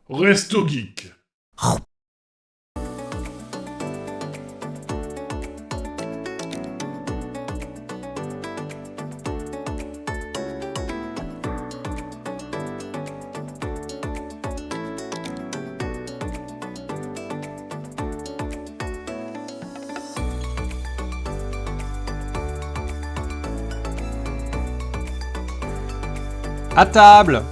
Resto Geek. À table!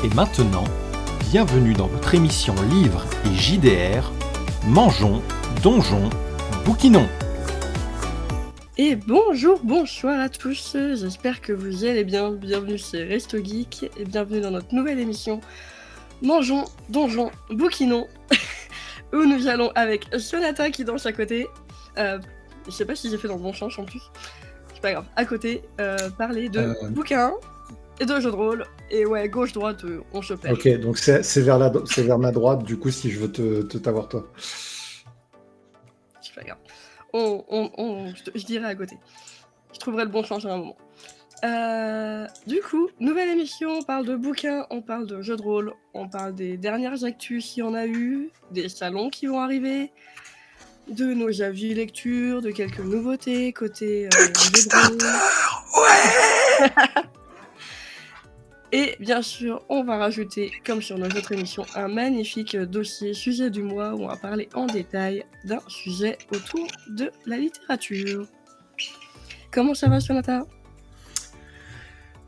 Et maintenant, bienvenue dans votre émission Livres et JDR, Mangeons, Donjons, Bouquinons. Et bonsoir à tous, j'espère que vous allez bien, bienvenue chez Resto Geek et bienvenue dans notre nouvelle émission Mangeons, Donjons, Bouquinons, où nous allons avec Sonata qui danse à côté, je sais pas si j'ai fait dans le bon sens en plus, c'est pas grave, à côté, parler de bouquins et de jeux de rôle, et ouais, gauche-droite, on se perd. Ok, donc c'est vers ma droite, du coup, si je veux t'avoir toi. C'est pas grave. Je dirai à côté. Je trouverai le bon sens à un moment. Du coup, nouvelle émission, on parle de bouquins, on parle de jeux de rôle, on parle des dernières actus s'il y en a eu, des salons qui vont arriver, de nos avis lecture, de quelques nouveautés côté jeux de rôle. Ouais. Et bien sûr, on va rajouter, comme sur nos autres émissions, un magnifique dossier sujet du mois où on va parler en détail d'un sujet autour de la littérature. Comment ça va, Sonata ?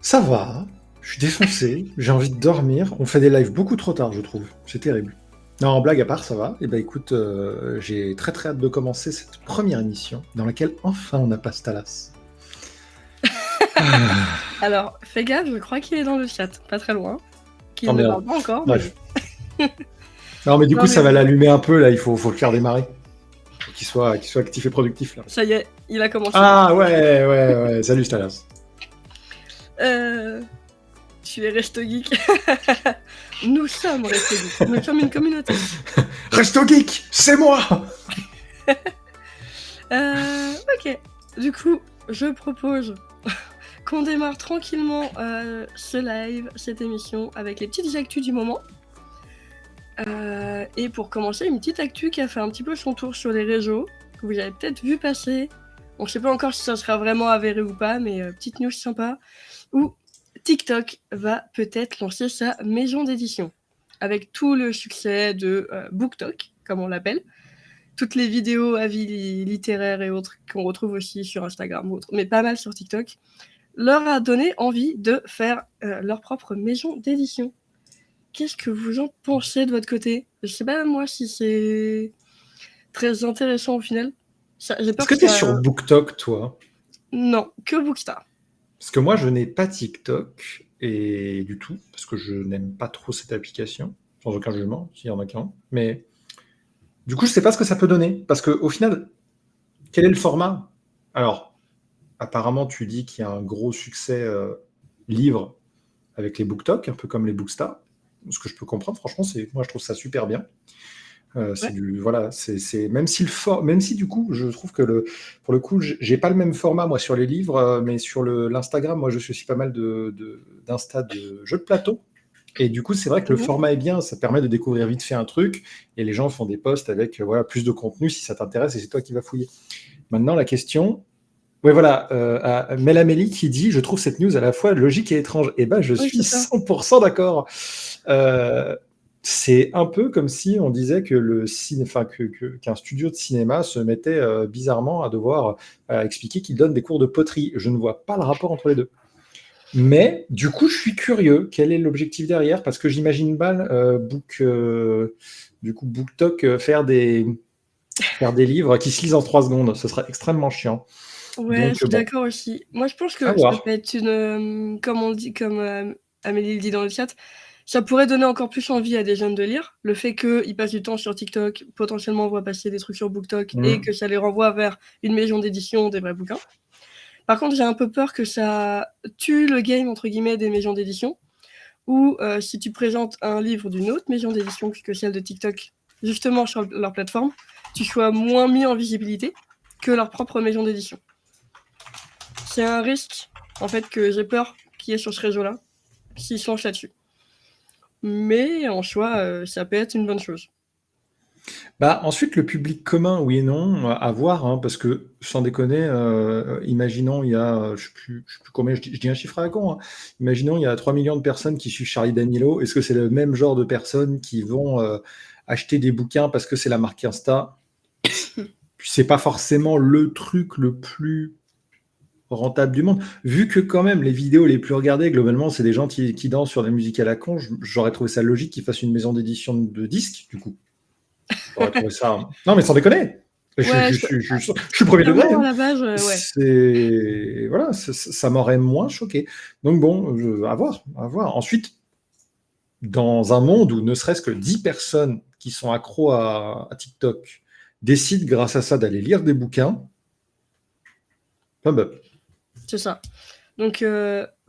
Ça va, je suis défoncé, j'ai envie de dormir. On fait des lives beaucoup trop tard, je trouve. C'est terrible. Non, en blague à part, ça va. Et ben écoute, j'ai très très hâte de commencer cette première émission dans laquelle enfin on n'a pas Stalas. Alors, fais gaffe, je crois qu'il est dans le chat, pas très loin. Qu'il Oh, ne merde. parle pas encore. Bref. Non, mais du coup, ça va l'allumer un peu, là, il faut le faire démarrer. Faut qu'il soit actif et productif, là. Ça y est, il a commencé. Ah ouais. Salut Stalas. Tu es Resto Geek. Nous sommes Resto Geek. Nous sommes une communauté. Resto Geek, c'est moi. Ok. Du coup, je propose qu'on démarre tranquillement ce live, cette émission, avec les petites actus du moment. Et pour commencer, une petite actu qui a fait un petit peu son tour sur les réseaux, que vous avez peut-être vu passer. On ne sait pas encore si ça sera vraiment avéré ou pas, mais petite news sympa, où TikTok va peut-être lancer sa maison d'édition. Avec tout le succès de BookTok, comme on l'appelle. Toutes les vidéos, avis littéraires et autres qu'on retrouve aussi sur Instagram ou autres, mais pas mal sur TikTok, leur a donné envie de faire leur propre maison d'édition. Qu'est-ce que vous en pensez de votre côté ? Je sais pas moi si c'est très intéressant au final. Est-ce que t'es sur BookTok, toi ? Non, que Bookstar. Parce que moi, je n'ai pas TikTok, et du tout, parce que je n'aime pas trop cette application, sans aucun jugement, s'il y en a qui ont. Mais du coup, je sais pas ce que ça peut donner, parce qu'au final, quel est le format ? Alors, apparemment, tu dis qu'il y a un gros succès livre avec les BookTok, un peu comme les Bookstar. Ce que je peux comprendre, franchement, moi, je trouve ça super bien. C'est même si du coup je trouve que pour le coup j'ai pas le même format moi sur les livres, mais sur l'Instagram, moi je suis aussi pas mal d'insta de jeux de plateau, et du coup c'est vrai que le format est bien, ça permet de découvrir vite fait un truc, et les gens font des posts avec plus de contenu si ça t'intéresse, et c'est toi qui vas fouiller. Maintenant la question, Mélamélie qui dit: je trouve cette news à la fois logique et étrange. Et ben je suis 100% d'accord. C'est un peu comme si on disait que qu'un studio de cinéma se mettait bizarrement à devoir expliquer qu'il donne des cours de poterie. Je ne vois pas le rapport entre les deux. Mais du coup, je suis curieux. Quel est l'objectif derrière ? Parce que j'imagine mal BookTok faire des livres qui se lisent en 3 secondes. Ce serait extrêmement chiant. Ouais, je suis d'accord aussi. Moi, je pense que ça peut être une, comme Amélie le dit dans le chat, ça pourrait donner encore plus envie à des jeunes de lire. Le fait qu'ils passent du temps sur TikTok, potentiellement on voit passer des trucs sur BookTok, et que ça les renvoie vers une maison d'édition, des vrais bouquins. Par contre, j'ai un peu peur que ça tue le game, entre guillemets, des maisons d'édition, ou si tu présentes un livre d'une autre maison d'édition que celle de TikTok, justement sur leur plateforme, tu sois moins mis en visibilité. que leur propre maison d'édition. C'est un risque, en fait, que j'ai peur qu'il y ait sur ce réseau-là, s'ils se lancent là-dessus. Mais en soi, ça peut être une bonne chose. Bah, ensuite, le public commun, oui et non, à voir, hein, parce que sans déconner, imaginons, il y a, je sais plus combien, je dis un chiffre à la con, hein. Imaginons, il y a 3 millions de personnes qui suivent Charlie D'Amelio. Est-ce que c'est le même genre de personnes qui vont acheter des bouquins parce que c'est la marque Insta? C'est pas forcément le truc le plus rentable du monde. Vu que quand même les vidéos les plus regardées, globalement, c'est des gens qui dansent sur des musiques à la con, j'aurais trouvé ça logique qu'ils fassent une maison d'édition de disques, du coup. J'aurais trouvé ça... Non, mais sans déconner. Ouais, Je suis premier degré. clairement, à Hein. la base, ouais. C'est... Voilà, ça m'aurait moins choqué. Donc bon, à voir, à voir. Ensuite, dans un monde où ne serait-ce que 10 personnes qui sont accros à TikTok décident grâce à ça d'aller lire des bouquins, c'est ça. Donc,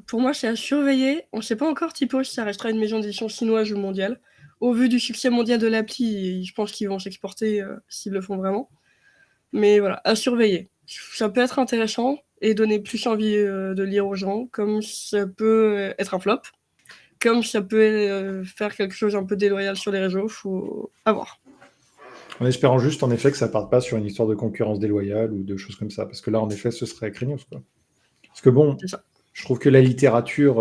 pour moi, c'est à surveiller. On ne sait pas encore, Typo, si ça restera une maison d'édition chinoise ou mondiale. Au vu du succès mondial de l'appli, je pense qu'ils vont s'exporter s'ils le font vraiment. Mais voilà, à surveiller. Ça peut être intéressant et donner plus envie de lire aux gens, comme ça peut être un flop, comme ça peut faire quelque chose un peu déloyal sur les réseaux, faut avoir. En espérant juste, en effet, que ça parte pas sur une histoire de concurrence déloyale ou de choses comme ça. Parce que là, en effet, ce serait craignos, quoi. Parce que bon, je trouve que la littérature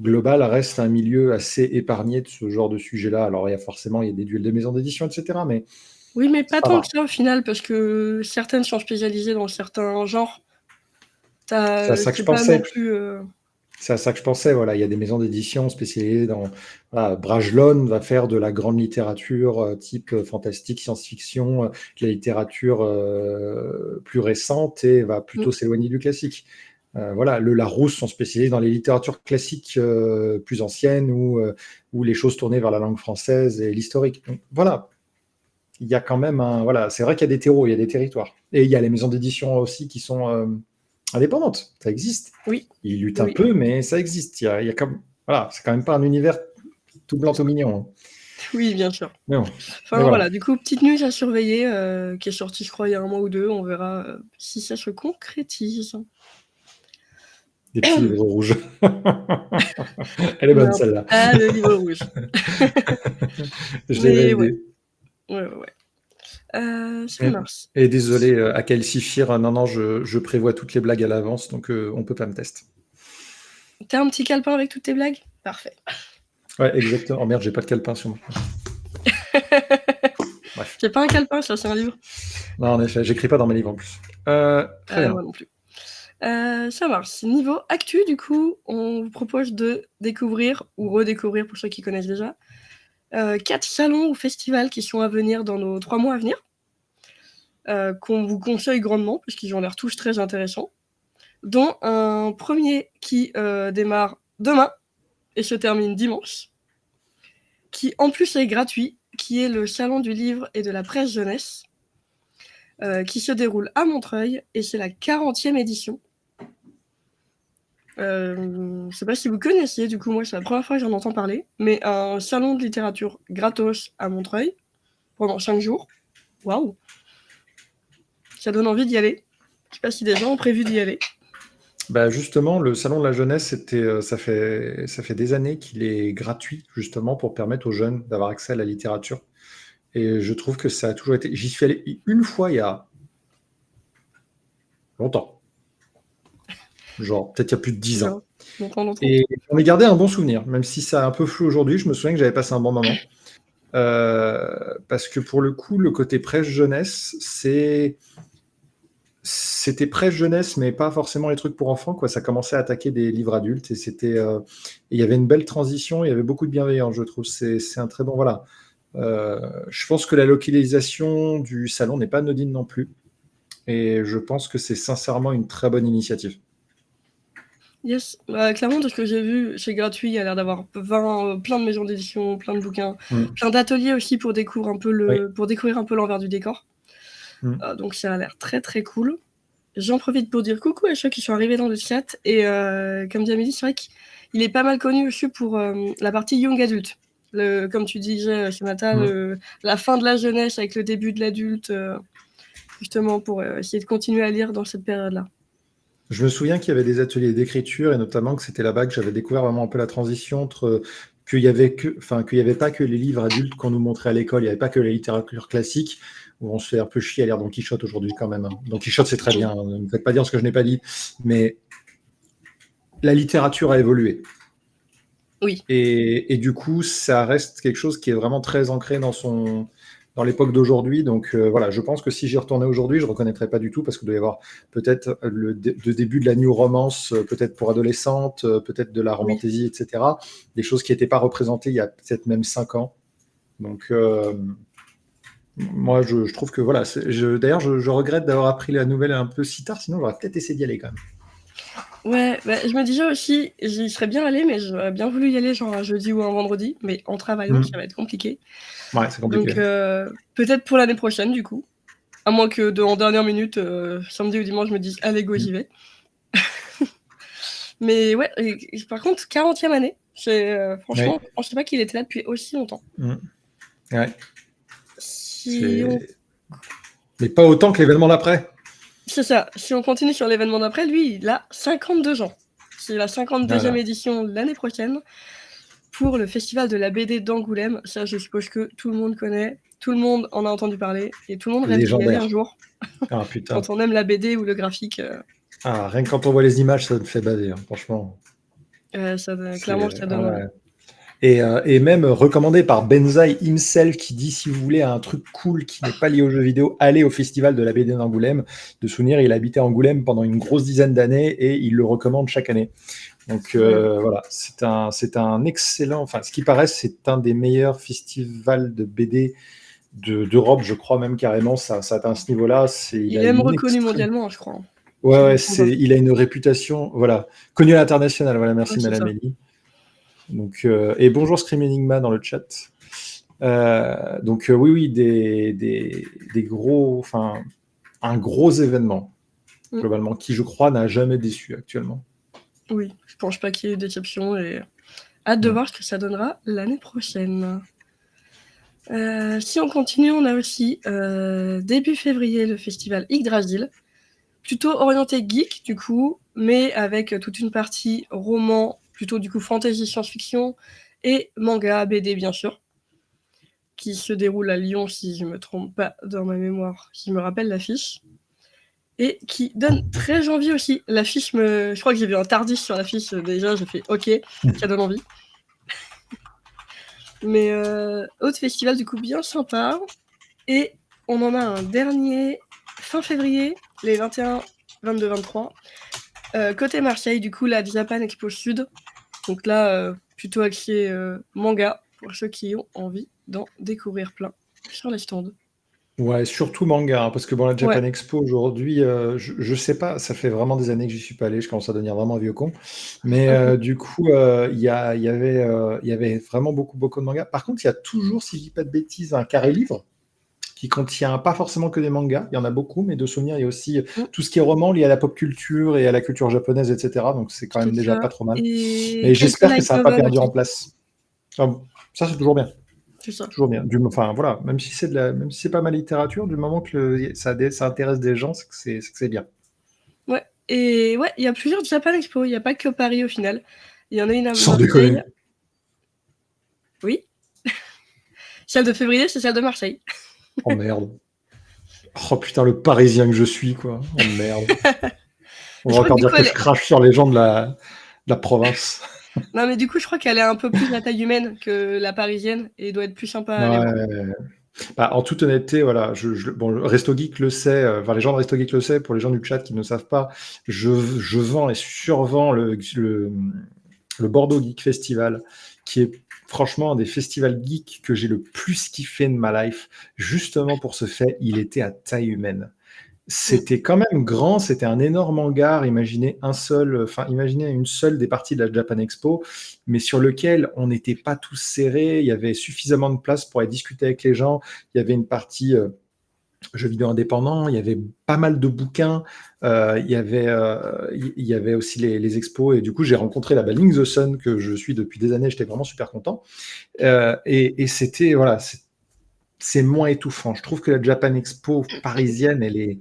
globale reste un milieu assez épargné de ce genre de sujet-là. Alors, il y a des duels de maisons d'édition, etc. Mais oui, mais pas tant que ça au final, parce que certaines sont spécialisées dans certains genres. C'est à ça que je pensais. C'est à ça que je pensais. Voilà, il y a des maisons d'édition spécialisées dans. Voilà, Brajlon va faire de la grande littérature type fantastique, science-fiction, de la littérature plus récente et va plutôt s'éloigner du classique. Voilà, le Larousse sont spécialisés dans les littératures classiques plus anciennes ou les choses tournées vers la langue française et l'historique. Donc, voilà, il y a quand même un. Voilà, c'est vrai qu'il y a des terreaux, il y a des territoires. Et il y a les maisons d'édition aussi qui sont indépendantes. Ça existe. Oui. Ils luttent un peu, mais ça existe. Il y a comme. Voilà, c'est quand même pas un univers tout blanc, tout mignon. Hein. Oui, bien sûr. Mais bon. Enfin, voilà, du coup, petite news à surveiller qui est sortie, je crois, il y a 1 mois ou 2. On verra si ça se concrétise. Des petits livres rouges. Elle est bonne, celle-là. Ah, le livre rouge. Je l'ai validé. Ouais. Ça marche. Et désolé à Calcifir, non, je prévois toutes les blagues à l'avance, donc on peut pas me tester. T'as un petit calepin avec toutes tes blagues? Parfait. Ouais, exactement. Oh merde, j'ai pas de calepin sur moi. Bref. C'est pas un calepin, ça, c'est un livre. Non, en effet, j'écris pas dans mes livres en plus. Très bien. Moi non plus. Ça marche. Niveau actu, du coup, on vous propose de découvrir ou redécouvrir pour ceux qui connaissent déjà 4 salons ou festivals qui sont à venir dans nos 3 mois à venir, qu'on vous conseille grandement parce qu'ils ont l'air tous très intéressants, dont un premier qui démarre demain et se termine dimanche, qui en plus est gratuit, qui est le Salon du livre et de la presse jeunesse, qui se déroule à Montreuil, et c'est la 40e édition. Je sais pas si vous connaissiez, du coup, moi, c'est la première fois que j'en entends parler, mais un salon de littérature gratos à Montreuil, pendant 5 jours. Waouh! Ça donne envie d'y aller. Je sais pas si des gens ont prévu d'y aller. Bah justement, le salon de la jeunesse, ça fait des années qu'il est gratuit, justement, pour permettre aux jeunes d'avoir accès à la littérature. Et je trouve que ça a toujours été... J'y suis allé une fois il y a longtemps. Genre, peut-être il y a plus de 10 ans. Longtemps. Et j'en ai gardé un bon souvenir, même si ça a un peu flou aujourd'hui. Je me souviens que j'avais passé un bon moment. Parce que pour le coup, le côté presse jeunesse, c'était presse jeunesse, mais pas forcément les trucs pour enfants, quoi. Ça commençait à attaquer des livres adultes et il y avait une belle transition, il y avait beaucoup de bienveillance, je trouve. C'est un très bon, voilà. Je pense que la localisation du salon n'est pas anodine non plus. Et je pense que c'est sincèrement une très bonne initiative. Yes, clairement, de ce que j'ai vu, c'est gratuit. Il y a l'air d'avoir plein de maisons d'édition, plein de bouquins, plein d'ateliers aussi pour découvrir un peu l'envers du décor. Donc ça a l'air très très cool. J'en profite pour dire coucou à ceux qui sont arrivés dans le chat. Et comme dit Amélie, c'est vrai qu'il est pas mal connu aussi pour la partie young adulte. Comme tu disais ce matin, la fin de la jeunesse avec le début de l'adulte. justement, pour essayer de continuer à lire dans cette période-là. Je me souviens qu'il y avait des ateliers d'écriture et notamment que c'était là-bas que j'avais découvert vraiment un peu la transition entre qu'il y avait pas que les livres adultes qu'on nous montrait à l'école, il n'y avait pas que la littérature classique où on se fait un peu chier à lire Don Quichotte aujourd'hui quand même. Don Quichotte c'est très bien, hein, ne me faites pas dire ce que je n'ai pas dit, mais la littérature a évolué. Oui. Et du coup, ça reste quelque chose qui est vraiment très ancré dans l'époque d'aujourd'hui. Donc voilà, je pense que si j'y retournais aujourd'hui, je ne reconnaîtrais pas du tout parce qu'il doit y avoir peut-être le début de la new romance, peut-être pour adolescentes, peut-être de la romantésie, etc. Des choses qui n'étaient pas représentées il y a peut-être même 5 ans. Donc moi, je trouve que voilà. D'ailleurs, je regrette d'avoir appris la nouvelle un peu si tard, sinon j'aurais peut-être essayé d'y aller quand même. Ouais, je me disais aussi, j'y serais bien allée, mais j'aurais bien voulu y aller genre un jeudi ou un vendredi, mais en travaillant, ça va être compliqué. Ouais, c'est compliqué. Donc peut-être pour l'année prochaine, du coup. À moins que en dernière minute, samedi ou dimanche, je me dise, allez, go, j'y vais. Mais ouais, et par contre, 40e année, franchement, je pensais pas qu'il était là depuis aussi longtemps. Ouais. Mais pas autant que l'événement d'après. C'est ça. Si on continue sur l'événement d'après, lui, il a 52 ans. C'est la 52e édition l'année prochaine pour le festival de la BD d'Angoulême. Ça, je suppose que tout le monde connaît, tout le monde en a entendu parler et tout le monde rêve d'y aller un jour. Ah putain. Quand on aime la BD ou le graphique. Rien que quand on voit les images, ça me fait bader, hein, franchement. Clairement, ça donne envie. Et même recommandé par Benzaï himself qui dit si vous voulez un truc cool qui n'est pas lié aux jeux vidéo, allez au festival de la BD d'Angoulême. De souvenir, il habitait à Angoulême pendant une grosse dizaine d'années et il le recommande chaque année. Donc voilà, c'est un excellent, enfin ce qui paraît, c'est un des meilleurs festivals de BD d'Europe, je crois même carrément, ça atteint ce niveau-là. Il est même reconnu mondialement, je crois. Ouais, il a une réputation, voilà, connue à l'international. Voilà, merci Madame Elie. Donc, et bonjour Scream Enigma dans le chat. Donc oui, des gros, enfin un gros événement globalement qui, je crois, n'a jamais déçu actuellement. Oui, je pense pas qu'il y ait eu de déception et hâte de voir ce que ça donnera l'année prochaine. Si on continue, on a aussi début février le festival Yggdrasil, plutôt orienté geek du coup, mais avec toute une partie roman, plutôt du coup fantasy science-fiction et manga, BD bien sûr, qui se déroule à Lyon si je me trompe pas dans ma mémoire, si je me rappelle l'affiche, et qui donne très envie aussi. L'affiche, je crois que j'ai vu un Tardis sur l'affiche déjà, j'ai fait ok, ça donne envie. Mais autre festival du coup bien sympa, et on en a un dernier fin février, les 21, 22, 23. Côté Marseille, du coup, la Japan Expo Sud. Donc là, plutôt axé manga, pour ceux qui ont envie d'en découvrir plein sur les stands. Ouais, surtout manga, hein, parce que bon, la Japan Expo aujourd'hui, je sais pas, ça fait vraiment des années que j'y suis pas allé, je commence à devenir vraiment un vieux con. Mais du coup, il y avait vraiment beaucoup de mangas. Par contre, il y a toujours, si je dis pas de bêtises, un carré livre qui contient pas forcément que des mangas, il y en a beaucoup, mais de souvenirs, il y a aussi tout ce qui est roman lié à la pop culture et à la culture japonaise, etc. Donc c'est quand même déjà pas trop mal. Et j'espère que ça n'a pas perdu en place. Ça, c'est toujours bien. C'est ça. Toujours bien. Enfin voilà, même si c'est pas ma littérature, du moment que ça intéresse des gens, c'est que c'est bien. Ouais, et ouais, il y a plusieurs Japan Expo, il n'y a pas que Paris au final. Il y en a une à Marseille. Sans déconner. Oui. Celle de février, c'est celle de Marseille. Oh merde. Oh putain, le Parisien que je suis, quoi. Oh merde. On va encore dire que je crache sur les gens de la province. Non, mais du coup, je crois qu'elle est un peu plus la taille humaine que la parisienne et doit être plus sympa à aller voir. Bah, en toute honnêteté, voilà, bon, Resto Geek le sait, les gens de Resto Geek le sait, pour les gens du chat qui ne savent pas, je vends et survends le Bordeaux Geek Festival, qui est franchement un des festivals geeks que j'ai le plus kiffé de ma life. Justement pour ce fait, il était à taille humaine. C'était quand même grand, c'était un énorme hangar, imaginez une seule des parties de la Japan Expo, mais sur lequel on n'était pas tous serrés, il y avait suffisamment de place pour aller discuter avec les gens, il y avait une partie jeux vidéo indépendants, il y avait pas mal de bouquins, il y avait aussi les expos, et du coup j'ai rencontré la Link the Sun, que je suis depuis des années, j'étais vraiment super content, et c'était, voilà, c'est moins étouffant. Je trouve que la Japan Expo parisienne, elle est.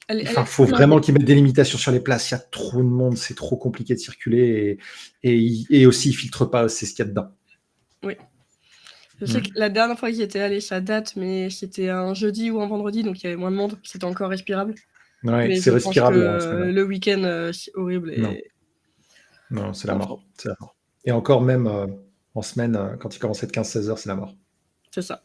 Elle Enfin, est faut blindée. vraiment qu'ils mettent des limitations sur les places. Il y a trop de monde, c'est trop compliqué de circuler et aussi ils filtrent pas, c'est ce qu'il y a dedans. Je sais que la dernière fois que j'y étais allée, ça date, mais c'était un jeudi ou un vendredi, donc il y avait moins de monde, c'était encore respirable. Ouais, Mais c'est je pense respirable que en semaine. le week-end, c'est horrible. Non. Non, c'est la Enfin, mort. C'est la mort. Et encore même en semaine, quand il commence à être 15-16 heures, c'est la mort. c'est ça.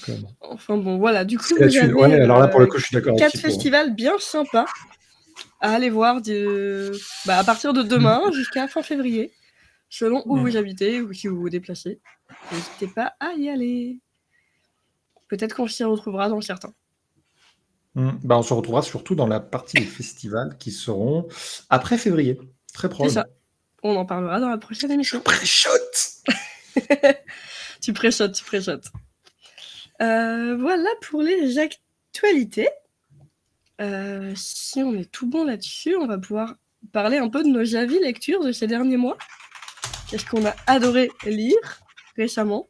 Donc, bon. Enfin bon, voilà. Du coup, C'est la vous thune. avez Ouais, alors là, pour le coup, je suis d'accord avec 4 Thibaut, hein. festivals bien sympas à aller voir à partir de demain jusqu'à fin février, selon où vous habitez ou si vous vous déplacez. N'hésitez pas à y aller. Peut-être qu'on s'y retrouvera dans certains. Bah, on se retrouvera surtout dans la partie des festivals qui seront après février. Très C'est proche. ça. On en parlera dans la prochaine Je émission. préchote. Tu préchotes. Voilà pour les actualités. Si on est tout bon là-dessus, on va pouvoir parler un peu de nos avis lecture de ces derniers mois. Qu'est-ce qu'on a adoré lire récemment.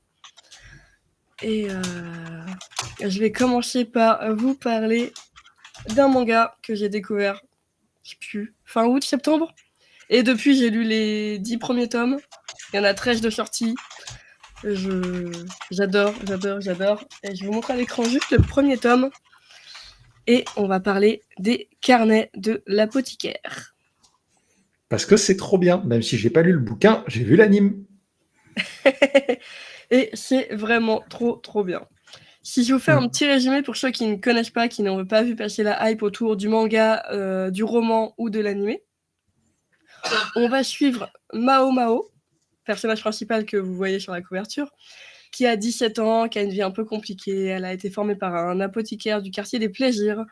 Et je vais commencer par vous parler d'un manga que j'ai découvert, je sais plus, fin août, septembre. Et depuis, j'ai lu les 10 premiers tomes. Il y en a 13 de sortie. J'adore. Et je vous montre à l'écran juste le premier tome. Et on va parler des carnets de l'apothicaire. Parce que c'est trop bien. Même si j'ai pas lu le bouquin, j'ai vu l'anime. Et c'est vraiment trop bien. Si je vous fais un petit résumé pour ceux qui ne connaissent pas, qui n'ont pas vu passer la hype autour du manga, du roman ou de l'animé, on va suivre Mao, personnage principal que vous voyez sur la couverture, qui a 17 ans, qui a une vie un peu compliquée. Elle a été formée par un apothicaire du quartier des plaisirs.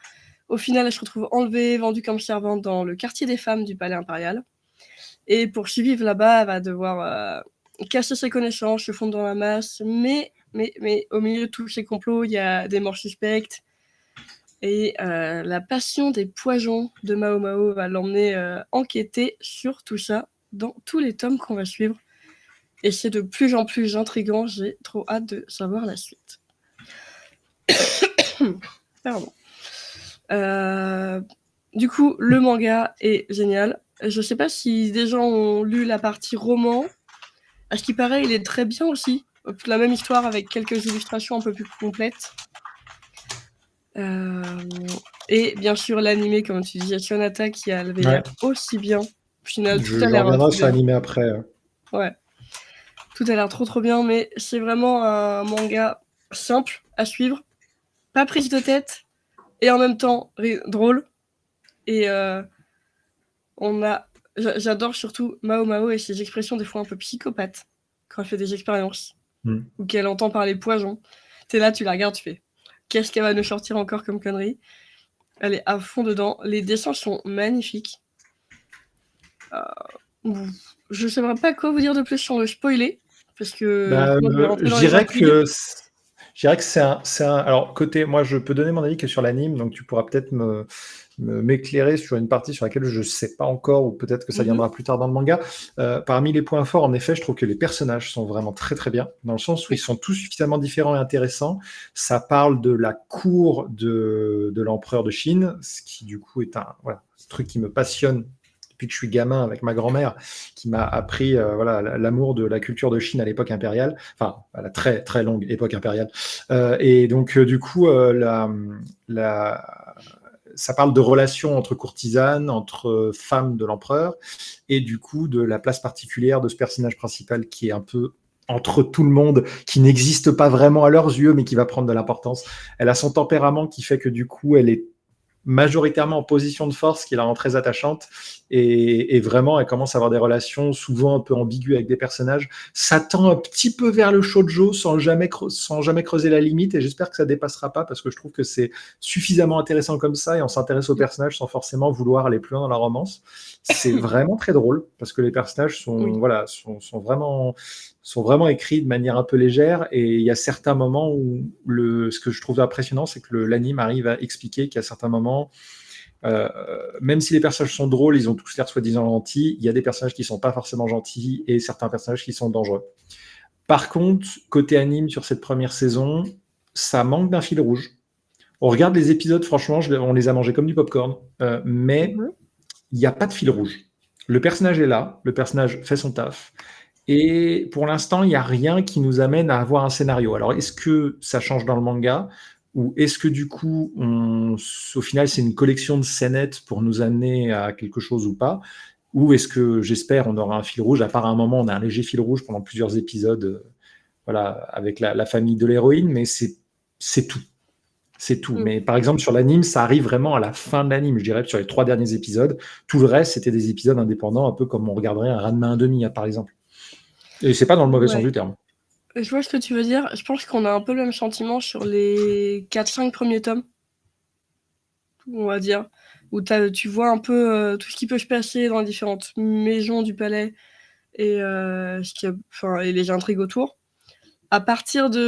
Au final, elle se retrouve enlevée, vendue comme servante dans le quartier des femmes du palais impérial. Et pour survivre là-bas, elle va devoir casser ses connaissances, se fondre dans la masse. Mais au milieu de tous ces complots, il y a des morts suspectes. Et la passion des poisons de Mao va l'emmener enquêter sur tout ça dans tous les tomes qu'on va suivre. Et c'est de plus en plus intriguant. J'ai trop hâte de savoir la suite. Pardon. Du coup, le manga est génial. Je sais pas si des gens ont lu la partie roman. À ce qui paraît, il est très bien aussi. La même histoire avec quelques illustrations un peu plus complètes. Et bien sûr, l'animé, comme tu disais, Sonata, qui avait l'air aussi bien. Au final, tout a l'air. Je reviendrai sur l'animé après. Ouais. Tout a l'air trop bien, mais c'est vraiment un manga simple à suivre. Pas prise de tête. Et en même temps, drôle. Et j'adore surtout Mao et ses expressions des fois un peu psychopathes quand elle fait des expériences ou qu'elle entend parler poison. T'es là, tu la regardes, tu fais qu'est-ce qu'elle va nous sortir encore comme connerie. Elle est à fond dedans. Les dessins sont magnifiques. Je sais pas quoi vous dire de plus sans le spoiler parce que je dirais que c'est un. Alors, côté, moi, je peux donner mon avis que sur l'anime, donc tu pourras peut-être m'éclairer sur une partie sur laquelle je ne sais pas encore, ou peut-être que ça viendra plus tard dans le manga. Parmi les points forts, en effet, je trouve que les personnages sont vraiment très bien, dans le sens où ils sont tous suffisamment différents et intéressants. Ça parle de la cour de l'empereur de Chine, ce qui du coup est un truc qui me passionne depuis que je suis gamin avec ma grand-mère, qui m'a appris l'amour de la culture de Chine à l'époque impériale, enfin à la très longue époque impériale. Et donc du coup, ça parle de relations entre courtisanes, entre femmes de l'empereur, et du coup de la place particulière de ce personnage principal qui est un peu entre tout le monde, qui n'existe pas vraiment à leurs yeux, mais qui va prendre de l'importance. Elle a son tempérament qui fait que du coup, elle est majoritairement en position de force, qui la rend très attachante, et vraiment elle commence à avoir des relations souvent un peu ambiguës avec des personnages. Ça tend un petit peu vers le shoujo sans jamais creuser la limite, et j'espère que ça dépassera pas, parce que je trouve que c'est suffisamment intéressant comme ça, et on s'intéresse aux personnages sans forcément vouloir aller plus loin dans la romance. C'est vraiment très drôle, parce que les personnages sont vraiment écrits de manière un peu légère, et il y a certains moments où ce que je trouve impressionnant, c'est que l'anime arrive à expliquer qu'à certains moments, même si les personnages sont drôles, ils ont tous l'air soi-disant gentils, il y a des personnages qui sont pas forcément gentils et certains personnages qui sont dangereux. Par contre, côté anime sur cette première saison, ça manque d'un fil rouge. On regarde les épisodes, franchement, on les a mangés comme du popcorn, mais Mhm. il n'y a pas de fil rouge. Le personnage est là, le personnage fait son taf, et pour l'instant, il n'y a rien qui nous amène à avoir un scénario. Alors, est-ce que ça change dans le manga, ou est-ce que du coup, au final, c'est une collection de scénettes pour nous amener à quelque chose ou pas? Ou est-ce que, j'espère, on aura un fil rouge, à part à un moment, on a un léger fil rouge pendant plusieurs épisodes, voilà, avec la famille de l'héroïne, mais c'est tout. C'est tout. Mm. Mais par exemple, sur l'anime, ça arrive vraiment à la fin de l'anime. Je dirais que sur les 3 derniers épisodes, tout le reste, c'était des épisodes indépendants, un peu comme on regarderait un Ranma 1,5, par exemple. Et c'est pas dans le mauvais sens Ouais. du terme. Je vois ce que tu veux dire. Je pense qu'on a un peu le même sentiment sur les 4-5 premiers tomes, on va dire, où tu vois un peu tout ce qui peut se passer dans les différentes maisons du palais et, et les intrigues autour. À partir du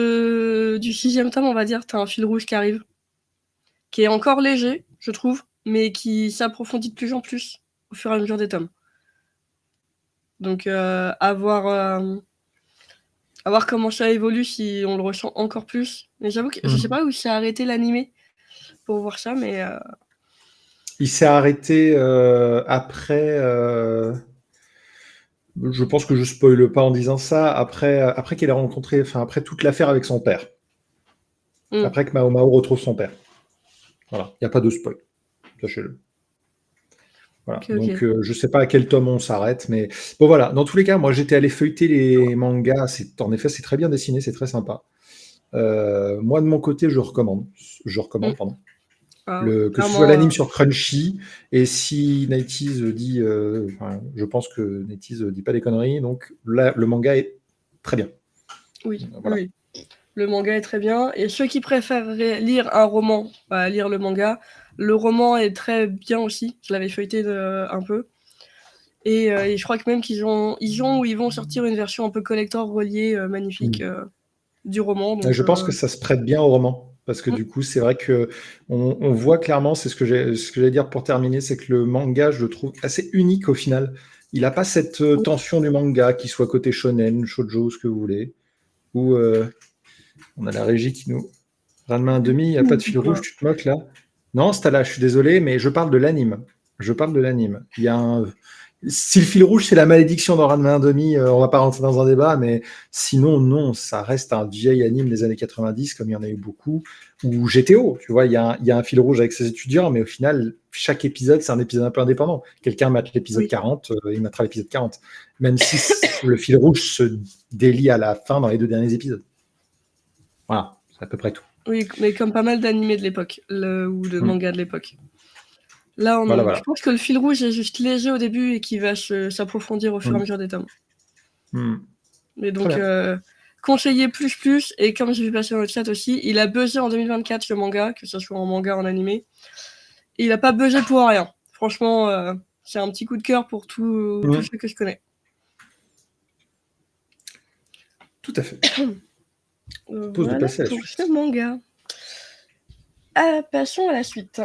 6e tome, on va dire, t'as un fil rouge qui arrive, qui est encore léger, je trouve, mais qui s'approfondit de plus en plus au fur et à mesure des tomes. Donc, à voir comment ça évolue, si on le ressent encore plus. Mais j'avoue que je sais pas où s'est arrêté l'animé pour voir ça, mais Il s'est arrêté après. Je pense que je spoile pas en disant ça. Après qu'il ait rencontré, enfin après toute l'affaire avec son père. Après que Mao Mao retrouve son père. Voilà, il n'y a pas de spoil, sachez-le. Voilà. ok. Donc, je sais pas à quel tome on s'arrête, mais bon, voilà. Dans tous les cas, moi, j'étais allé feuilleter les mangas. En effet, c'est très bien dessiné, c'est très sympa. Moi, de mon côté, je recommande. Pardon. Ah, Que ce soit l'anime sur Crunchy, et si Nighties dit, je pense que Nighties dit pas des conneries, donc là, le manga est très bien. Oui, Voilà. oui. Le manga est très bien. Et ceux qui préfèrent lire un roman, lire le manga, le roman est très bien aussi. Je l'avais feuilleté un peu. Et je crois que même qu'ils ont ou ils vont sortir une version un peu collector reliée magnifique du roman. Donc, Je pense que ça se prête bien au roman, parce que du coup, c'est vrai que on voit clairement, c'est ce que j'allais dire pour terminer, c'est que le manga, je le trouve assez unique au final. Il n'a pas cette tension du manga, qu'il soit côté shonen, shoujo, ce que vous voulez, où on a la régie qui nous... Ranma 1,5, il n'y a pas de fil rouge, tu te moques là? Non, Stala, je suis désolé, mais je parle de l'anime. Il y a si le fil rouge, c'est la malédiction dans Ranma 1,5, on va pas rentrer dans un débat, mais sinon, non, ça reste un vieil anime des années 90, comme il y en a eu beaucoup. Ou GTO, tu vois, il y a un fil rouge avec ses étudiants, mais au final, chaque épisode, c'est un épisode un peu indépendant. Quelqu'un mate l'épisode 40, il matera l'épisode 40. Même si le fil rouge se délie à la fin dans les 2 derniers épisodes. Voilà, c'est à peu près tout. Oui, mais comme pas mal d'animés de l'époque, ou de mangas de l'époque. Là, Voilà. Je pense que le fil rouge est juste léger au début et qui va s'approfondir au fur et à mesure des tomes. Mais donc, conseiller plus, et comme j'ai vu passer dans le chat aussi, il a buzzé en 2024 ce manga, que ce soit en manga ou en animé. Et il a pas buzzé pour rien. Franchement, c'est un petit coup de cœur pour tous ceux que je connais. Tout à fait. Voilà passer à la pour suite. ce manga. Passons à la suite.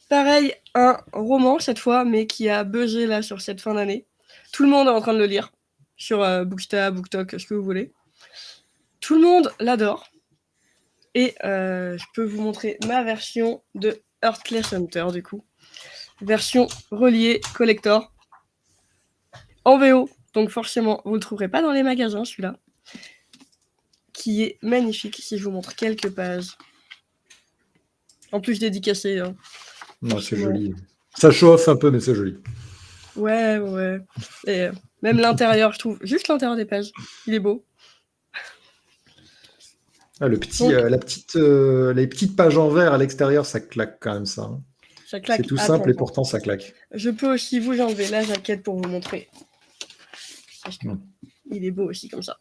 Pareil, un roman cette fois, mais qui a buzzé là sur cette fin d'année. Tout le monde est en train de le lire sur Booksta, BookTok, ce que vous voulez. Tout le monde l'adore. Et je peux vous montrer ma version de Heartless Hunter, du coup. Version reliée, collector. En VO, donc forcément, vous ne le trouverez pas dans les magasins, celui-là. Qui est magnifique, si je vous montre quelques pages. En plus dédicacé. Hein. Non, c'est joli. Ça chauffe un peu, mais c'est joli. Ouais. Et même l'intérieur, je trouve. Juste l'intérieur des pages. Il est beau. Les petites pages en vert à l'extérieur, ça claque quand même, ça. Hein. Ça claque. C'est tout simple et pourtant ça claque. Je peux aussi vous enlever la jaquette pour vous montrer. Parce que il est beau aussi comme ça.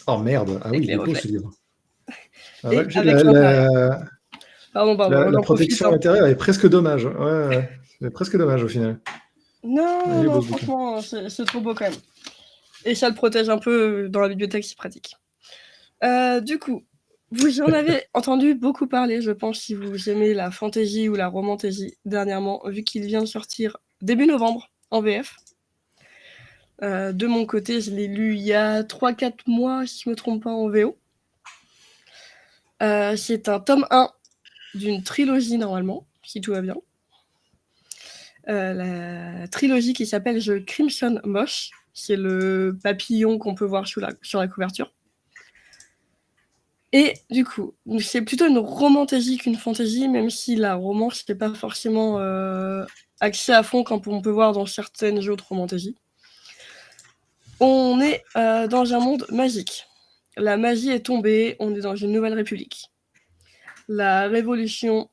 Oh merde. Ah oui, il est beau ce livre. Ah ouais, la protection intérieure est presque dommage. Ouais. C'est presque dommage au final. Non, franchement, c'est trop beau quand même. Et ça le protège un peu dans la bibliothèque, c'est pratique. Du coup, vous en avez entendu beaucoup parler, je pense, si vous aimez la fantasy ou la romantasy dernièrement, vu qu'il vient de sortir début novembre en VF. De mon côté, je l'ai lu il y a 3-4 mois, si je ne me trompe pas, en VO. C'est un tome 1 d'une trilogie normalement, si tout va bien. La trilogie qui s'appelle The Crimson Moth, c'est le papillon qu'on peut voir sur la couverture. Et du coup, c'est plutôt une romantasy qu'une fantasy, même si la romance n'est pas forcément axée à fond comme on peut voir dans certaines autres romantasy. On est dans un monde magique. La magie est tombée, on est dans une nouvelle république. La révolution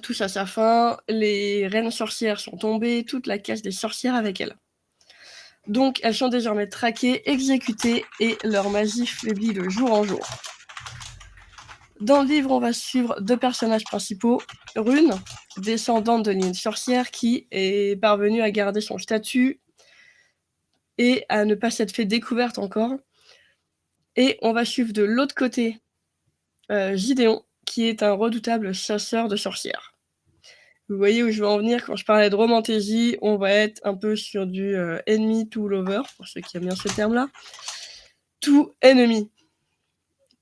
touche à sa fin, les reines sorcières sont tombées, toute la caste des sorcières avec elles. Donc elles sont désormais traquées, exécutées, et leur magie faiblit de jour en jour. Dans le livre, on va suivre 2 personnages principaux. Rune, descendante de ligne sorcière, qui est parvenue à garder son statut et à ne pas s'être fait découverte encore. Et on va suivre de l'autre côté Gideon, qui est un redoutable chasseur de sorcières. Vous voyez où je veux en venir quand je parlais de romantasy, on va être un peu sur du enemy to lover, pour ceux qui aiment bien ce terme-là. To enemy.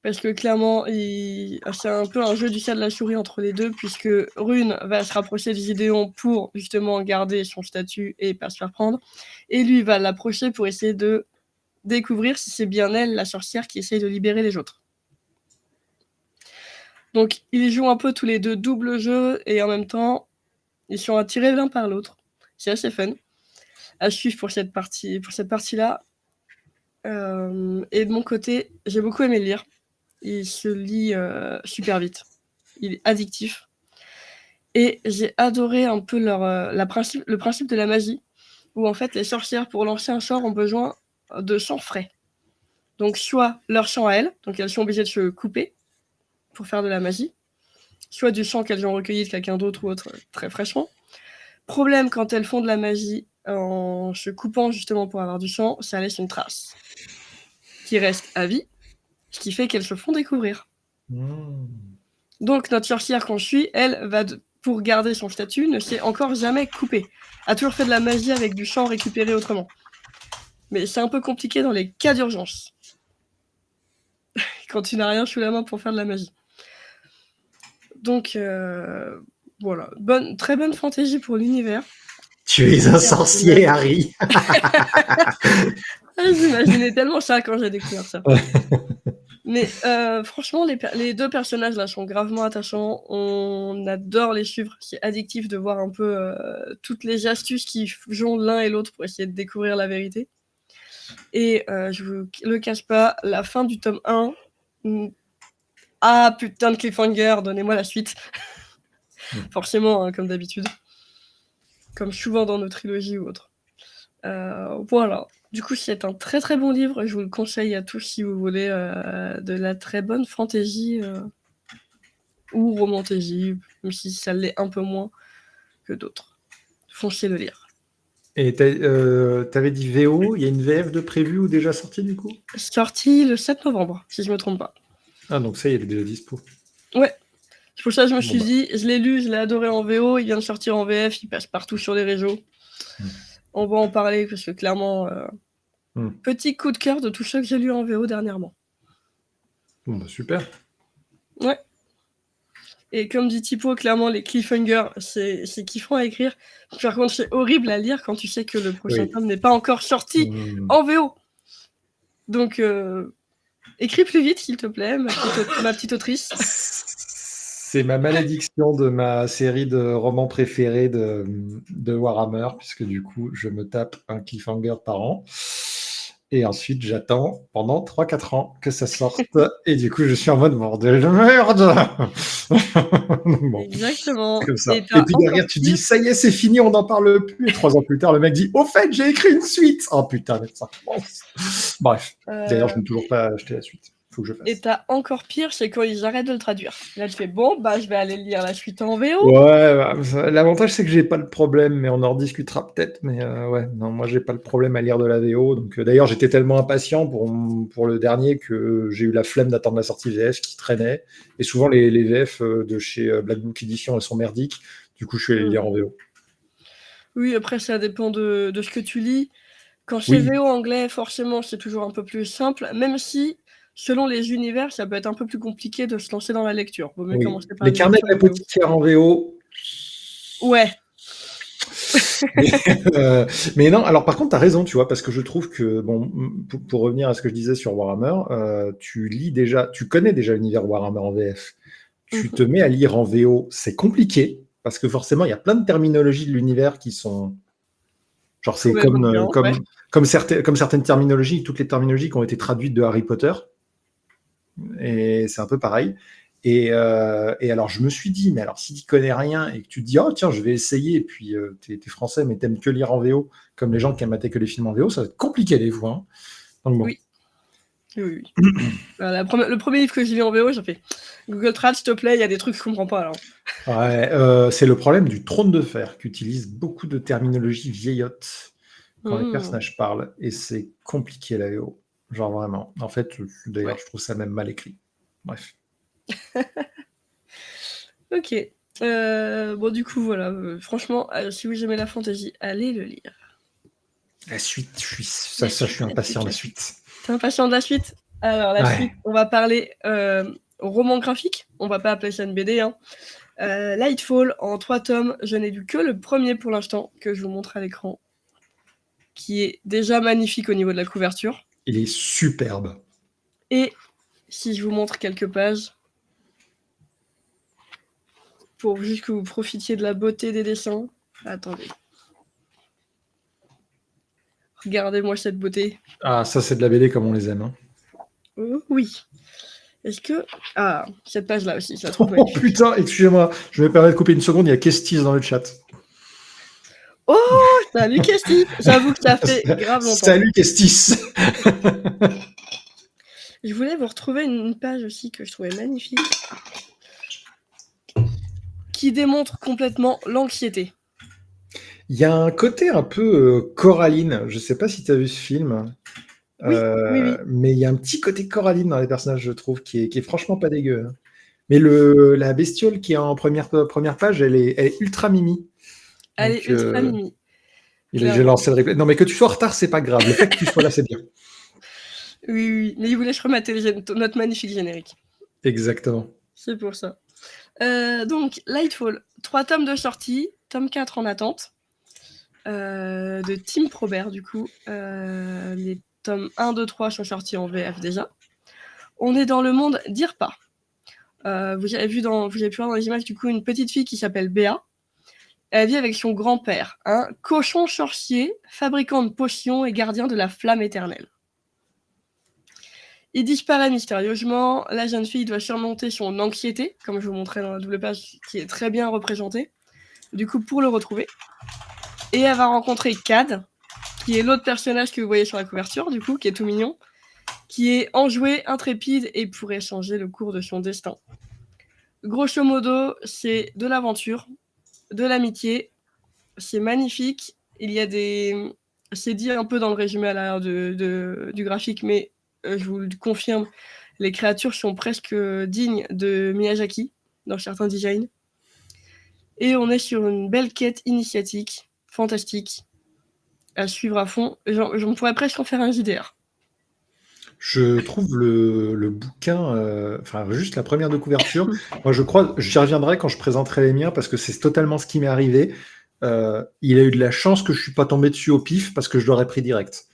Parce que clairement, c'est un peu un jeu du chat de la souris entre les deux, puisque Rune va se rapprocher de Gideon pour justement garder son statut et pas se faire prendre. Et lui va l'approcher pour essayer de découvrir si c'est bien elle, la sorcière, qui essaye de libérer les autres. Donc ils jouent un peu tous les deux double jeu, et en même temps, ils sont attirés l'un par l'autre. C'est assez fun à suivre pour cette partie-là. Et de mon côté, j'ai beaucoup aimé le lire. Il se lit super vite. Il est addictif. Et j'ai adoré un peu le principe de la magie, où en fait les sorcières, pour lancer un sort, ont besoin de sang frais. Donc soit leur sang à elles, donc elles sont obligées de se couper pour faire de la magie, soit du sang qu'elles ont recueilli de quelqu'un d'autre ou autre très fraîchement. Problème, quand elles font de la magie en se coupant justement pour avoir du sang, ça laisse une trace qui reste à vie, ce qui fait qu'elles se font découvrir. Donc notre sorcière qu'on suit, elle va, pour garder son statut, ne s'est encore jamais coupée. A toujours fait de la magie avec du sang récupéré autrement. Mais c'est un peu compliqué dans les cas d'urgence. Quand tu n'as rien sous la main pour faire de la magie. Donc voilà, très bonne fantaisie pour l'univers. Tu es un sorcier, Harry. J'imaginais tellement ça quand j'ai découvert ça. Mais franchement, les 2 personnages là sont gravement attachants. On adore les suivre. C'est addictif de voir un peu toutes les astuces qu'ils jouent l'un et l'autre pour essayer de découvrir la vérité. Et je vous le cache pas, la fin du tome 1... Ah putain de cliffhanger, donnez-moi la suite. Forcément, hein, comme d'habitude. Comme souvent dans nos trilogies ou autres. Voilà. Du coup, c'est un très très bon livre. Je vous le conseille à tous si vous voulez de la très bonne fantasy ou romantasy, même si ça l'est un peu moins que d'autres. Foncez le lire. Et t'avais dit VO, il y a une VF de prévu ou déjà sortie du coup? Sorti le 7 novembre, si je me trompe pas. Ah, donc ça, il est déjà dispo. Ouais. C'est pour ça que je me suis dit, je l'ai lu, je l'ai adoré en VO, il vient de sortir en VF, il passe partout sur les réseaux. On va en parler parce que clairement, petit coup de cœur de tout ça que j'ai lu en VO dernièrement. Bon, bah super. Ouais. Et comme dit Thibaut, clairement, les cliffhangers, c'est kiffant à écrire. Par contre, c'est horrible à lire quand tu sais que le prochain tome n'est pas encore sorti en VO. Donc, écris plus vite, s'il te plaît, ma petite autrice. C'est ma malédiction de ma série de romans préférés de Warhammer, puisque du coup, je me tape un cliffhanger par an. Et ensuite, j'attends pendant 3-4 ans que ça sorte. Et du coup, je suis en mode bordel de merde. Bon, exactement. comme ça. Et puis derrière, tu dis, ça y est, c'est fini, on n'en parle plus. Et 3 ans plus tard, le mec dit, au fait, j'ai écrit une suite. Oh putain, ça commence. Bref. D'ailleurs, je n'ai toujours pas acheté la suite. Faut que je fasse. Et t'as encore pire, c'est quand ils arrêtent de le traduire. Là, tu fais, bon, bah, je vais aller lire la suite en VO. Ouais, bah, l'avantage, c'est que j'ai pas le problème, mais on en rediscutera peut-être. Mais ouais, non, moi, j'ai pas le problème à lire de la VO. Donc, d'ailleurs, j'étais tellement impatient pour le dernier que j'ai eu la flemme d'attendre la sortie VF qui traînait. Et souvent, les VF de chez Black Book Edition, elles sont merdiques. Du coup, je suis allé lire en VO. Oui, après, ça dépend de ce que tu lis. Quand c'est VO anglais, forcément, c'est toujours un peu plus simple, même si selon les univers, ça peut être un peu plus compliqué de se lancer dans la lecture. Vaut mieux Oui. commencer par Les des carnets lectures en VO. d'apothicaire en VO. Ouais, Mais, mais non, alors par contre, tu as raison, tu vois, parce que je trouve que, bon, pour revenir à ce que je disais sur Warhammer, tu connais déjà l'univers Warhammer en VF. Tu te mets à lire en VO, c'est compliqué, parce que forcément, il y a plein de terminologies de l'univers qui sont. Genre, c'est complètement comme, différent, ouais. comme certaines terminologies, toutes les terminologies qui ont été traduites de Harry Potter. Et c'est un peu pareil. Et alors, je me suis dit, mais alors, si tu connais rien et que tu te dis, oh tiens, je vais essayer, et puis t'es français, mais t'aimes que lire en VO, comme les gens qui aiment mater que les films en VO, ça va être compliqué des fois. Hein. Donc bon. Oui. Oui. Le premier livre que j'ai lu en VO, j'ai fait Google Trad, s'il te plaît, il y a des trucs que je comprends pas. Alors. Ouais, c'est le problème du Trône de Fer, qui utilise beaucoup de terminologie vieillotte quand les personnages parlent, et c'est compliqué la VO. Genre vraiment. En fait, d'ailleurs, je trouve ça même mal écrit. Bref. Ok. Bon, du coup, voilà. Franchement, si vous aimez la fantasy, allez le lire. La suite, je suis impatient de la suite. T'es impatient de la suite? Alors, la suite, on va parler roman graphique. On va pas appeler ça une BD. Hein. Lightfall en 3 tomes. Je n'ai lu que le premier pour l'instant, que je vous montre à l'écran, qui est déjà magnifique au niveau de la couverture. Il est superbe. Et si je vous montre quelques pages, pour juste que vous profitiez de la beauté des dessins. Attendez. Regardez-moi cette beauté. Ah, ça, c'est de la BD comme on les aime. Hein. Oui. Est-ce que... Ah, cette page-là aussi, je la trouve magnifique. Putain, excusez-moi, je me permets de couper une seconde, il y a Kestis dans le chat. Oh, salut Kestis. J'avoue que ça fait grave longtemps. Salut Kestis. Je voulais vous retrouver une page aussi que je trouvais magnifique, qui démontre complètement l'anxiété. Il y a un côté un peu Coraline. Je sais pas si tu as vu ce film. Oui. Mais il y a un petit côté Coraline dans les personnages, je trouve, qui est franchement pas dégueu. Hein. Mais la bestiole qui est en première page, elle est ultra mimi. Elle est ultra mimi. J'ai lancé le replay. Non, mais que tu sois en retard, c'est pas grave. Le fait que tu sois là, c'est bien. Oui. Mais il voulait remater notre magnifique générique. Exactement. C'est pour ça. Donc, Lightfall, 3 tomes de sortie, tome 4 en attente, de Tim Probert, du coup. Les tomes 1, 2, 3 sont sortis en VF déjà. On est dans le monde d'Irpa. Vous avez pu voir dans les images, du coup, une petite fille qui s'appelle Béa. Elle vit avec son grand-père, un cochon sorcier, fabricant de potions et gardien de la flamme éternelle. Il disparaît mystérieusement. La jeune fille doit surmonter son anxiété, comme je vous montrais dans la double page, qui est très bien représentée, du coup, pour le retrouver. Et elle va rencontrer Cad, qui est l'autre personnage que vous voyez sur la couverture, du coup, qui est tout mignon, qui est enjoué, intrépide et pourrait changer le cours de son destin. Grosso modo, c'est de l'aventure, de l'amitié, c'est magnifique. Il y a des... C'est dit un peu dans le résumé à l'arrière du graphique, mais je vous le confirme, les créatures sont presque dignes de Miyazaki dans certains designs. Et on est sur une belle quête initiatique, fantastique, à suivre à fond. J'en pourrais presque en faire un JDR. Je trouve le bouquin, enfin juste la première de couverture, moi je crois, j'y reviendrai quand je présenterai les miens parce que c'est totalement ce qui m'est arrivé. Il a eu de la chance que je suis pas tombé dessus au pif parce que je l'aurais pris direct.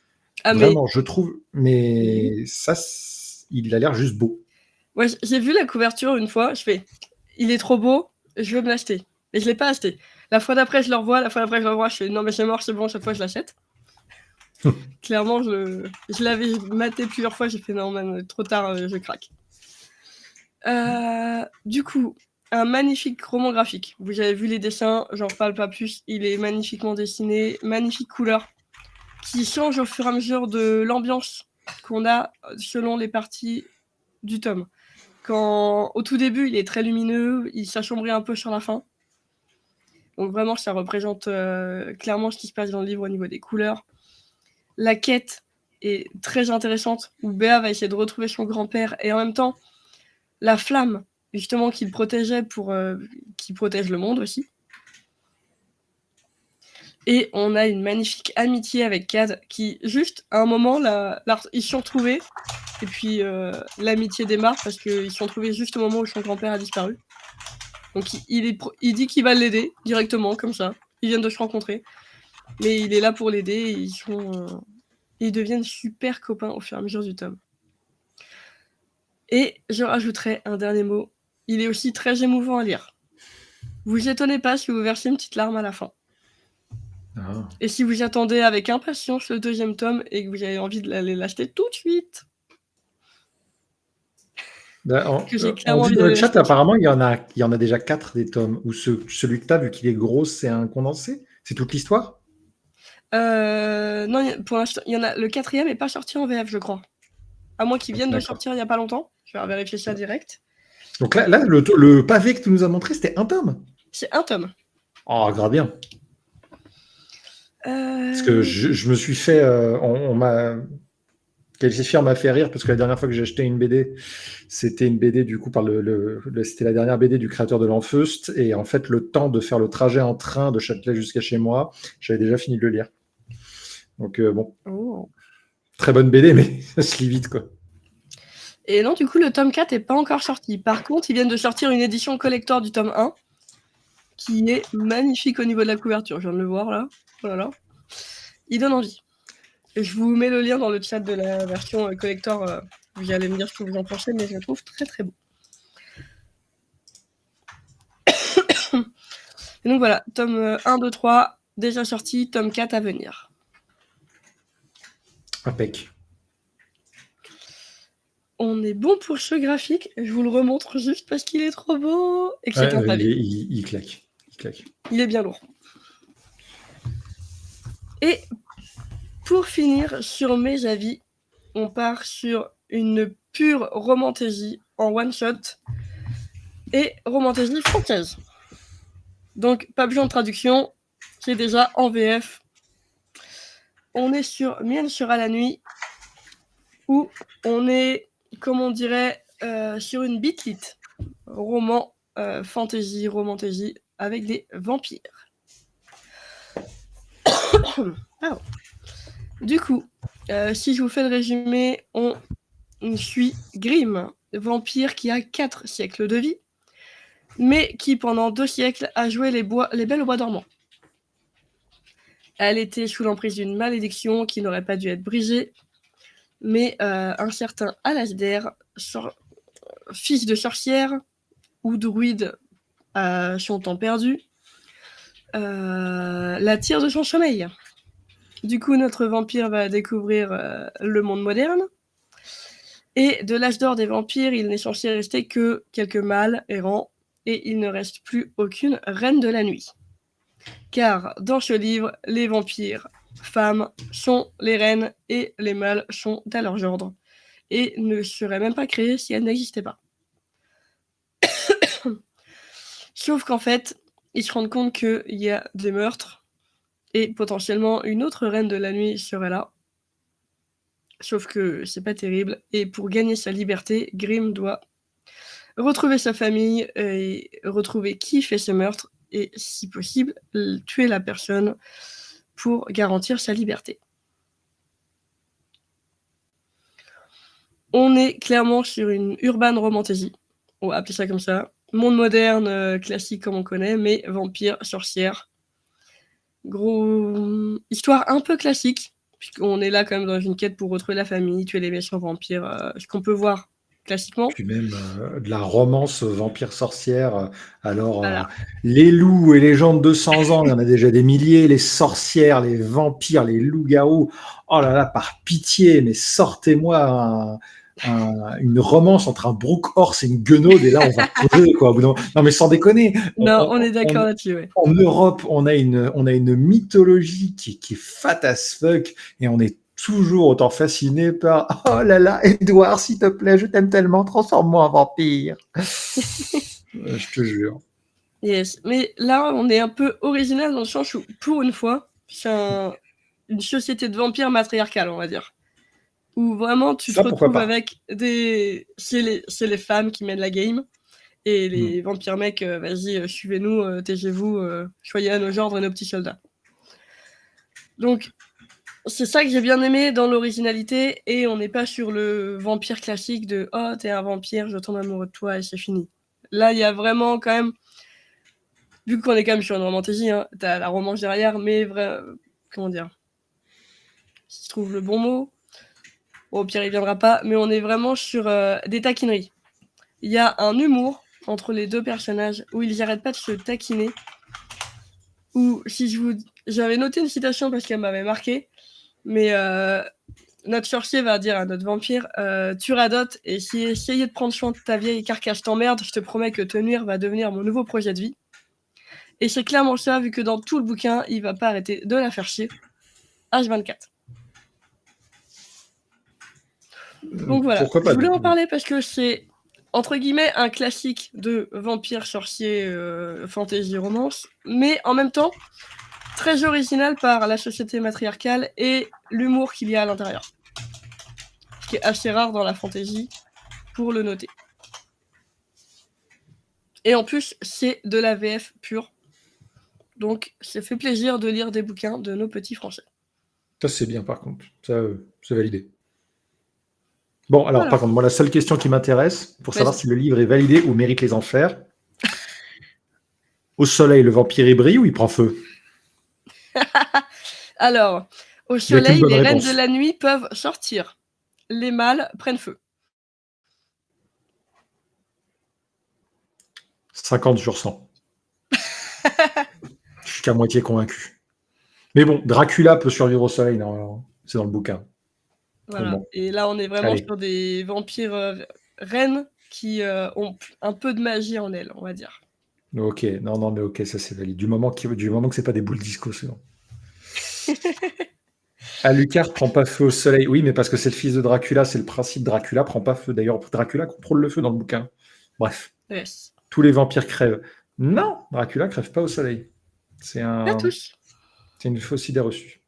Vraiment, je trouve, mais ça, il a l'air juste beau. Ouais, j'ai vu la couverture une fois, je fais, il est trop beau, je veux me l'acheter. Mais je l'ai pas acheté. La fois d'après, je le revois, je fais, non mais c'est mort, c'est bon, cette fois je l'achète. Clairement, je l'avais maté plusieurs fois, j'ai fait non, man, trop tard, je craque. Du coup, un magnifique roman graphique. Vous avez vu les dessins, j'en reparle pas plus. Il est magnifiquement dessiné, magnifique couleur, qui change au fur et à mesure de l'ambiance qu'on a selon les parties du tome. Au tout début, il est très lumineux, il s'assombrit un peu sur la fin. Donc vraiment, ça représente clairement ce qui se passe dans le livre au niveau des couleurs. La quête est très intéressante, où Béa va essayer de retrouver son grand-père, et en même temps, la flamme, justement, qu'il protégeait qui protège le monde aussi. Et on a une magnifique amitié avec Cad, qui, juste, à un moment, ils se sont retrouvés, Et puis l'amitié démarre parce qu'ils se sont trouvés juste au moment où son grand-père a disparu. Donc il dit qu'il va l'aider directement, comme ça. Ils viennent de se rencontrer. Mais il est là pour l'aider et ils deviennent super copains au fur et à mesure du tome. Et je rajouterai un dernier mot. Il est aussi très émouvant à lire. Vous étonnez pas si vous versez une petite larme à la fin. Ah. Et si vous attendez avec impatience le 2e tome et que vous avez envie de l'aller l'acheter tout de suite. On clairement dit envie dans le d'aller chat, l'acheter. apparemment, il y en a déjà 4 des tomes. Ou celui que tu as, vu qu'il est gros, c'est un condensé? C'est toute l'histoire? Non, pour l'instant, il y en a. Le 4e n'est pas sorti en VF, je crois. À moins qu'ils viennent de sortir il n'y a pas longtemps. Je vais vérifier ça direct. Donc là le pavé que tu nous as montré, c'était un tome? C'est un tome. Oh, grave bien. Parce que je me suis fait... on m'a... Calcifier m'a fait rire parce que la dernière fois que j'ai acheté une BD, c'était une BD du coup par c'était la dernière BD du créateur de l'Enfeust, et en fait le temps de faire le trajet en train de Châtelet jusqu'à chez moi, j'avais déjà fini de le lire. Donc bon, très bonne BD, mais ça se lit vite quoi. Et non, du coup le tome 4 n'est pas encore sorti. Par contre, ils viennent de sortir une édition collector du tome 1 qui est magnifique au niveau de la couverture. Je viens de le voir là. Oh là là. Il donne envie. Et je vous mets le lien dans le chat de la version collector. Vous allez me dire ce que vous en pensez, mais je le trouve très très beau. Et donc voilà, tome 1, 2, 3 déjà sorti, tome 4 à venir. Impec. On est bon pour ce graphique. Je vous le remontre juste parce qu'il est trop beau. Et que c'est un pavé. Il claque. Il est bien lourd. Et pour finir sur mes avis, on part sur une pure romantaisie en one-shot et romantaisie française. Donc, pas besoin de traduction, c'est déjà en VF. On est sur Miel sera la nuit, où on est, comme on dirait, sur une beatlit. Roman, fantasy, romantaisie, avec des vampires. Du coup, si je vous fais le résumé, on suit Grimm, vampire qui a 4 siècles de vie, mais qui pendant 2 siècles a joué les belles au bois dormant. Elle était sous l'emprise d'une malédiction qui n'aurait pas dû être brisée, mais un certain Alasdair, fils de sorcière ou druide à son temps perdu, la tire de son sommeil. Du coup, notre vampire va découvrir le monde moderne. Et de l'âge d'or des vampires, il n'est censé rester que quelques mâles errants, et il ne reste plus aucune reine de la nuit. Car dans ce livre, les vampires femmes sont les reines et les mâles sont à leur ordre, et ne seraient même pas créés si elles n'existaient pas. Sauf qu'en fait, ils se rendent compte qu'il y a des meurtres, et potentiellement une autre reine de la nuit serait là. Sauf que c'est pas terrible, et pour gagner sa liberté, Grimm doit retrouver sa famille et retrouver qui fait ce meurtre, et si possible, tuer la personne pour garantir sa liberté. On est clairement sur une urban romantasy, on va appeler ça comme ça. Monde moderne, classique comme on connaît, mais vampire, sorcière. Gros... histoire un peu classique, puisqu'on est là quand même dans une quête pour retrouver la famille, tuer les méchants vampires, ce qu'on peut voir classiquement. Puis même de la romance vampire-sorcière. Alors, Voilà. les loups et les gens de 200 ans, il y en a déjà des milliers. Les sorcières, les vampires, les loups-garous. Oh là là, par pitié, mais sortez-moi une romance entre un Brookhorse et une Guenaude, et là, on va creuser, quoi. Non, mais sans déconner. Non, on est d'accord là-dessus, ouais. En Europe, on a une mythologie qui est fat as fuck, et on est toujours autant fasciné par « Oh là là, Edouard, s'il te plaît, je t'aime tellement, transforme-moi en vampire. » Je te jure. Yes, mais là, on est un peu original dans le sens où, pour une fois, c'est une société de vampires matriarcale, on va dire. Où vraiment, tu te retrouves avec des... C'est les femmes qui mènent la game, et les vampires mecs, vas-y, suivez-nous, taisez-vous, soyez à nos ordres et nos petits soldats. Donc, c'est ça que j'ai bien aimé dans l'originalité, et on n'est pas sur le vampire classique de oh t'es un vampire, je tombe amoureux de toi et c'est fini. Là il y a vraiment quand même, vu qu'on est quand même sur une romantésie, hein, t'as la romance derrière, mais comment dire, si je trouve le bon mot, bon, au pire il viendra pas, mais on est vraiment sur des taquineries. Il y a un humour entre les deux personnages où ils n'arrêtent pas de se taquiner. Ou si j'avais noté une citation parce qu'elle m'avait marqué, mais notre sorcier va dire à notre vampire tu radotes, et si essayer de prendre soin de ta vieille carcasse t'emmerde, je te promets que te nuire va devenir mon nouveau projet de vie. Et c'est clairement ça, vu que dans tout le bouquin, il va pas arrêter de la faire chier. H24. Donc voilà, Pourquoi pas, je voulais du en coup. parler parce que c'est, entre guillemets, un classique de vampire, sorcier, fantasy, romance, mais en même temps, très original par la société matriarcale et l'humour qu'il y a à l'intérieur. Ce qui est assez rare dans la fantasy, pour le noter. Et en plus, c'est de la VF pure. Donc, ça fait plaisir de lire des bouquins de nos petits Français. Ça, c'est bien, par contre. Ça, c'est validé. Bon, alors, Voilà. par contre, moi, la seule question qui m'intéresse, pour savoir Vas-y. si le livre est validé ou mérite les enfers, au soleil, le vampire il brille ou il prend feu? Alors, au Il n'y a qu'une soleil, bonne les reines réponse. de la nuit peuvent sortir. Les mâles prennent feu. 50 sur 100. Je suis qu'à moitié convaincu. Mais bon, Dracula peut survivre au soleil, normalement. C'est dans le bouquin. Voilà. Bon. Et là, on est vraiment Allez. sur des vampires reines qui ont un peu de magie en elles, on va dire. Ok, non, mais ok, ça c'est valide. Du moment que c'est pas des boules disco, c'est bon. Alucard prend pas feu au soleil. Oui, mais parce que c'est le fils de Dracula, c'est le principe. Dracula prend pas feu. D'ailleurs, Dracula contrôle le feu dans le bouquin. Bref, Yes. tous les vampires crèvent. Non, Dracula crève pas au soleil. C'est Pas tous. une fausse idée reçue.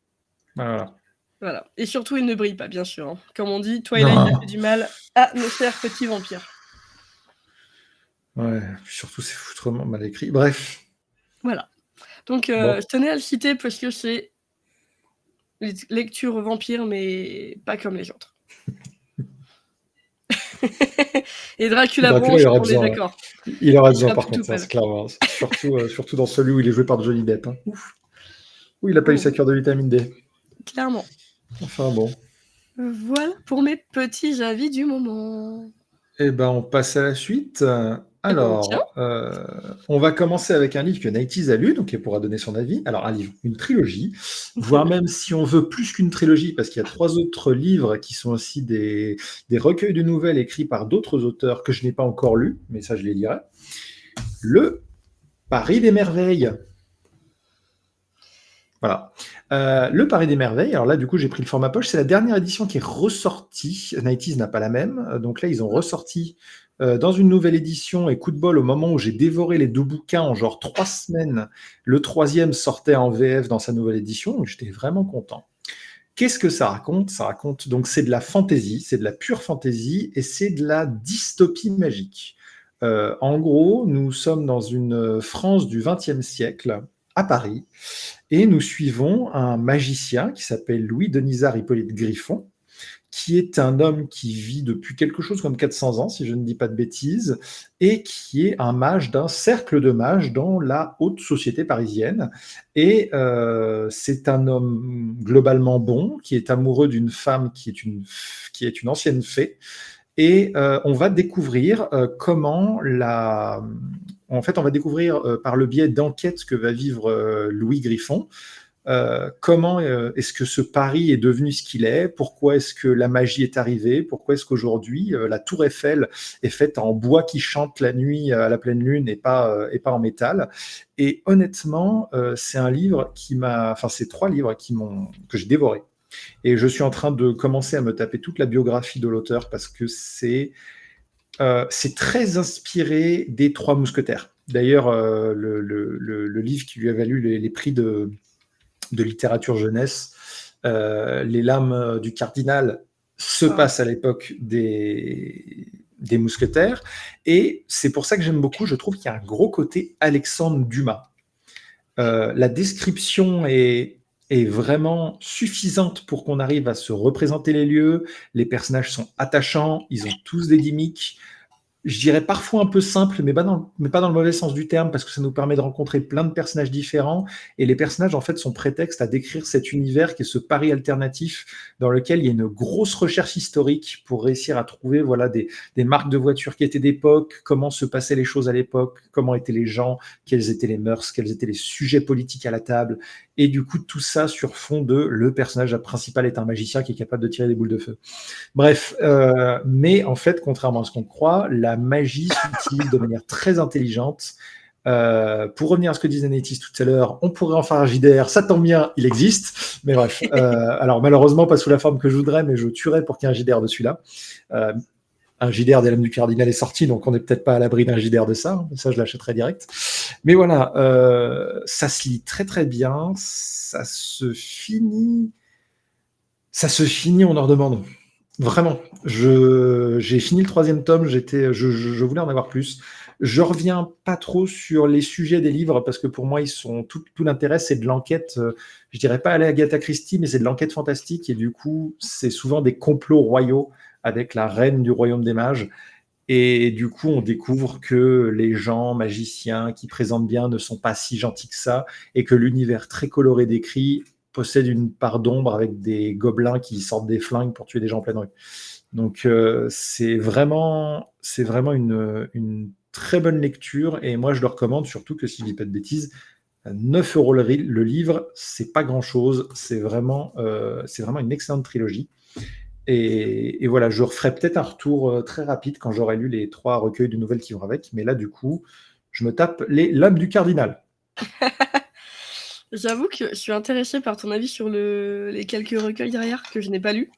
Voilà. Voilà. Et surtout, il ne brille pas, bien sûr. Hein. Comme on dit, Twilight Non. a fait du mal à nos chers petits vampires. Ouais, surtout c'est foutrement mal écrit. Bref. Voilà. Donc, Bon. je tenais à le citer parce que c'est lecture vampire, mais pas comme les autres. Et Dracula Bronze, il aura on est besoin. d'accord. Il aura besoin, sera par plutôt contre, ça, pâle. c'est clairement. Surtout dans celui où il est joué par Johnny Depp. Hein. Ouf. Où il n'a pas eu sa cure de vitamine D. Clairement. Enfin bon. Voilà pour mes petits avis du moment. Eh ben, on passe à la suite. Alors, on va commencer avec un livre que Nighties a lu, donc elle pourra donner son avis. Alors, un livre, une trilogie, voire même si on veut plus qu'une trilogie, parce qu'il y a 3 autres livres qui sont aussi des recueils de nouvelles écrits par d'autres auteurs que je n'ai pas encore lus, mais ça, je les lirai. Le Paris des merveilles. Voilà. Le Paris des merveilles, alors là, du coup, j'ai pris le format poche. C'est la dernière édition qui est ressortie. Nighties n'a pas la même. Donc là, ils ont ressorti dans une nouvelle édition. Et coup de bol, au moment où j'ai dévoré les 2 bouquins en genre 3 semaines, le 3e sortait en VF dans sa nouvelle édition. Donc j'étais vraiment content. Qu'est-ce que ça raconte? Ça raconte, donc c'est de la fantaisie, c'est de la pure fantaisie et c'est de la dystopie magique. En gros, nous sommes dans une France du XXe siècle, à Paris, et nous suivons un magicien qui s'appelle Louis Denisard Hippolyte Griffon, qui est un homme qui vit depuis quelque chose comme 400 ans, si je ne dis pas de bêtises, et qui est un mage d'un cercle de mages dans la haute société parisienne. Et c'est un homme globalement bon, qui est amoureux d'une femme qui est une ancienne fée. Et on va découvrir on va découvrir par le biais d'enquêtes que va vivre Louis Griffon, comment est-ce que ce Paris est devenu ce qu'il est, pourquoi est-ce que la magie est arrivée, pourquoi est-ce qu'aujourd'hui la tour Eiffel est faite en bois qui chante la nuit à la pleine lune et pas en métal. Et honnêtement, c'est un livre c'est 3 livres que j'ai dévorés. Et je suis en train de commencer à me taper toute la biographie de l'auteur parce que c'est très inspiré des 3 mousquetaires. D'ailleurs, le livre qui lui a valu les prix de littérature jeunesse, Les lames du cardinal, se passe à l'époque des mousquetaires. Et c'est pour ça que j'aime beaucoup. Je trouve qu'il y a un gros côté Alexandre Dumas. La description est est vraiment suffisante pour qu'on arrive à se représenter les lieux. Les personnages sont attachants, ils ont tous des gimmicks. Je dirais parfois un peu simple, mais pas dans le mauvais sens du terme, parce que ça nous permet de rencontrer plein de personnages différents. Et les personnages, en fait, sont prétexte à décrire cet univers qui est ce Paris alternatif dans lequel il y a une grosse recherche historique pour réussir à trouver voilà, des marques de voitures qui étaient d'époque, comment se passaient les choses à l'époque, comment étaient les gens, quelles étaient les mœurs, quels étaient les sujets politiques à la table. Et du coup, tout ça sur fond de le personnage principal est un magicien qui est capable de tirer des boules de feu. Bref, mais en fait, contrairement à ce qu'on croit, la magie s'utilise de manière très intelligente. Pour revenir à ce que disait Nétis tout à l'heure, on pourrait en faire un JDR, ça tombe bien, il existe. Mais bref, alors malheureusement pas sous la forme que je voudrais, mais je tuerais pour qu'il y ait un JDR de celui-là. Un JDR des Lames du Cardinal est sorti, donc on n'est peut-être pas à l'abri d'un JDR de ça. Ça, je l'achèterai direct. Mais voilà, ça se lit très très bien, ça se finit, on en redemande. Vraiment, j'ai fini le 3e tome, je voulais en avoir plus. Je reviens pas trop sur les sujets des livres parce que pour moi, tout l'intérêt, c'est de l'enquête. Je dirais pas aller à Agatha Christie, mais c'est de l'enquête fantastique et du coup, c'est souvent des complots royaux avec la reine du royaume des mages. Et du coup, on découvre que les gens magiciens qui présentent bien ne sont pas si gentils que ça et que l'univers très coloré décrit possède une part d'ombre avec des gobelins qui sortent des flingues pour tuer des gens en pleine rue. Donc c'est vraiment une très bonne lecture et moi je le recommande, surtout que si je dis pas de bêtises, 9 € le livre, c'est pas grand chose, c'est vraiment une excellente trilogie. Et voilà, je referai peut-être un retour très rapide quand j'aurai lu les 3 recueils de nouvelles qui vont avec, mais là du coup, je me tape les Lames du Cardinal. J'avoue que je suis intéressée par ton avis sur les quelques recueils derrière que je n'ai pas lus.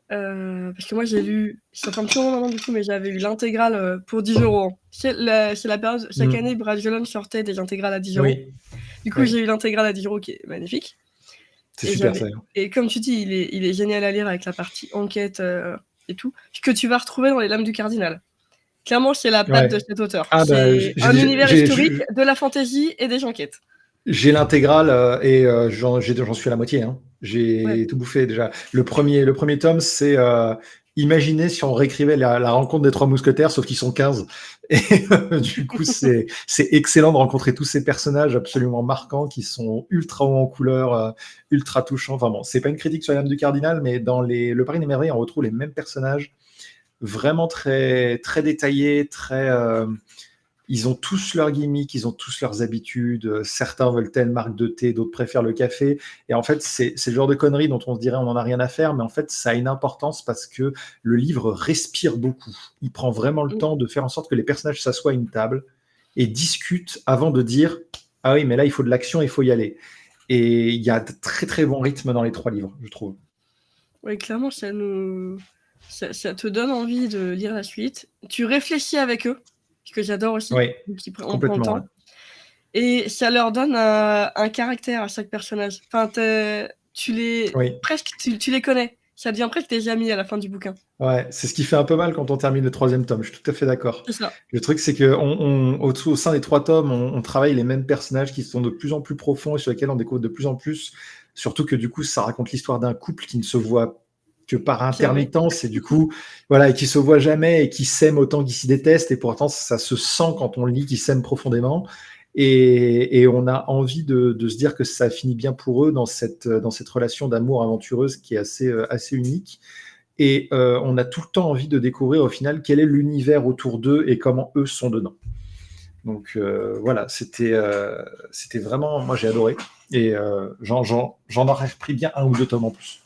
Parce que moi j'ai lu, ça fait un petit moment maintenant du coup, mais j'avais eu l'intégrale pour 10 €. C'est la période, chaque année Brajolon sortait des intégrales à 10 €. Oui, Du coup, oui. j'ai eu l'intégrale à 10 € qui est magnifique. C'est Et super j'avais- ça. Et comme tu dis, il est génial à lire avec la partie enquête et tout, que tu vas retrouver dans les Lames du Cardinal. Clairement, c'est la patte Ouais. de cet auteur. Ah bah, C'est un univers historique, de la fantaisie et des enquêtes. j'ai l'intégrale et j'en suis à la moitié. Hein. J'ai Ouais. tout bouffé déjà. Le premier tome, c'est imaginer si on réécrivait la rencontre des 3 mousquetaires, sauf qu'ils sont 15. Et du coup, c'est excellent de rencontrer tous ces personnages absolument marquants qui sont ultra hauts en couleur, ultra touchants. Enfin bon, c'est pas une critique sur la Lame du Cardinal, mais dans Le Paris des Merveilles, on retrouve les mêmes personnages, vraiment très, très détaillés, très. Ils ont tous leurs gimmicks, ils ont tous leurs habitudes. Certains veulent telle marque de thé, d'autres préfèrent le café. Et en fait, c'est le genre de conneries dont on se dirait on n'en a rien à faire, mais en fait, ça a une importance parce que le livre respire beaucoup. Il prend vraiment le temps de faire en sorte que les personnages s'assoient à une table et discutent avant de dire ah oui, mais là, il faut de l'action, il faut y aller. Et il y a de très très bons rythmes dans les 3 livres, je trouve. Oui, clairement, ça te donne envie de lire la suite. Tu réfléchis avec eux, ce que j'adore aussi. Oui, On prend le complètement. temps. Ouais. Et ça leur donne un caractère à chaque personnage. Enfin, tu les connais. Ça devient presque des amis à la fin du bouquin. Ouais, c'est ce qui fait un peu mal quand on termine le 3e tome. Je suis tout à fait d'accord. C'est ça. Le truc, c'est que au sein des 3 tomes, on travaille les mêmes personnages qui sont de plus en plus profonds et sur lesquels on découvre de plus en plus. Surtout que du coup, ça raconte l'histoire d'un couple qui ne se voit que par intermittence et du coup, voilà, et qui se voit jamais et qui s'aiment autant qu'ils s'y détestent. Et pourtant, ça se sent quand on lit qu'ils s'aiment profondément. Et on a envie de se dire que ça finit bien pour eux dans cette relation d'amour aventureuse qui est assez unique. Et on a tout le temps envie de découvrir au final quel est l'univers autour d'eux et comment eux sont dedans. Donc voilà, c'était vraiment, moi j'ai adoré. Et j'en aurais pris bien 1 ou 2 tomes en plus.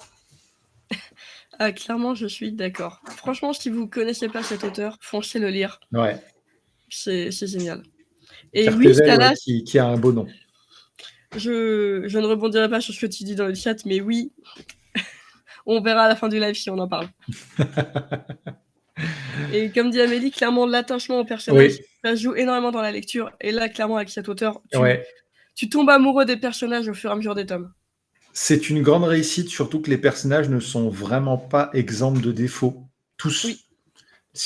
Ah, clairement, je suis d'accord. Franchement, si vous connaissez pas cet auteur, foncez le lire. Ouais. C'est génial. Et Pierre oui, Pével, Stalas, qui a un beau nom. je ne rebondirai pas sur ce que tu dis dans le chat, mais oui, on verra à la fin du live si on en parle. Et comme dit Amélie, clairement, l'attachement au personnage, ça joue énormément dans la lecture. Et là, clairement, avec cet auteur, tu tombes amoureux des personnages au fur et à mesure des tomes. C'est une grande réussite, surtout que les personnages ne sont vraiment pas exempts de défauts. Tous. Oui.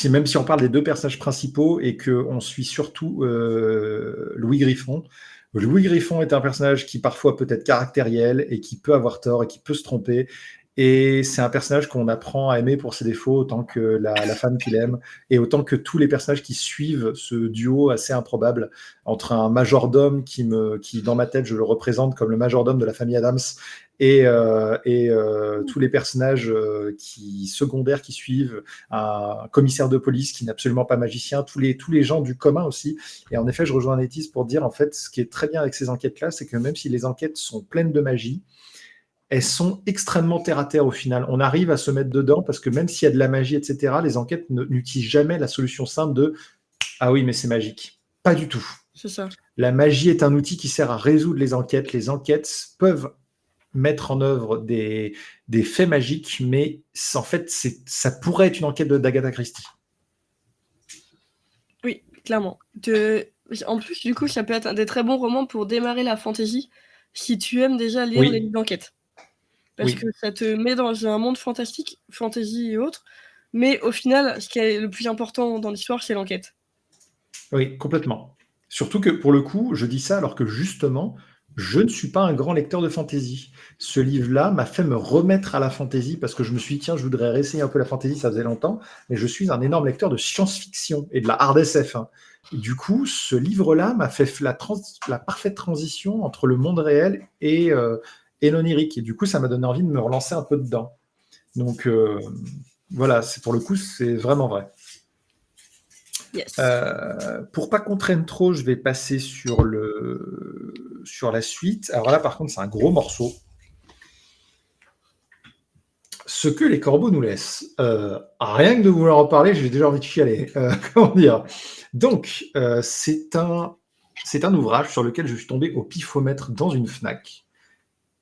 Même si on parle des deux personnages principaux et qu'on suit surtout Louis Griffon. Louis Griffon est un personnage qui parfois peut être caractériel et qui peut avoir tort et qui peut se tromper. Et c'est un personnage qu'on apprend à aimer pour ses défauts autant que la femme qu'il aime et autant que tous les personnages qui suivent ce duo assez improbable entre un majordome qui, dans ma tête, je le représente comme le majordome de la famille Adams et tous les personnages secondaires qui suivent, un commissaire de police qui n'est absolument pas magicien, tous les gens du commun aussi. Et en effet, je rejoins Nétis pour dire, en fait, ce qui est très bien avec ces enquêtes-là, c'est que même si les enquêtes sont pleines de magie, elles sont extrêmement terre-à-terre au final. On arrive à se mettre dedans parce que même s'il y a de la magie, etc., les enquêtes n'utilisent jamais la solution simple de « Ah oui, mais c'est magique ». Pas du tout. C'est ça. La magie est un outil qui sert à résoudre les enquêtes. Les enquêtes peuvent mettre en œuvre des faits magiques, mais en fait, ça pourrait être une enquête d'Agatha Christie. Oui, clairement. En plus, du coup, ça peut être un des très bons romans pour démarrer la fantasy si tu aimes déjà lire les livres d'enquête. Parce que ça te met dans un monde fantastique, fantasy et autres, mais au final, ce qui est le plus important dans l'histoire, c'est l'enquête. Oui, complètement. Surtout que, pour le coup, je dis ça alors que, justement, je ne suis pas un grand lecteur de fantasy. Ce livre-là m'a fait me remettre à la fantasy parce que je me suis dit, tiens, je voudrais réessayer un peu la fantasy, ça faisait longtemps, mais je suis un énorme lecteur de science-fiction et de la hard SF. Et du coup, ce livre-là m'a fait la parfaite transition entre le monde réel et l'onirique. Et du coup, ça m'a donné envie de me relancer un peu dedans. Donc, voilà, pour le coup, c'est vraiment vrai. Yes. Pour pas qu'on traîne trop, je vais passer sur la suite. Alors là, par contre, c'est un gros morceau. Ce que les corbeaux nous laissent. Rien que de vouloir en parler, j'ai déjà envie de chialer. Comment dire ? Donc, c'est un ouvrage sur lequel je suis tombé au pifomètre dans une Fnac.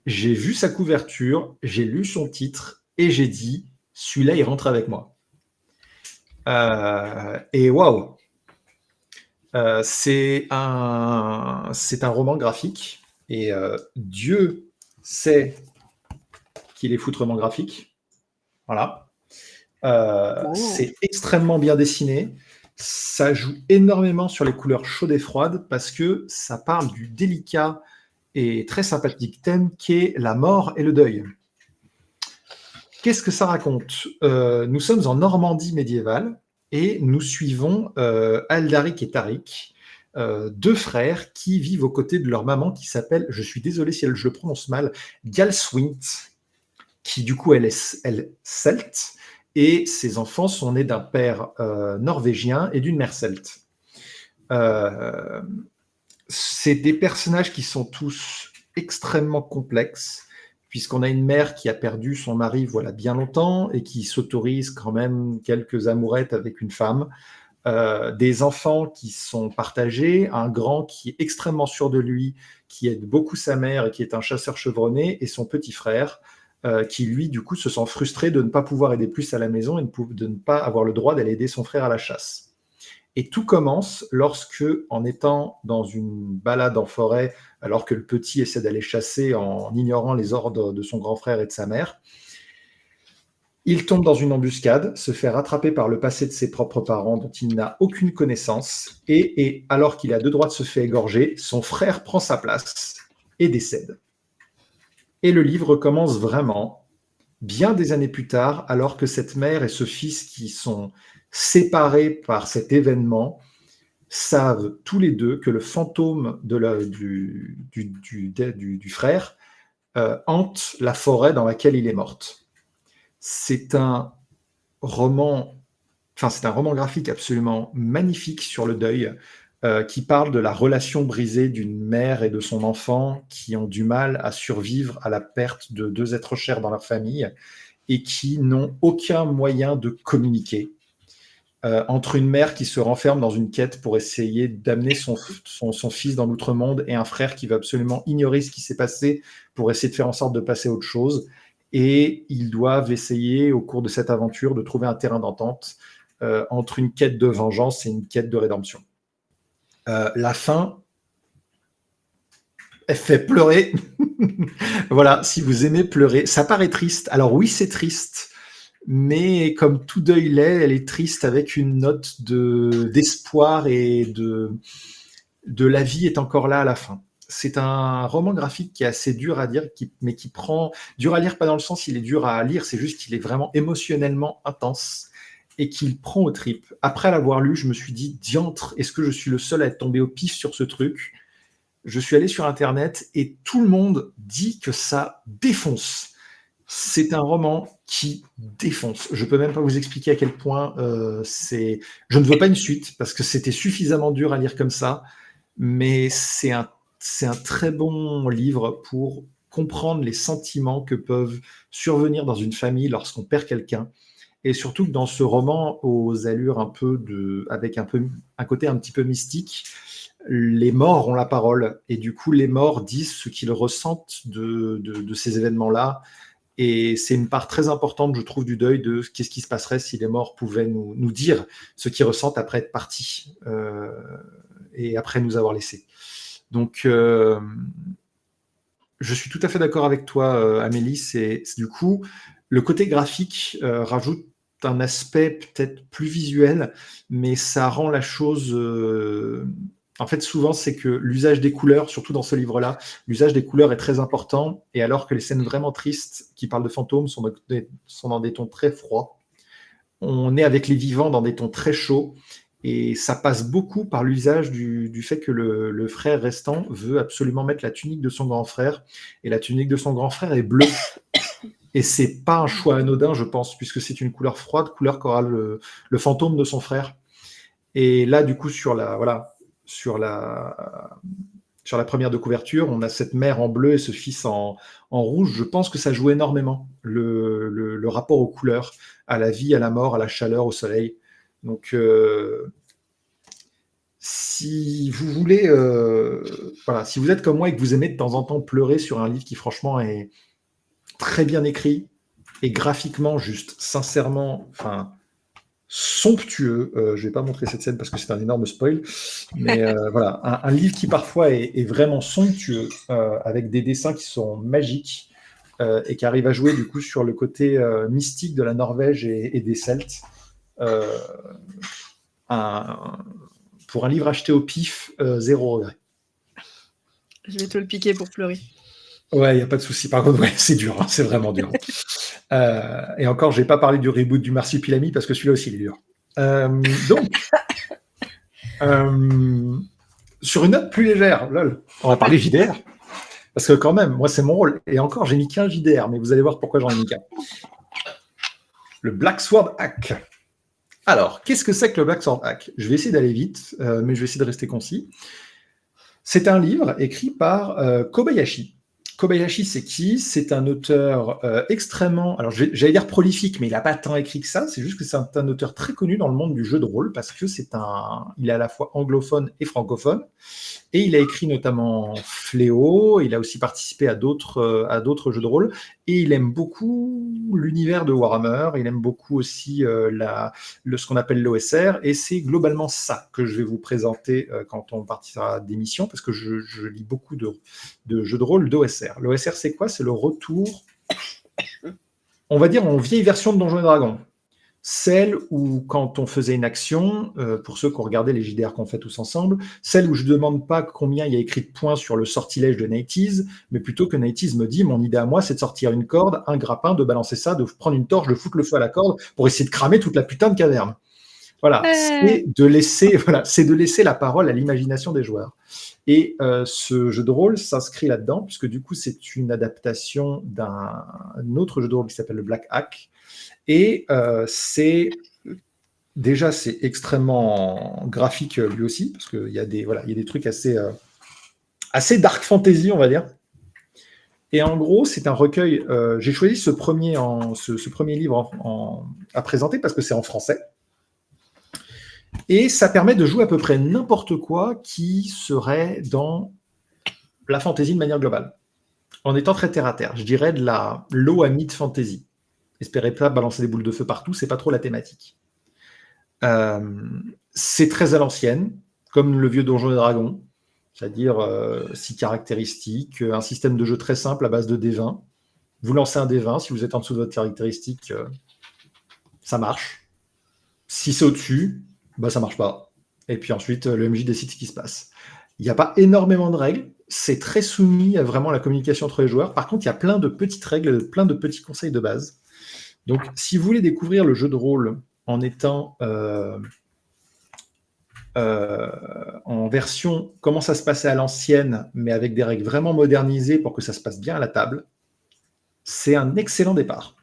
J'ai vu sa couverture, j'ai lu son titre et j'ai dit, celui-là, il rentre avec moi. Et waouh! C'est un roman graphique et Dieu sait qu'il est foutrement graphique. Voilà. C'est extrêmement bien dessiné. Ça joue énormément sur les couleurs chaudes et froides parce que ça parle du délicat et très sympathique thème qui est la mort et le deuil. Qu'est-ce que ça raconte ? Nous sommes en Normandie médiévale et nous suivons Aldaric et Taric, deux frères qui vivent aux côtés de leur maman qui s'appelle, je suis désolé si je le prononce mal, Galswint, qui du coup elle est celte, et ses enfants sont nés d'un père norvégien et d'une mère celte. C'est des personnages qui sont tous extrêmement complexes, puisqu'on a une mère qui a perdu son mari voilà bien longtemps et qui s'autorise quand même quelques amourettes avec une femme, des enfants qui sont partagés, un grand qui est extrêmement sûr de lui, qui aide beaucoup sa mère et qui est un chasseur chevronné, et son petit frère qui lui du coup se sent frustré de ne pas pouvoir aider plus à la maison et de ne pas avoir le droit d'aller aider son frère à la chasse. Et tout commence lorsque, en étant dans une balade en forêt, alors que le petit essaie d'aller chasser en ignorant les ordres de son grand frère et de sa mère, il tombe dans une embuscade, se fait rattraper par le passé de ses propres parents dont il n'a aucune connaissance, et alors qu'il a deux droits de se faire égorger, son frère prend sa place et décède. Et le livre commence vraiment, bien des années plus tard, alors que cette mère et ce fils qui sont séparés par cet événement savent tous les deux que le fantôme du frère hante la forêt dans laquelle il est mort. C'est un roman graphique absolument magnifique sur le deuil, qui parle de la relation brisée d'une mère et de son enfant qui ont du mal à survivre à la perte de deux êtres chers dans leur famille et qui n'ont aucun moyen de communiquer. Entre une mère qui se renferme dans une quête pour essayer d'amener son fils dans l'outre-monde et un frère qui va absolument ignorer ce qui s'est passé pour essayer de faire en sorte de passer à autre chose. Et ils doivent essayer, au cours de cette aventure, de trouver un terrain d'entente entre une quête de vengeance et une quête de rédemption. La fin, elle fait pleurer. Voilà, si vous aimez pleurer. Ça paraît triste. Alors oui, c'est triste. mais comme tout deuil l'est, elle est triste avec une note d'espoir et de la vie est encore là à la fin. C'est un roman graphique qui est assez dur à dire, mais qui prend... Dur à lire, pas dans le sens il est dur à lire, c'est juste qu'il est vraiment émotionnellement intense et qu'il prend aux tripes. Après l'avoir lu, je me suis dit, diantre, est-ce que je suis le seul à être tombé au pif sur ce truc ? Je suis allé sur Internet et tout le monde dit que ça défonce. C'est un roman qui défonce. Je peux même pas vous expliquer à quel point c'est... Je ne veux pas une suite, parce que c'était suffisamment dur à lire comme ça, mais c'est un très bon livre pour comprendre les sentiments que peuvent survenir dans une famille lorsqu'on perd quelqu'un. Et surtout que dans ce roman, aux allures avec un côté un petit peu mystique, les morts ont la parole. Et du coup, les morts disent ce qu'ils ressentent de ces événements-là. Et c'est une part très importante, je trouve, du deuil de qu'est-ce qui se passerait si les morts pouvaient nous dire ce qu'ils ressentent après être partis et après nous avoir laissés. Donc, je suis tout à fait d'accord avec toi, Amélie. C'est du coup, le côté graphique rajoute un aspect peut-être plus visuel, mais ça rend la chose... En fait, souvent, c'est que l'usage des couleurs, surtout dans ce livre-là, l'usage des couleurs est très important. Et alors que les scènes vraiment tristes qui parlent de fantômes sont dans des tons très froids, on est avec les vivants dans des tons très chauds. Et ça passe beaucoup par l'usage du fait que le frère restant veut absolument mettre la tunique de son grand frère. Et la tunique de son grand frère est bleue. Et c'est pas un choix anodin, je pense, puisque c'est une couleur froide, couleur qu'aura le fantôme de son frère. Et là, du coup, sur la première de couverture, on a cette mère en bleu et ce fils en rouge. Je pense que ça joue énormément, le rapport aux couleurs, à la vie, à la mort, à la chaleur, au soleil. Donc, si vous voulez, si vous êtes comme moi et que vous aimez de temps en temps pleurer sur un livre qui franchement est très bien écrit et graphiquement juste sincèrement, somptueux. Je vais pas montrer cette scène parce que c'est un énorme spoil, mais voilà, un livre qui parfois est vraiment somptueux, avec des dessins qui sont magiques et qui arrive à jouer du coup sur le côté mystique de la Norvège et des Celtes. Pour un livre acheté au pif, zéro regret. Je vais te le piquer pour pleurer. Ouais, il n'y a pas de souci. Par contre, ouais, c'est dur, hein, c'est vraiment dur. Et encore, je n'ai pas parlé du reboot du Marsupilami parce que celui-là aussi, il est dur. Donc, sur une note plus légère, lol, on va parler JDR. Parce que quand même, moi, c'est mon rôle. Et encore, j'ai mis qu'un JDR, mais vous allez voir pourquoi j'en ai mis qu'un. Le Black Sword Hack. Alors, qu'est-ce que c'est que le Black Sword Hack ? Je vais essayer d'aller vite, mais je vais essayer de rester concis. C'est un livre écrit par Kobayashi. Kobayashi, c'est qui ? C'est un auteur extrêmement... Alors, j'allais dire prolifique, mais il n'a pas tant écrit que ça. C'est juste que c'est un auteur très connu dans le monde du jeu de rôle parce que il est à la fois anglophone et francophone. Et il a écrit notamment Fléau. Il a aussi participé à d'autres jeux de rôle. Et il aime beaucoup l'univers de Warhammer. Il aime beaucoup aussi ce qu'on appelle l'OSR. Et c'est globalement ça que je vais vous présenter quand on partira d'émission, parce que je lis beaucoup de jeux de rôle d'OSR. L'OSR, c'est quoi ? C'est le retour, on va dire, en vieille version de Donjons et Dragons. Celle où, quand on faisait une action, pour ceux qui ont regardé les JDR qu'on fait tous ensemble, celle où je ne demande pas combien il y a écrit de points sur le sortilège de Nighties, mais plutôt que Nighties me dit, mon idée à moi, c'est de sortir une corde, un grappin, de balancer ça, de prendre une torche, de foutre le feu à la corde pour essayer de cramer toute la putain de caverne. Voilà, c'est de laisser la parole à l'imagination des joueurs. Et ce jeu de rôle s'inscrit là-dedans, puisque du coup, c'est une adaptation d'un autre jeu de rôle qui s'appelle le Black Hack. Et c'est extrêmement graphique lui aussi, parce qu'il y a des trucs assez dark fantasy, on va dire. Et en gros, c'est un recueil. J'ai choisi ce premier livre à présenter parce que c'est en français. Et ça permet de jouer à peu près n'importe quoi qui serait dans la fantasy de manière globale. En étant très terre à terre, je dirais de la low à mid fantasy. Espérez pas balancer des boules de feu partout, c'est pas trop la thématique. C'est très à l'ancienne, comme le vieux Donjons et Dragons, c'est-à-dire 6 caractéristiques, un système de jeu très simple à base de D20. Vous lancez un D20, si vous êtes en dessous de votre caractéristique, ça marche. Si c'est au-dessus, bah, ça marche pas. Et puis ensuite, le MJ décide ce qui se passe. Il n'y a pas énormément de règles. C'est très soumis à vraiment la communication entre les joueurs. Par contre, il y a plein de petites règles, plein de petits conseils de base. Donc, si vous voulez découvrir le jeu de rôle en étant en version comment ça se passait à l'ancienne, mais avec des règles vraiment modernisées pour que ça se passe bien à la table, c'est un excellent départ.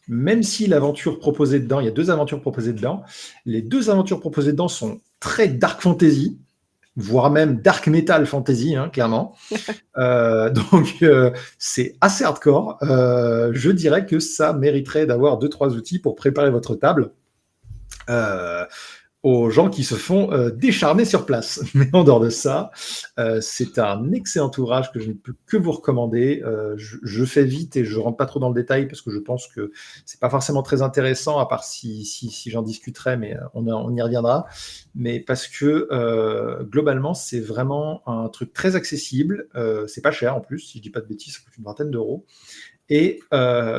Même si l'aventure proposée dedans, il y a 2 aventures proposées dedans, les 2 aventures proposées dedans sont très dark fantasy, voire même dark metal fantasy, hein, clairement. Donc, c'est assez hardcore. Je dirais que ça mériterait d'avoir 2-3 outils pour préparer votre table aux gens qui se font décharner sur place. Mais en dehors de ça, c'est un excellent ouvrage que je ne peux que vous recommander. Je fais vite et je ne rentre pas trop dans le détail parce que je pense que ce n'est pas forcément très intéressant, à part si j'en discuterai, mais on y reviendra. Mais parce que globalement, c'est vraiment un truc très accessible. C'est pas cher en plus, si je ne dis pas de bêtises, ça coûte une vingtaine d'euros. Et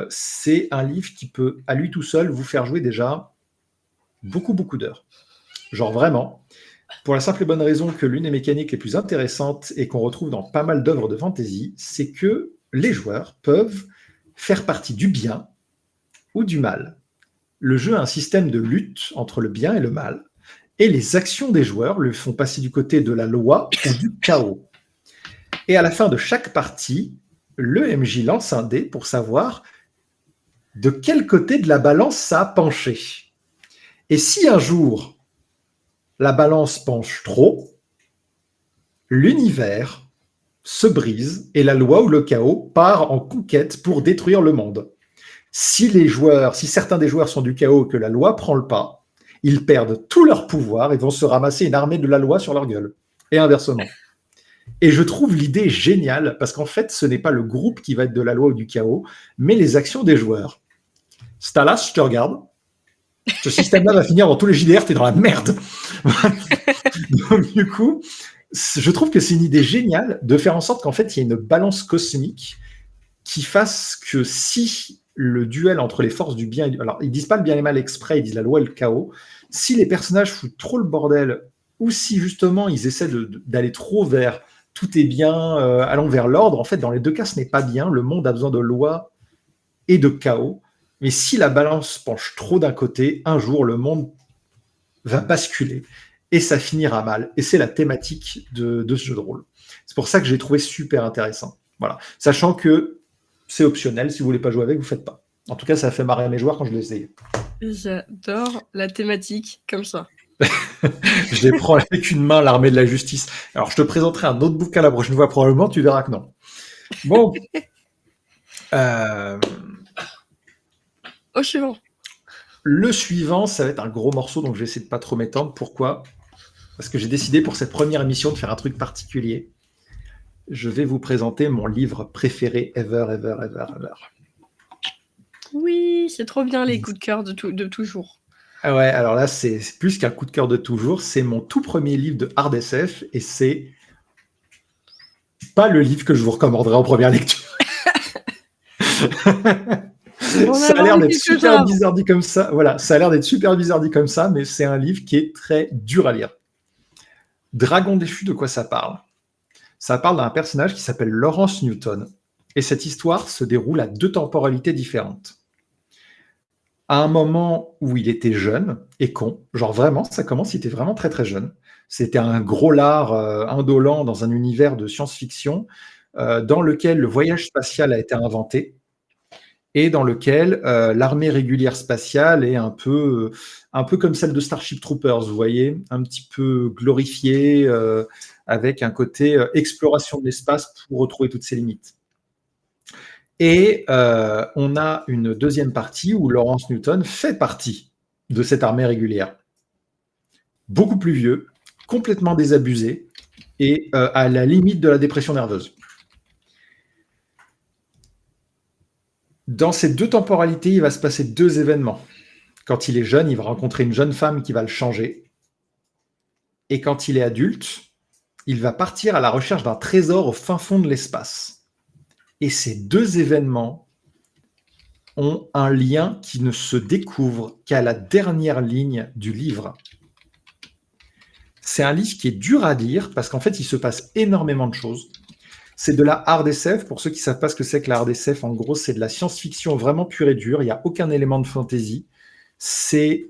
c'est un livre qui peut, à lui tout seul, vous faire jouer déjà beaucoup d'heures. Genre vraiment, pour la simple et bonne raison que l'une des mécaniques les plus intéressantes et qu'on retrouve dans pas mal d'œuvres de fantasy, c'est que les joueurs peuvent faire partie du bien ou du mal. Le jeu a un système de lutte entre le bien et le mal, et les actions des joueurs le font passer du côté de la loi ou du chaos. Et à la fin de chaque partie, le MJ lance un dé pour savoir de quel côté de la balance ça a penché. Et si un jour la balance penche trop, l'univers se brise et la loi ou le chaos part en conquête pour détruire le monde. Si certains des joueurs sont du chaos et que la loi prend le pas, ils perdent tout leur pouvoir et vont se ramasser une armée de la loi sur leur gueule. Et inversement. Et je trouve l'idée géniale parce qu'en fait, ce n'est pas le groupe qui va être de la loi ou du chaos, mais les actions des joueurs. Stalas, je te regarde. Ce système-là va finir dans tous les JDR, t'es dans la merde. Donc, du coup, je trouve que c'est une idée géniale de faire en sorte qu'en fait, il y ait une balance cosmique qui fasse que si le duel entre les forces du bien et du... Alors, ils disent pas le bien et le mal exprès, ils disent la loi et le chaos. Si les personnages foutent trop le bordel, ou si justement ils essaient d'aller trop vers tout est bien, allons vers l'ordre, en fait, dans les 2 cas, ce n'est pas bien. Le monde a besoin de loi et de chaos. Mais si la balance penche trop d'un côté, un jour, le monde va basculer et ça finira mal. Et c'est la thématique de ce jeu de rôle. C'est pour ça que j'ai trouvé super intéressant. Voilà. Sachant que c'est optionnel. Si vous voulez pas jouer avec, vous faites pas. En tout cas, ça a fait marrer mes joueurs quand je l'ai essayé. J'adore la thématique comme ça. Je les prends avec une main, l'armée de la justice. Alors, je te présenterai un autre bouquin la prochaine fois, probablement, tu verras que non. Bon. Au suivant. Le suivant, ça va être un gros morceau, donc je vais essayer de pas trop m'étendre. Pourquoi ? Parce que j'ai décidé pour cette première émission de faire un truc particulier. Je vais vous présenter mon livre préféré ever. Oui, c'est trop bien les coups de cœur de toujours. Ah ouais, alors là, c'est plus qu'un coup de cœur de toujours. C'est mon tout premier livre de hard SF et c'est pas le livre que je vous recommanderais en première lecture. Ça a l'air d'être super bizarre dit comme ça. Voilà, ça a l'air d'être super bizarre dit comme ça, mais c'est un livre qui est très dur à lire. Dragon déchu, de quoi ça parle ? Ça parle d'un personnage qui s'appelle Lawrence Newton. Et cette histoire se déroule à 2 temporalités différentes. À un moment où il était jeune et con, genre vraiment, ça commence, il était vraiment très très jeune. C'était un gros lard indolent dans un univers de science-fiction dans lequel le voyage spatial a été inventé et dans lequel l'armée régulière spatiale est un peu comme celle de Starship Troopers, vous voyez, un petit peu glorifiée, avec un côté exploration de l'espace pour retrouver toutes ses limites. Et on a une deuxième partie où Lawrence Newton fait partie de cette armée régulière. Beaucoup plus vieux, complètement désabusé et à la limite de la dépression nerveuse. Dans ces 2 temporalités, il va se passer 2 événements. Quand il est jeune, il va rencontrer une jeune femme qui va le changer. Et quand il est adulte, il va partir à la recherche d'un trésor au fin fond de l'espace. Et ces 2 événements ont un lien qui ne se découvre qu'à la dernière ligne du livre. C'est un livre qui est dur à lire parce qu'en fait, il se passe énormément de choses. C'est de la hard SF. Pour ceux qui ne savent pas ce que c'est que la hard SF, en gros, c'est de la science-fiction vraiment pure et dure. Il n'y a aucun élément de fantasy. C'est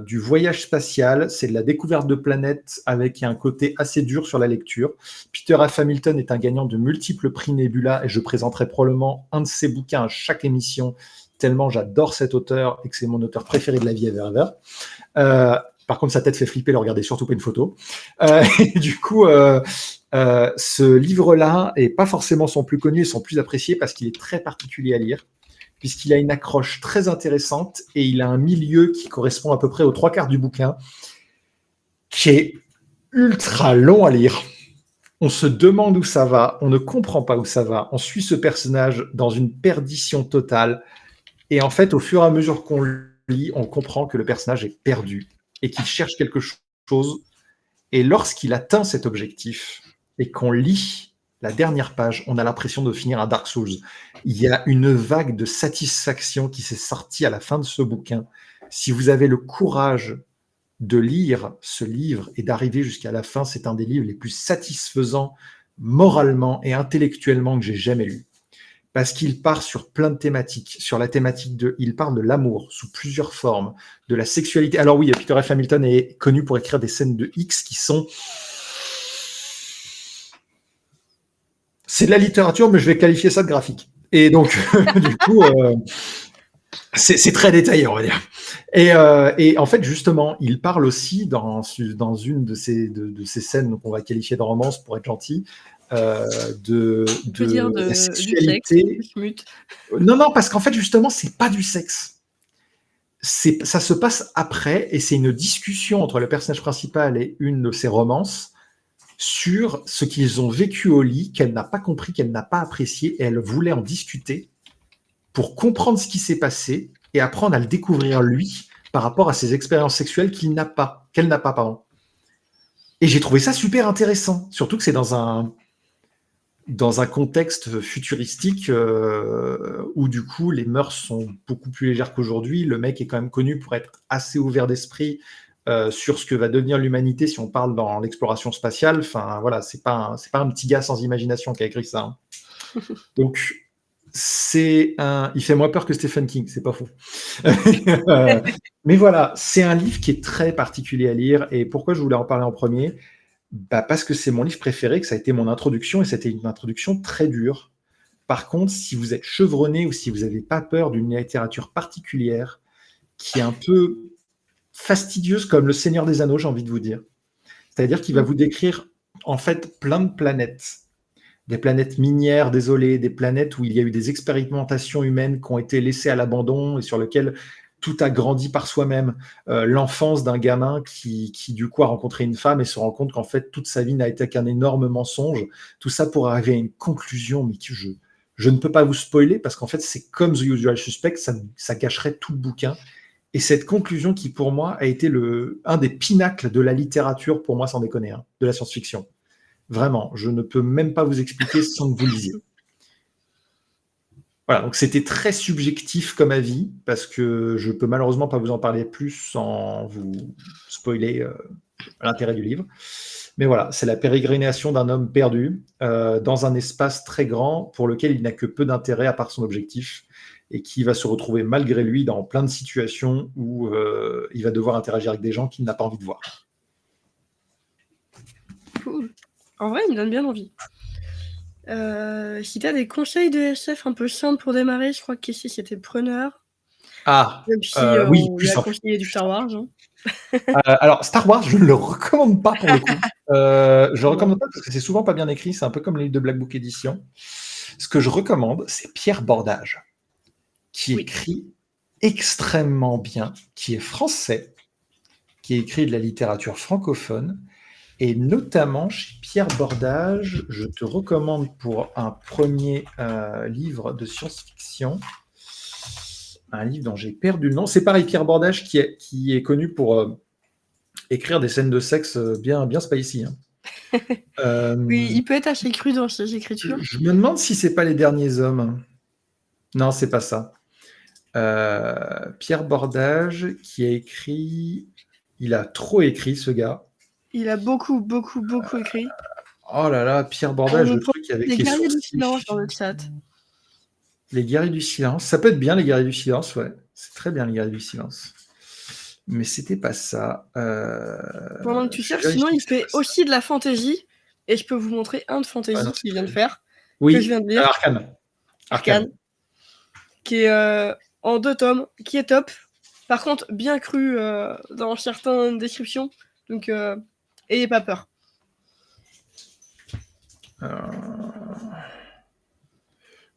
du voyage spatial, c'est de la découverte de planètes avec un côté assez dur sur la lecture. Peter F. Hamilton est un gagnant de multiples prix Nebula et je présenterai probablement un de ses bouquins à chaque émission, tellement j'adore cet auteur et que c'est mon auteur préféré de la vie ever. Par contre, sa tête fait flipper, le regardez surtout pas une photo. Et du coup, ce livre-là est pas forcément son plus connu et son plus apprécié parce qu'il est très particulier à lire, puisqu'il a une accroche très intéressante et il a un milieu qui correspond à peu près aux 3/4 du bouquin, qui est ultra long à lire. On se demande où ça va, on ne comprend pas où ça va, on suit ce personnage dans une perdition totale, et en fait, au fur et à mesure qu'on lit, on comprend que le personnage est perdu et qu'il cherche quelque chose, et lorsqu'il atteint cet objectif et qu'on lit la dernière page, on a l'impression de finir un Dark Souls. Il y a une vague de satisfaction qui s'est sortie à la fin de ce bouquin. Si vous avez le courage de lire ce livre et d'arriver jusqu'à la fin, c'est un des livres les plus satisfaisants moralement et intellectuellement que j'ai jamais lu. Parce qu'il part sur plein de thématiques. Sur la thématique il parle de l'amour sous plusieurs formes, de la sexualité. Alors oui, Peter F. Hamilton est connu pour écrire des scènes de X qui sont... C'est de la littérature, mais je vais qualifier ça de graphique. Et donc, du coup, c'est très détaillé, on va dire. Et en fait, justement, il parle aussi dans une de ces scènes qu'on va qualifier de romance, pour être gentil, de la sexualité. Du sexe, non, parce qu'en fait, justement, c'est pas du sexe. Ça se passe après, et c'est une discussion entre le personnage principal et une de ses romances sur ce qu'ils ont vécu au lit, qu'elle n'a pas compris, qu'elle n'a pas apprécié, et elle voulait en discuter pour comprendre ce qui s'est passé et apprendre à le découvrir lui par rapport à ses expériences sexuelles qu'elle n'a pas. Et j'ai trouvé ça super intéressant, surtout que c'est dans un contexte futuristique où du coup les mœurs sont beaucoup plus légères qu'aujourd'hui. Le mec est quand même connu pour être assez ouvert d'esprit sur ce que va devenir l'humanité si on parle dans l'exploration spatiale. Enfin voilà, c'est pas un petit gars sans imagination qui a écrit ça. Hein. Donc il fait moins peur que Stephen King, c'est pas faux. Mais voilà, c'est un livre qui est très particulier à lire. Et pourquoi je voulais en parler en premier ? Parce que c'est mon livre préféré, que ça a été mon introduction, et c'était une introduction très dure. Par contre, si vous êtes chevronné ou si vous n'avez pas peur d'une littérature particulière, qui est un peu fastidieuse comme Le Seigneur des Anneaux, j'ai envie de vous dire. C'est-à-dire qu'il va vous décrire en fait plein de planètes. Des planètes minières, désolé, des planètes où il y a eu des expérimentations humaines qui ont été laissées à l'abandon et sur lesquelles tout a grandi par soi-même. L'enfance d'un gamin qui du coup a rencontré une femme et se rend compte qu'en fait toute sa vie n'a été qu'un énorme mensonge. Tout ça pour arriver à une conclusion, mais que je ne peux pas vous spoiler parce qu'en fait c'est comme The Usual Suspect, ça gâcherait tout le bouquin. Et cette conclusion qui pour moi a été un des pinacles de la littérature, pour moi sans déconner, hein, de la science-fiction. Vraiment, je ne peux même pas vous expliquer sans que vous lisiez. Voilà, donc c'était très subjectif comme avis, parce que je peux malheureusement pas vous en parler plus sans vous spoiler l'intérêt du livre. Mais voilà, c'est la pérégrination d'un homme perdu dans un espace très grand pour lequel il n'a que peu d'intérêt à part son objectif et qui va se retrouver malgré lui dans plein de situations où il va devoir interagir avec des gens qu'il n'a pas envie de voir. Cool. En vrai, il me donne bien envie. Si tu as des conseils de SF un peu simples pour démarrer, je crois qu'ici c'était Preneur. Même si oui, on plus lui a simple. conseillé du Star Wars. Hein. Alors, Star Wars, je ne le recommande pas pour le coup. Je le recommande pas parce que c'est souvent pas bien écrit. C'est un peu comme les livres de Black Book Edition. Ce que je recommande, c'est Pierre Bordage, qui écrit extrêmement bien, qui est français, qui écrit de la littérature francophone. Et notamment chez Pierre Bordage, je te recommande pour un premier livre de science-fiction, un livre dont j'ai perdu le nom. C'est pareil, Pierre Bordage qui est connu pour écrire des scènes de sexe bien spicy. Hein. Oui, il peut être assez cru dans ses écritures. Je me demande si c'est pas Les Derniers Hommes. Non, c'est pas ça. Pierre Bordage, qui a écrit... Il a trop écrit, ce gars. Il a beaucoup écrit. Oh là là, Pierre On Bordage, nous le truc avec Les les guerriers du sourcils. silence dans le chat. Les guerriers du silence. Ça peut être bien, les guerriers du silence, ouais. C'est très bien, les guerriers du silence. Mais c'était pas ça. Pendant que tu je cherches, vérifie sinon il que c'est fait pas ça. aussi de la fantasy. Et je peux vous montrer un de Ah fantasy non, qu'il vient de faire, que je Oui, viens de lire, Arcane. Arcane, qui est en 2 tomes, qui est top. Par contre, bien cru dans certaines descriptions. Donc, ayez pas peur.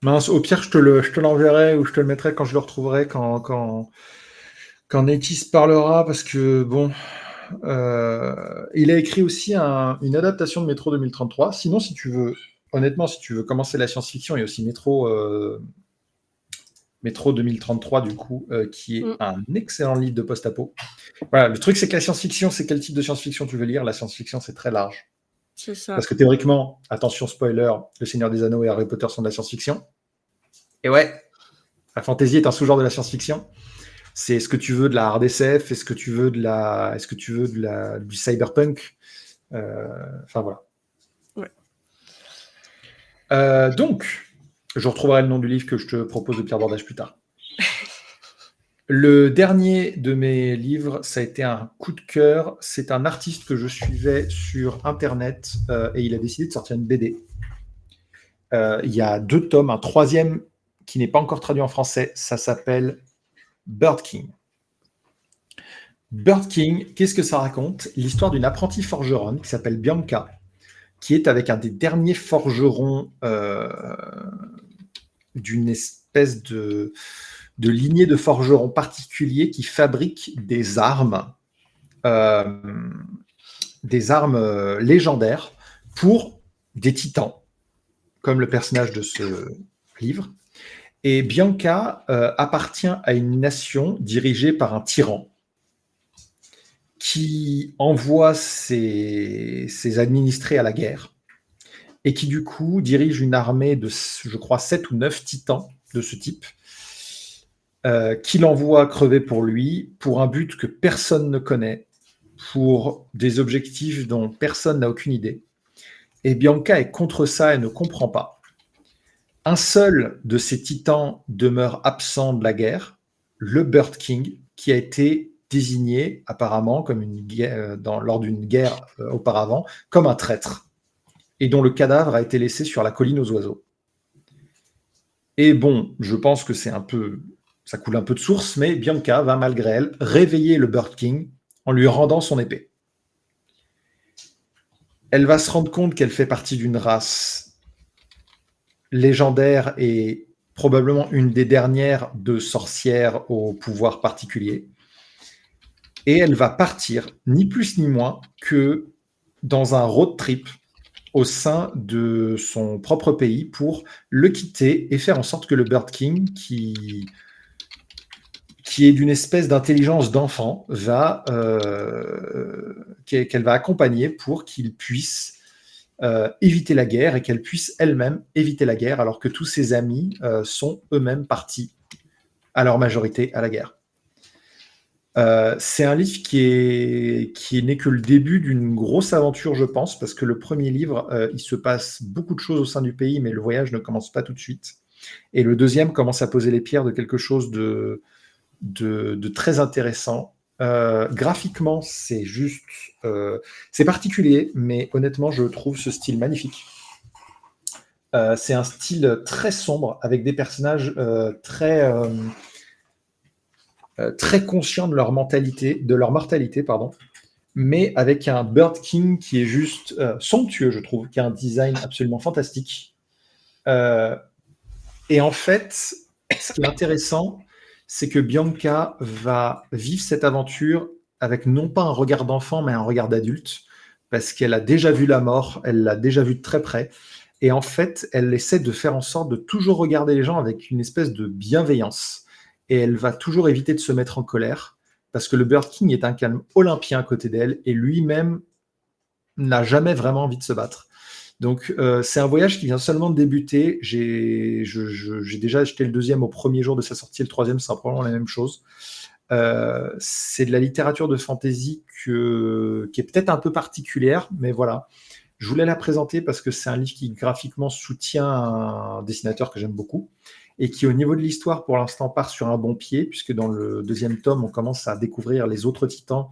Mince, au pire, je te l'enverrai ou je te le mettrai quand je le retrouverai, quand Nétis parlera, parce que, bon, il a écrit aussi une adaptation de Métro 2033. Sinon, si tu veux, honnêtement, si tu veux commencer la science-fiction, il y a aussi Métro 2033, du coup, qui est un excellent livre de post-apo. Voilà, le truc, c'est que la science-fiction, c'est quel type de science-fiction tu veux lire. La science-fiction, c'est très large. C'est ça. Parce que théoriquement, attention spoiler, Le Seigneur des Anneaux et Harry Potter sont de la science-fiction. Et ouais, la fantasy est un sous-genre de la science-fiction. C'est ce que tu veux de la hard SF, est-ce que tu veux du cyberpunk. Enfin voilà. Ouais. Donc, je retrouverai le nom du livre que je te propose de Pierre Bordage plus tard. Le dernier de mes livres, ça a été un coup de cœur. C'est un artiste que je suivais sur Internet et il a décidé de sortir une BD. Il y a 2 tomes, un 3e qui n'est pas encore traduit en français. Ça s'appelle Bird King. Bird King, qu'est-ce que ça raconte? L'histoire d'une apprentie forgeronne qui s'appelle Bianca, qui est avec un des derniers forgerons d'une espèce de lignée de forgerons particuliers qui fabriquent des armes légendaires pour des titans, comme le personnage de ce livre. Et Bianca appartient à une nation dirigée par un tyran qui envoie ses administrés à la guerre et qui, du coup, dirige une armée de, je crois, 7 ou 9 titans de ce type, qu'il envoie crever pour lui, pour un but que personne ne connaît, pour des objectifs dont personne n'a aucune idée. Et Bianca est contre ça et ne comprend pas. Un seul de ces titans demeure absent de la guerre, le Bird King, qui a été désigné apparemment comme lors d'une guerre auparavant comme un traître et dont le cadavre a été laissé sur la colline aux oiseaux. Et bon, je pense que ça coule un peu de source, mais Bianca va malgré elle réveiller le Bird King en lui rendant son épée. Elle va se rendre compte qu'elle fait partie d'une race légendaire et probablement une des dernières de sorcières au pouvoir particulier. Et elle va partir, ni plus ni moins, que dans un road trip au sein de son propre pays pour le quitter et faire en sorte que le Bird King, qui est d'une espèce d'intelligence d'enfant, qu'elle va accompagner pour qu'il puisse éviter la guerre et qu'elle puisse elle-même éviter la guerre, alors que tous ses amis sont eux-mêmes partis à leur majorité à la guerre. C'est un livre qui n'est que le début d'une grosse aventure, je pense, parce que le premier livre, il se passe beaucoup de choses au sein du pays, mais le voyage ne commence pas tout de suite. Et le deuxième commence à poser les pierres de quelque chose de très intéressant. Graphiquement, c'est juste... c'est particulier, mais honnêtement, je trouve ce style magnifique. C'est un style très sombre, avec des personnages très conscients de leur mortalité, mais avec un Bird King qui est juste somptueux, je trouve, qui a un design absolument fantastique. Et en fait, ce qui est intéressant, c'est que Bianca va vivre cette aventure avec non pas un regard d'enfant, mais un regard d'adulte, parce qu'elle a déjà vu la mort, elle l'a déjà vu de très près, et en fait, elle essaie de faire en sorte de toujours regarder les gens avec une espèce de bienveillance. Et elle va toujours éviter de se mettre en colère, parce que le Bird King est un calme olympien à côté d'elle, et lui-même n'a jamais vraiment envie de se battre. Donc, c'est un voyage qui vient seulement de débuter. J'ai déjà acheté le deuxième au premier jour de sa sortie, le troisième sera probablement la même chose. C'est de la littérature de fantasy qui est peut-être un peu particulière, mais voilà. Je voulais la présenter parce que c'est un livre qui graphiquement soutient un dessinateur que j'aime beaucoup et qui, au niveau de l'histoire, pour l'instant, part sur un bon pied, puisque dans le deuxième tome, on commence à découvrir les autres titans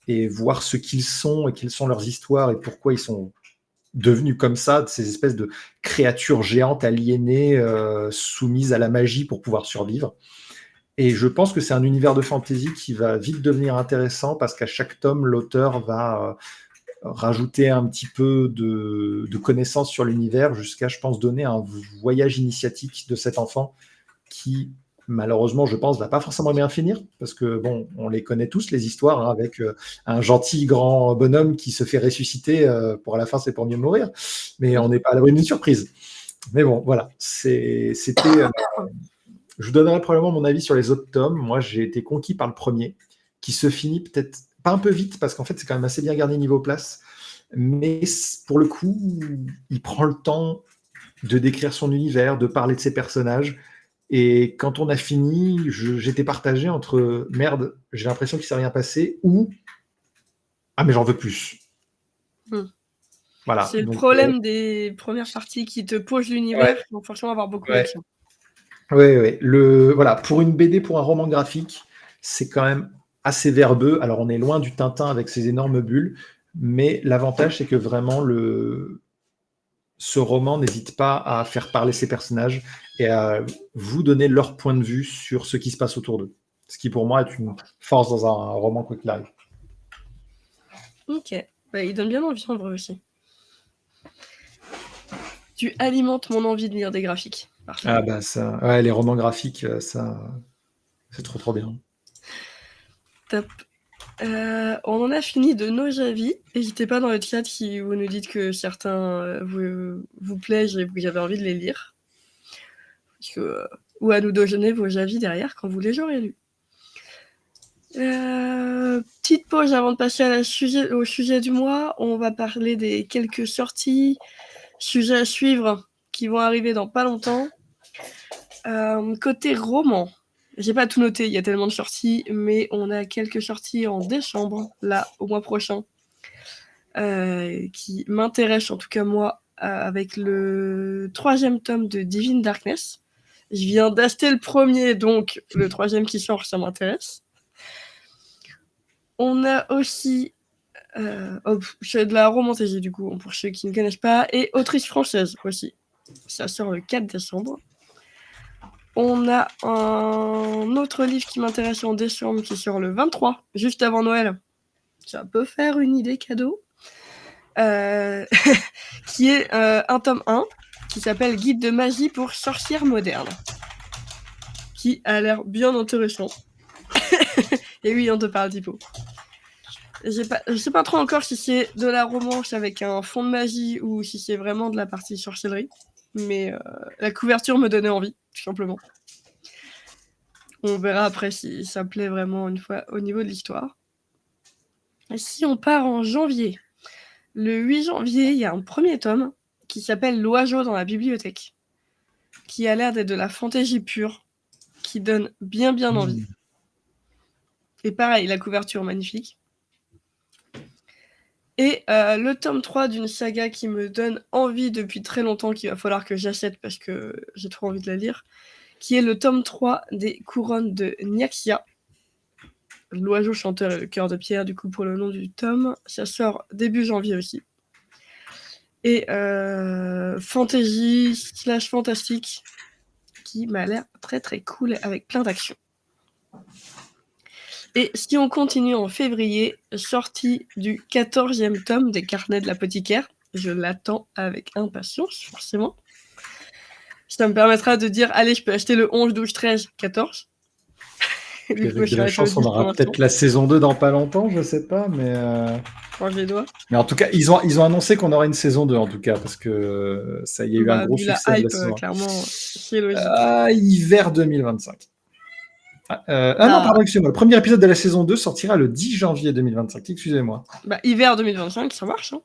et voir ce qu'ils sont et quelles sont leurs histoires et pourquoi ils sont devenus comme ça, ces espèces de créatures géantes aliénées, soumises à la magie pour pouvoir survivre. Et je pense que c'est un univers de fantasy qui va vite devenir intéressant parce qu'à chaque tome, l'auteur va rajouter un petit peu de connaissances sur l'univers jusqu'à, je pense, donner un voyage initiatique de cet enfant qui, malheureusement, je pense, va pas forcément bien finir parce que, bon, on les connaît tous, les histoires, hein, avec un gentil grand bonhomme qui se fait ressusciter pour à la fin, c'est pour mieux mourir. Mais on n'est pas à l'abri d'une surprise. Mais bon, voilà. C'était... je vous donnerai probablement mon avis sur les autres tomes. Moi, j'ai été conquis par le premier, qui se finit peut-être pas un peu vite, parce qu'en fait, c'est quand même assez bien gardé niveau place. Mais pour le coup, il prend le temps de décrire son univers, de parler de ses personnages. Et quand on a fini, j'étais partagé entre merde, j'ai l'impression qu'il ne s'est rien passé, ou ah, mais j'en veux plus. Voilà. C'est le problème des premières parties qui te posent l'univers, il faut forcément avoir beaucoup d'action. Oui. Voilà. Pour une BD, pour un roman graphique, c'est quand même assez verbeux. Alors, on est loin du Tintin avec ses énormes bulles, mais l'avantage, c'est que vraiment, ce roman n'hésite pas à faire parler ses personnages et à vous donner leur point de vue sur ce qui se passe autour d'eux. Ce qui, pour moi, est une force dans un roman quoi qu'il arrive. Ok. Bah, il donne bien envie en vrai aussi. Tu alimentes mon envie de lire des graphiques. Parfait. Ah bah ça, ouais, les romans graphiques, ça, c'est trop bien. Top. On en a fini de nos avis. N'hésitez pas dans le chat si vous nous dites que certains vous plaisent et que vous avez envie de les lire. Ou à nous donner vos avis derrière quand vous les aurez lus. Petite pause avant de passer au sujet du mois. On va parler des quelques sorties, sujets à suivre qui vont arriver dans pas longtemps. Côté roman, j'ai pas tout noté, il y a tellement de sorties, mais on a quelques sorties en décembre, là, au mois prochain, qui m'intéressent, en tout cas moi, avec le 3e tome de Divine Darkness. Je viens d'acheter le premier, donc le 3e qui sort, ça m'intéresse. On a aussi... c'est de la romantésie, du coup, pour ceux qui ne connaissent pas, et autrice française aussi. Ça sort le 4 décembre. On a un autre livre qui m'intéresse en décembre qui sort le 23, juste avant Noël. Ça peut faire une idée cadeau. Qui est un tome 1 qui s'appelle Guide de magie pour sorcières modernes. Qui a l'air bien intéressant. Et oui, on te parle, Tipo. Je sais pas trop encore si c'est de la romance avec un fond de magie ou si c'est vraiment de la partie sorcellerie. Mais la couverture me donnait envie, tout simplement. On verra après si ça plaît vraiment une fois au niveau de l'histoire. Et si on part en janvier, le 8 janvier, il y a un premier tome qui s'appelle L'oiseau dans la bibliothèque, qui a l'air d'être de la fantaisie pure, qui donne bien envie. Et pareil, la couverture magnifique. Et le tome 3 d'une saga qui me donne envie depuis très longtemps, qu'il va falloir que j'achète parce que j'ai trop envie de la lire, qui est le tome 3 des couronnes de Nyaxia. L'oiseau chanteur et le cœur de pierre, du coup, pour le nom du tome. Ça sort début janvier aussi. Et fantasy / fantastique, qui m'a l'air très cool avec plein d'actions. Et si on continue en février, sortie du 14e tome des Carnets de l'apothicaire. Je l'attends avec impatience, forcément. Ça me permettra de dire, allez, je peux acheter le 11, 12, 13, 14. Avec de la chance, on aura peut-être la saison 2 dans pas longtemps, je sais pas, mais... Croise les doigts. Mais en tout cas, ils ont annoncé qu'on aura une saison 2, en tout cas, parce que ça y a eu un gros succès la hype, de la saison. Clairement, c'est logique. Hiver 2025. Non, pardon, excusez-moi. Le premier épisode de la saison 2 sortira le 10 janvier 2025. Excusez-moi. Hiver 2025, ça marche, hein.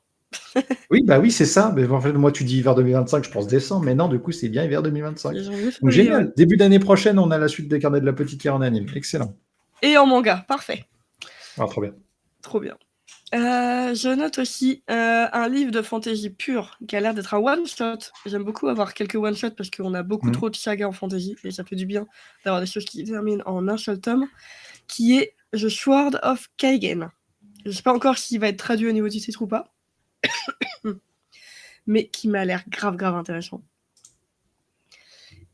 Oui, bah oui, c'est ça. Mais en fait, moi, tu dis hiver 2025, je pense décembre, mais non, du coup, c'est bien hiver 2025. Et janvier, Donc février, ouais. génial. Début d'année prochaine, on a la suite des Carnets de la Petite qui est en anime. Excellent. Et en manga, parfait. Ah, trop bien. Trop bien. Je note aussi un livre de fantasy pur qui a l'air d'être un one-shot. J'aime beaucoup avoir quelques one-shots parce qu'on a beaucoup trop de sagas en fantasy et ça fait du bien d'avoir des choses qui terminent en un seul tome, qui est The Sword of Kaigen. Je sais pas encore s'il va être traduit au niveau du titre ou pas, mais qui m'a l'air grave intéressant.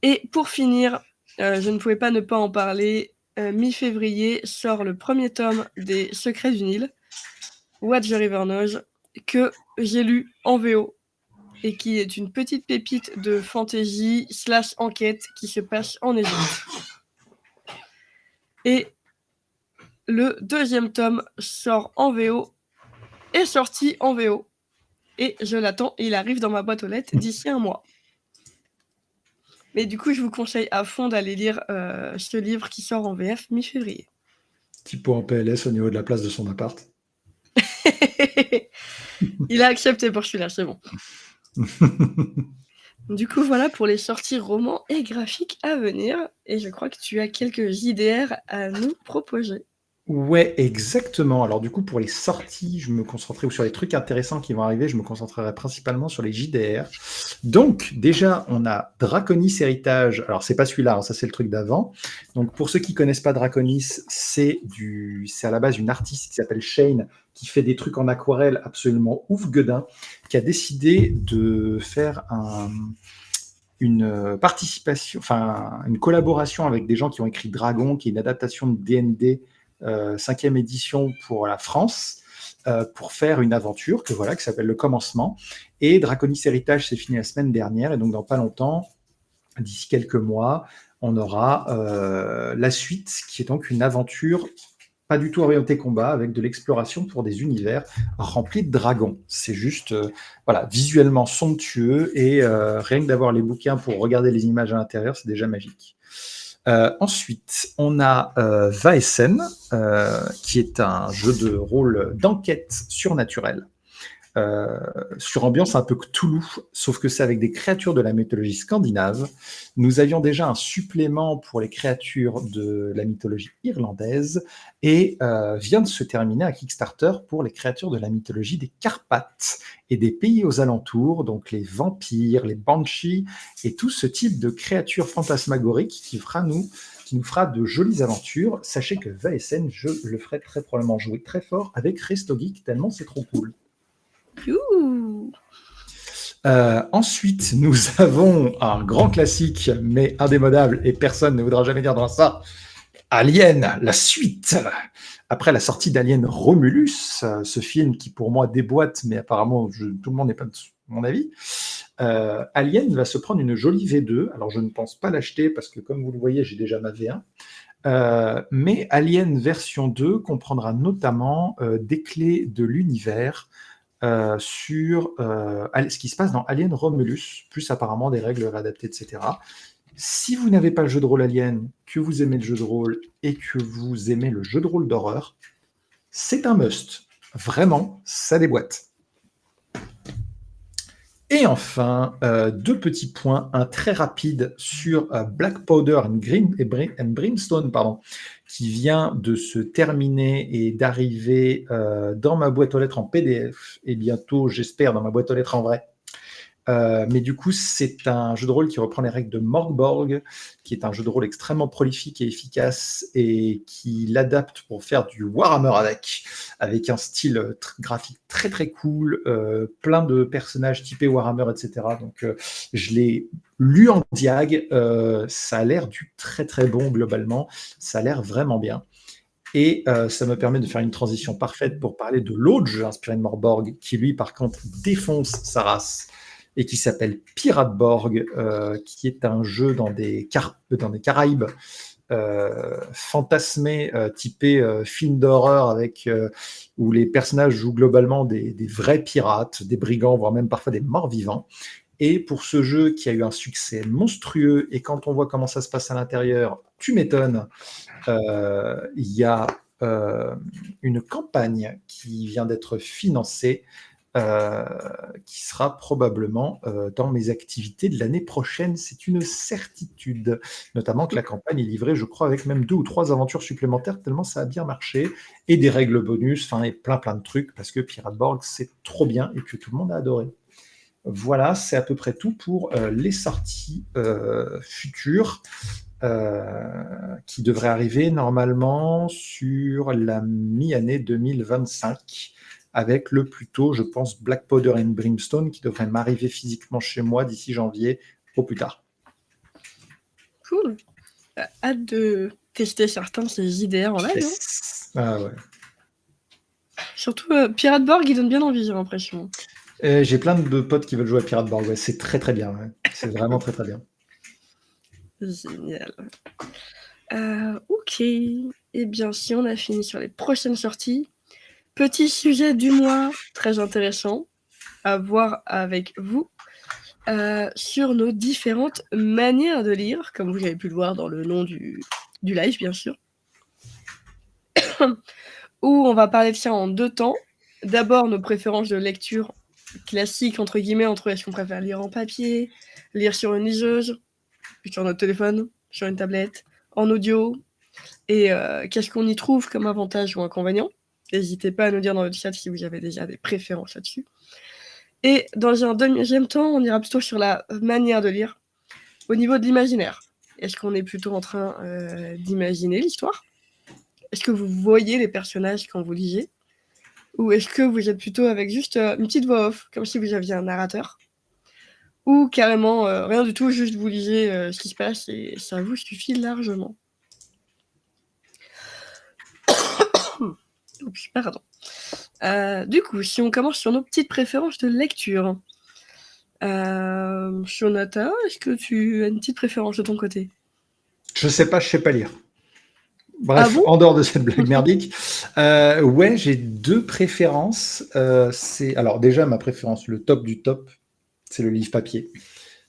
Et pour finir, je ne pouvais pas ne pas en parler. Mi-février sort le premier tome des Secrets du Nil, What the River Knows, que j'ai lu en VO et qui est une petite pépite de fantasy / enquête qui se passe en Égypte. Et le deuxième tome sort en VO, est sorti en VO. Et je l'attends, et il arrive dans ma boîte aux lettres d'ici un mois. Mais du coup, je vous conseille à fond d'aller lire ce livre qui sort en VF mi-février. Typo en PLS au niveau de la place de son appart. Il a accepté pour celui-là, c'est bon. Du coup, voilà pour les sorties romans et graphiques à venir. Et je crois que tu as quelques JDR à nous proposer. Ouais, exactement. Alors du coup, pour les sorties, je me concentrerai, ou sur les trucs intéressants qui vont arriver, je me concentrerai principalement sur les JDR. Donc déjà, on a Draconis Héritage. Alors c'est pas celui-là, hein, ça c'est le truc d'avant. Donc pour ceux qui connaissent pas Draconis, c'est à la base une artiste qui s'appelle Shane, qui fait des trucs en aquarelle absolument ouf gueudin, qui a décidé de faire une participation, enfin une collaboration avec des gens qui ont écrit Dragon, qui est une adaptation de D&D 5e édition pour la France, pour faire une aventure qui s'appelle Le Commencement. Et Draconis Héritage s'est fini la semaine dernière, et donc dans pas longtemps, d'ici quelques mois, on aura la suite, qui est donc une aventure pas du tout orientée combat, avec de l'exploration pour des univers remplis de dragons. C'est juste visuellement somptueux, et rien que d'avoir les bouquins pour regarder les images à l'intérieur, c'est déjà magique. Ensuite, on a Vaesen, qui est un jeu de rôle d'enquête surnaturelle, sur ambiance un peu Cthulhu, sauf que c'est avec des créatures de la mythologie scandinave. Nous avions déjà un supplément pour les créatures de la mythologie irlandaise, et vient de se terminer un Kickstarter pour les créatures de la mythologie des Carpates et des pays aux alentours, donc les vampires, les banshees et tout ce type de créatures fantasmagoriques qui nous fera de jolies aventures. Sachez que Vaesen, je le ferai très probablement jouer très fort avec Resto Geek, tellement c'est trop cool. Ensuite, nous avons un grand classique, mais indémodable, et personne ne voudra jamais dire dans ça, Alien, la suite. Après la sortie d'Alien Romulus, ce film qui pour moi déboîte, mais apparemment tout le monde n'est pas de mon avis, Alien va se prendre une jolie V2. Alors je ne pense pas l'acheter parce que comme vous le voyez, j'ai déjà ma V1. Mais Alien version 2 comprendra notamment des clés de l'univers sur ce qui se passe dans Alien Romulus, plus apparemment des règles réadaptées, etc. Si vous n'avez pas le jeu de rôle Alien, que vous aimez le jeu de rôle et que vous aimez le jeu de rôle d'horreur, c'est un must. Vraiment, ça déboîte. Et enfin, deux petits points, un très rapide sur Black Powder and Brimstone, qui vient de se terminer et d'arriver dans ma boîte aux lettres en PDF, et bientôt, j'espère, dans ma boîte aux lettres en vrai. Mais du coup, c'est un jeu de rôle qui reprend les règles de Morgborg, qui est un jeu de rôle extrêmement prolifique et efficace, et qui l'adapte pour faire du Warhammer avec un style graphique très très cool, plein de personnages typés Warhammer, etc. Donc je l'ai lu en diag, ça a l'air du très très bon globalement, ça a l'air vraiment bien. Et ça me permet de faire une transition parfaite pour parler de l'autre jeu inspiré de Morgborg, qui lui par contre défonce sa race, et qui s'appelle Pirateborg, qui est un jeu dans des Caraïbes fantasmé, typé film d'horreur, où les personnages jouent globalement des vrais pirates, des brigands, voire même parfois des morts-vivants. Et pour ce jeu qui a eu un succès monstrueux, et quand on voit comment ça se passe à l'intérieur, tu m'étonnes, il y a une campagne qui vient d'être financée euh, qui sera probablement dans mes activités de l'année prochaine. C'est une certitude. Notamment que la campagne est livrée, je crois, avec même 2 ou 3 aventures supplémentaires, tellement ça a bien marché. Et des règles bonus, et plein de trucs, parce que Pirate Borg, c'est trop bien et que tout le monde a adoré. Voilà, c'est à peu près tout pour les sorties futures qui devraient arriver normalement sur la mi-année 2025, avec le plus tôt, je pense, Black Powder and Brimstone qui devrait m'arriver physiquement chez moi d'ici janvier au plus tard. Cool. Hâte de tester certains de ces JDR en live. Yes. Ah ouais. Surtout Pirate Borg, il donne bien envie, j'ai l'impression. J'ai plein de potes qui veulent jouer à Pirate Borg. Ouais. C'est très très bien. Ouais. C'est vraiment très très bien. Génial. Ok. Eh bien, si on a fini sur les prochaines sorties, petit sujet du mois très intéressant à voir avec vous sur nos différentes manières de lire, comme vous avez pu le voir dans le nom du live, bien sûr. Où on va parler de ça en 2 temps. D'abord, nos préférences de lecture classiques, entre guillemets, entre est-ce qu'on préfère lire en papier, lire sur une liseuse, sur notre téléphone, sur une tablette, en audio, et qu'est-ce qu'on y trouve comme avantage ou inconvénient. N'hésitez pas à nous dire dans le chat si vous avez déjà des préférences là-dessus. Et dans un deuxième temps, on ira plutôt sur la manière de lire au niveau de l'imaginaire. Est-ce qu'on est plutôt en train d'imaginer l'histoire ? Est-ce que vous voyez les personnages quand vous lisez ? Ou est-ce que vous êtes plutôt avec juste une petite voix off, comme si vous aviez un narrateur ? Ou carrément rien du tout, juste vous lisez ce qui se passe et ça vous suffit largement. Oups, pardon. Du coup, si on commence sur nos petites préférences de lecture. Shonata, est-ce que tu as une petite préférence de ton côté ? Je sais pas lire. Bref, Ah bon ? en dehors de cette blague merdique, ouais, j'ai 2 préférences. Alors déjà, ma préférence, le top du top, c'est le livre papier.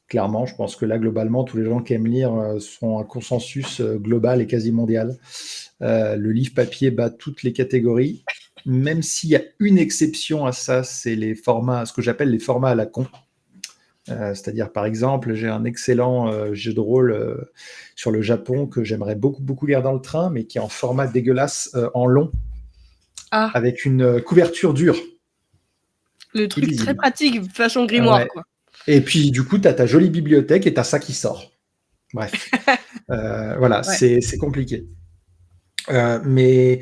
Clairement, je pense que là, globalement, tous les gens qui aiment lire sont un consensus global et quasi mondial. Le livre papier bat toutes les catégories, même s'il y a une exception à ça, c'est les formats, ce que j'appelle les formats à la con. C'est-à-dire, par exemple, j'ai un excellent jeu de rôle sur le Japon que j'aimerais beaucoup lire dans le train, mais qui est en format dégueulasse, en long, avec une couverture dure. Le truc illisible. très pratique, façon grimoire, Ouais. quoi. Et puis, du coup, tu as ta jolie bibliothèque et tu as ça qui sort. Bref. Voilà, ouais. C'est compliqué. Mais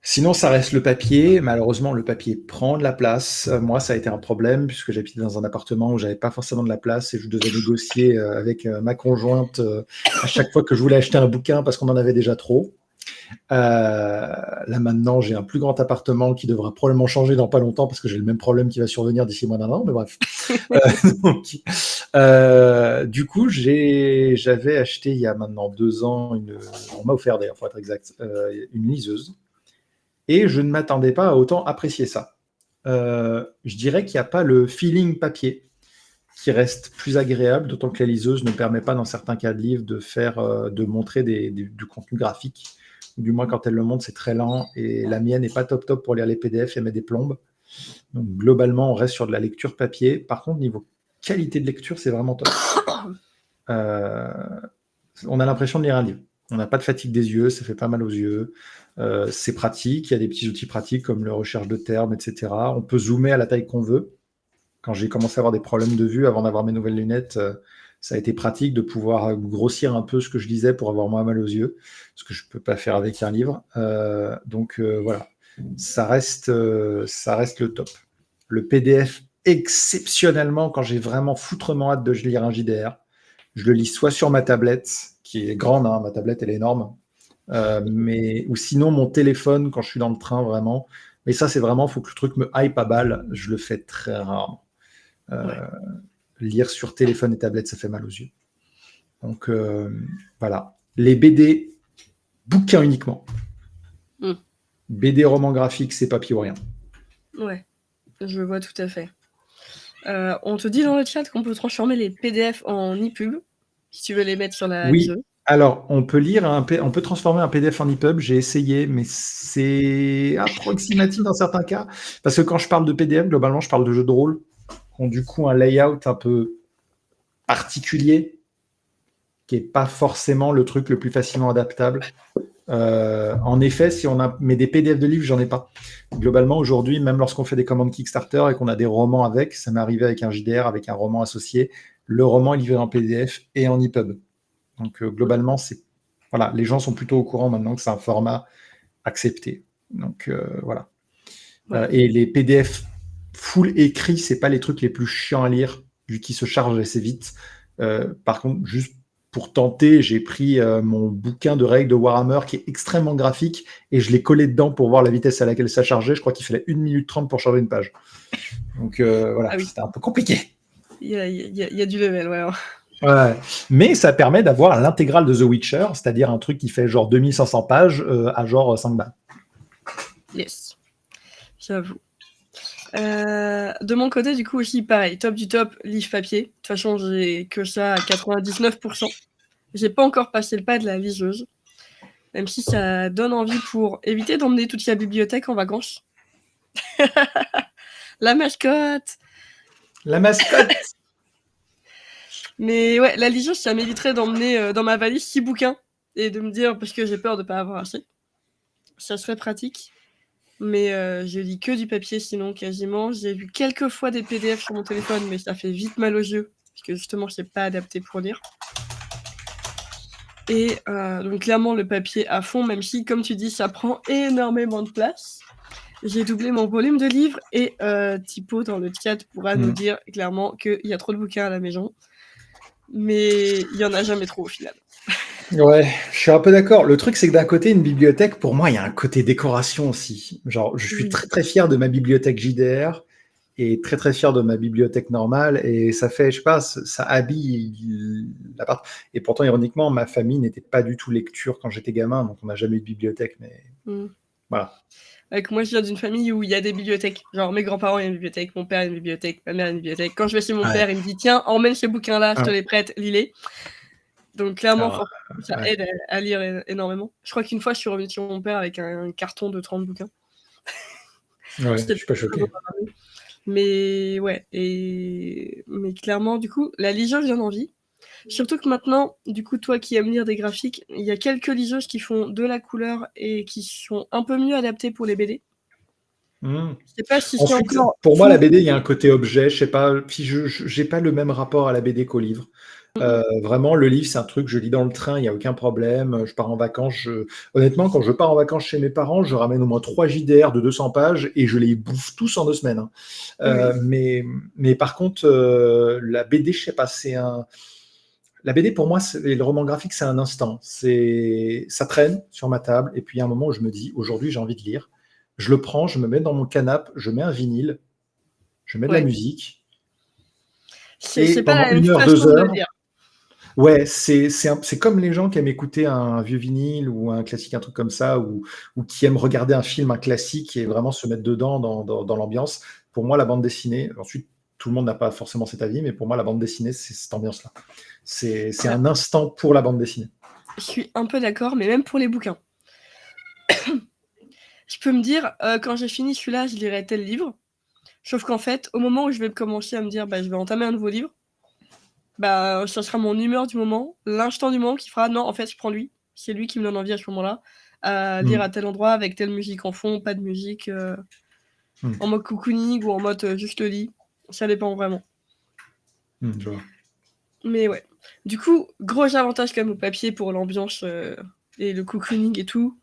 sinon, ça reste le papier. Malheureusement, le papier prend de la place. Moi, ça a été un problème puisque j'habitais dans un appartement où j'avais pas forcément de la place et je devais négocier avec ma conjointe à chaque fois que je voulais acheter un bouquin parce qu'on en avait déjà trop. Là maintenant, j'ai un plus grand appartement qui devra probablement changer dans pas longtemps parce que j'ai le même problème qui va survenir d'ici moins d'un an. Mais bref. Du coup, j'avais acheté il y a maintenant 2 ans, on m'a offert d'ailleurs, pour être exact, une liseuse. Et je ne m'attendais pas à autant apprécier ça. Je dirais qu'il n'y a pas le feeling papier qui reste plus agréable, d'autant que la liseuse ne permet pas, dans certains cas de livre, de montrer du contenu graphique. Du moins, quand elle le montre, c'est très lent. Et la mienne n'est pas top pour lire les PDF, elle met des plombes. Donc, globalement, on reste sur de la lecture papier. Par contre, niveau qualité de lecture, c'est vraiment top. On a l'impression de lire un livre. On n'a pas de fatigue des yeux, ça fait pas mal aux yeux. C'est pratique, il y a des petits outils pratiques comme la recherche de termes, etc. On peut zoomer à la taille qu'on veut. Quand j'ai commencé à avoir des problèmes de vue avant d'avoir mes nouvelles lunettes, ça a été pratique de pouvoir grossir un peu ce que je lisais pour avoir moins mal aux yeux, ce que je ne peux pas faire avec un livre. Donc voilà, ça reste le top. Le PDF, exceptionnellement, quand j'ai vraiment foutrement hâte de lire un JDR, je le lis soit sur ma tablette, qui est grande, hein, ma tablette elle est énorme, ou sinon mon téléphone quand je suis dans le train vraiment. Mais ça c'est vraiment, il faut que le truc me hype à balle, je le fais très rarement. Lire sur téléphone et tablette, ça fait mal aux yeux. Donc voilà. Les BD, bouquins uniquement. BD roman graphique, c'est papier ou rien. Ouais, je vois tout à fait. On te dit dans le chat qu'on peut transformer les PDF en e-pub, si tu veux les mettre sur la liseuse. Alors, on peut on peut transformer un PDF en EPUB, j'ai essayé, mais c'est approximatif dans certains cas. Parce que quand je parle de PDF, globalement, je parle de jeux de rôle qui ont du coup un layout un peu particulier, qui n'est pas forcément le truc le plus facilement adaptable. En effet, si on a mais des PDF de livres, j'en ai pas. Globalement, aujourd'hui, même lorsqu'on fait des commandes Kickstarter et qu'on a des romans avec, ça m'est arrivé avec un JDR, avec un roman associé, le roman est livré en PDF et en EPUB. Donc globalement, voilà, les gens sont plutôt au courant maintenant que c'est un format accepté. Donc voilà. Ouais. Et les PDF full écrit, c'est pas les trucs les plus chiants à lire, vu qu'ils se chargent assez vite. Par contre, juste pour tenter, j'ai pris mon bouquin de règles de Warhammer qui est extrêmement graphique et je l'ai collé dedans pour voir la vitesse à laquelle ça chargeait. Je crois qu'il fallait 1 minute 30 pour charger une page. Donc voilà, Ah oui. c'était un peu compliqué. Il y a du level, ouais. Ouais. Mais ça permet d'avoir l'intégrale de The Witcher, c'est-à-dire un truc qui fait genre 2500 pages à genre 5 balles. Yes, j'avoue. De mon côté, du coup, aussi, pareil, top du top, livre papier. De toute façon, j'ai que ça à 99%. J'ai pas encore passé le pas de la liseuse, même si ça donne envie pour éviter d'emmener toute la bibliothèque en vacances. La mascotte. La mascotte. Mais ouais, la liseuse, ça m'éviterait d'emmener dans ma valise 6 bouquins et de me dire, parce que j'ai peur de pas avoir assez. Ça serait pratique. Mais je lis que du papier sinon quasiment. J'ai vu quelques fois des PDF sur mon téléphone, mais ça fait vite mal aux yeux, parce que justement, c'est pas adapté pour lire. Et donc clairement, le papier à fond, même si, comme tu dis, ça prend énormément de place. J'ai doublé mon volume de livres et Thibaut dans le chat pourra nous dire clairement qu'il y a trop de bouquins à la maison. Mais il y en a jamais trop au final. Ouais, je suis un peu d'accord. Le truc, c'est que d'un côté, une bibliothèque, pour moi, il y a un côté décoration aussi. Genre, je suis très très fier de ma bibliothèque JDR et très très fier de ma bibliothèque normale. Et ça fait, je sais pas, ça habille l'appart. Et pourtant, ironiquement, ma famille n'était pas du tout lecture quand j'étais gamin, donc on n'a jamais eu de bibliothèque. Mais voilà. Avec moi, je viens d'une famille où il y a des bibliothèques. Genre, mes grands-parents, il y a une bibliothèque, mon père, il y a une bibliothèque, ma mère, il y a une bibliothèque. Quand je vais chez mon père, il me dit tiens, emmène ces bouquins-là, je te les prête, lis-les. Donc, clairement, ça aide à lire énormément. Je crois qu'une fois, je suis revenue chez mon père avec un carton de 30 bouquins. Ouais, je suis pas choqué. Mais ouais, mais clairement, du coup, la liseuse donne envie. Surtout que maintenant, du coup, toi qui aimes lire des graphiques, il y a quelques liseuses qui font de la couleur et qui sont un peu mieux adaptées pour les BD. Je sais pas si c'est encore... Pour moi, la BD, il y a un côté objet. Je sais pas, j'ai pas le même rapport à la BD qu'au livre. Vraiment, le livre, c'est un truc, je lis dans le train, il n'y a aucun problème. Je pars en vacances. Honnêtement, quand je pars en vacances chez mes parents, je ramène au moins 3 JDR de 200 pages et je les bouffe tous en 2 semaines. Mais par contre, la BD, je sais pas, la BD, pour moi, le roman graphique, c'est un instant. Ça traîne sur ma table et puis il y a un moment où je me dis, aujourd'hui, j'ai envie de lire. Je le prends, je me mets dans mon canapé, je mets un vinyle, je mets de la musique. C'est et pas pendant la même 1 heure, façon 2 heures, de lire. ouais, c'est comme les gens qui aiment écouter un vieux vinyle ou un classique, un truc comme ça, ou qui aiment regarder un film, un classique, et vraiment se mettre dedans dans l'ambiance. Pour moi, la bande dessinée, ensuite, tout le monde n'a pas forcément cet avis, mais pour moi, la bande dessinée, c'est cette ambiance-là. C'est un instant pour la bande dessinée. Je suis un peu d'accord, mais même pour les bouquins. Je peux me dire, quand j'ai fini celui-là, je lirai tel livre. Sauf qu'en fait, au moment où je vais commencer à me dire, je vais entamer un nouveau livre, ça sera mon humeur du moment, l'instant du moment qui fera, non, en fait, je prends lui. C'est lui qui me donne envie à ce moment-là, à lire à tel endroit, avec telle musique en fond, pas de musique, en mode cocooning ou en mode juste lit. Ça dépend vraiment. Je vois. Mais ouais. Du coup, gros avantage quand même au papier pour l'ambiance et le cocooning et tout.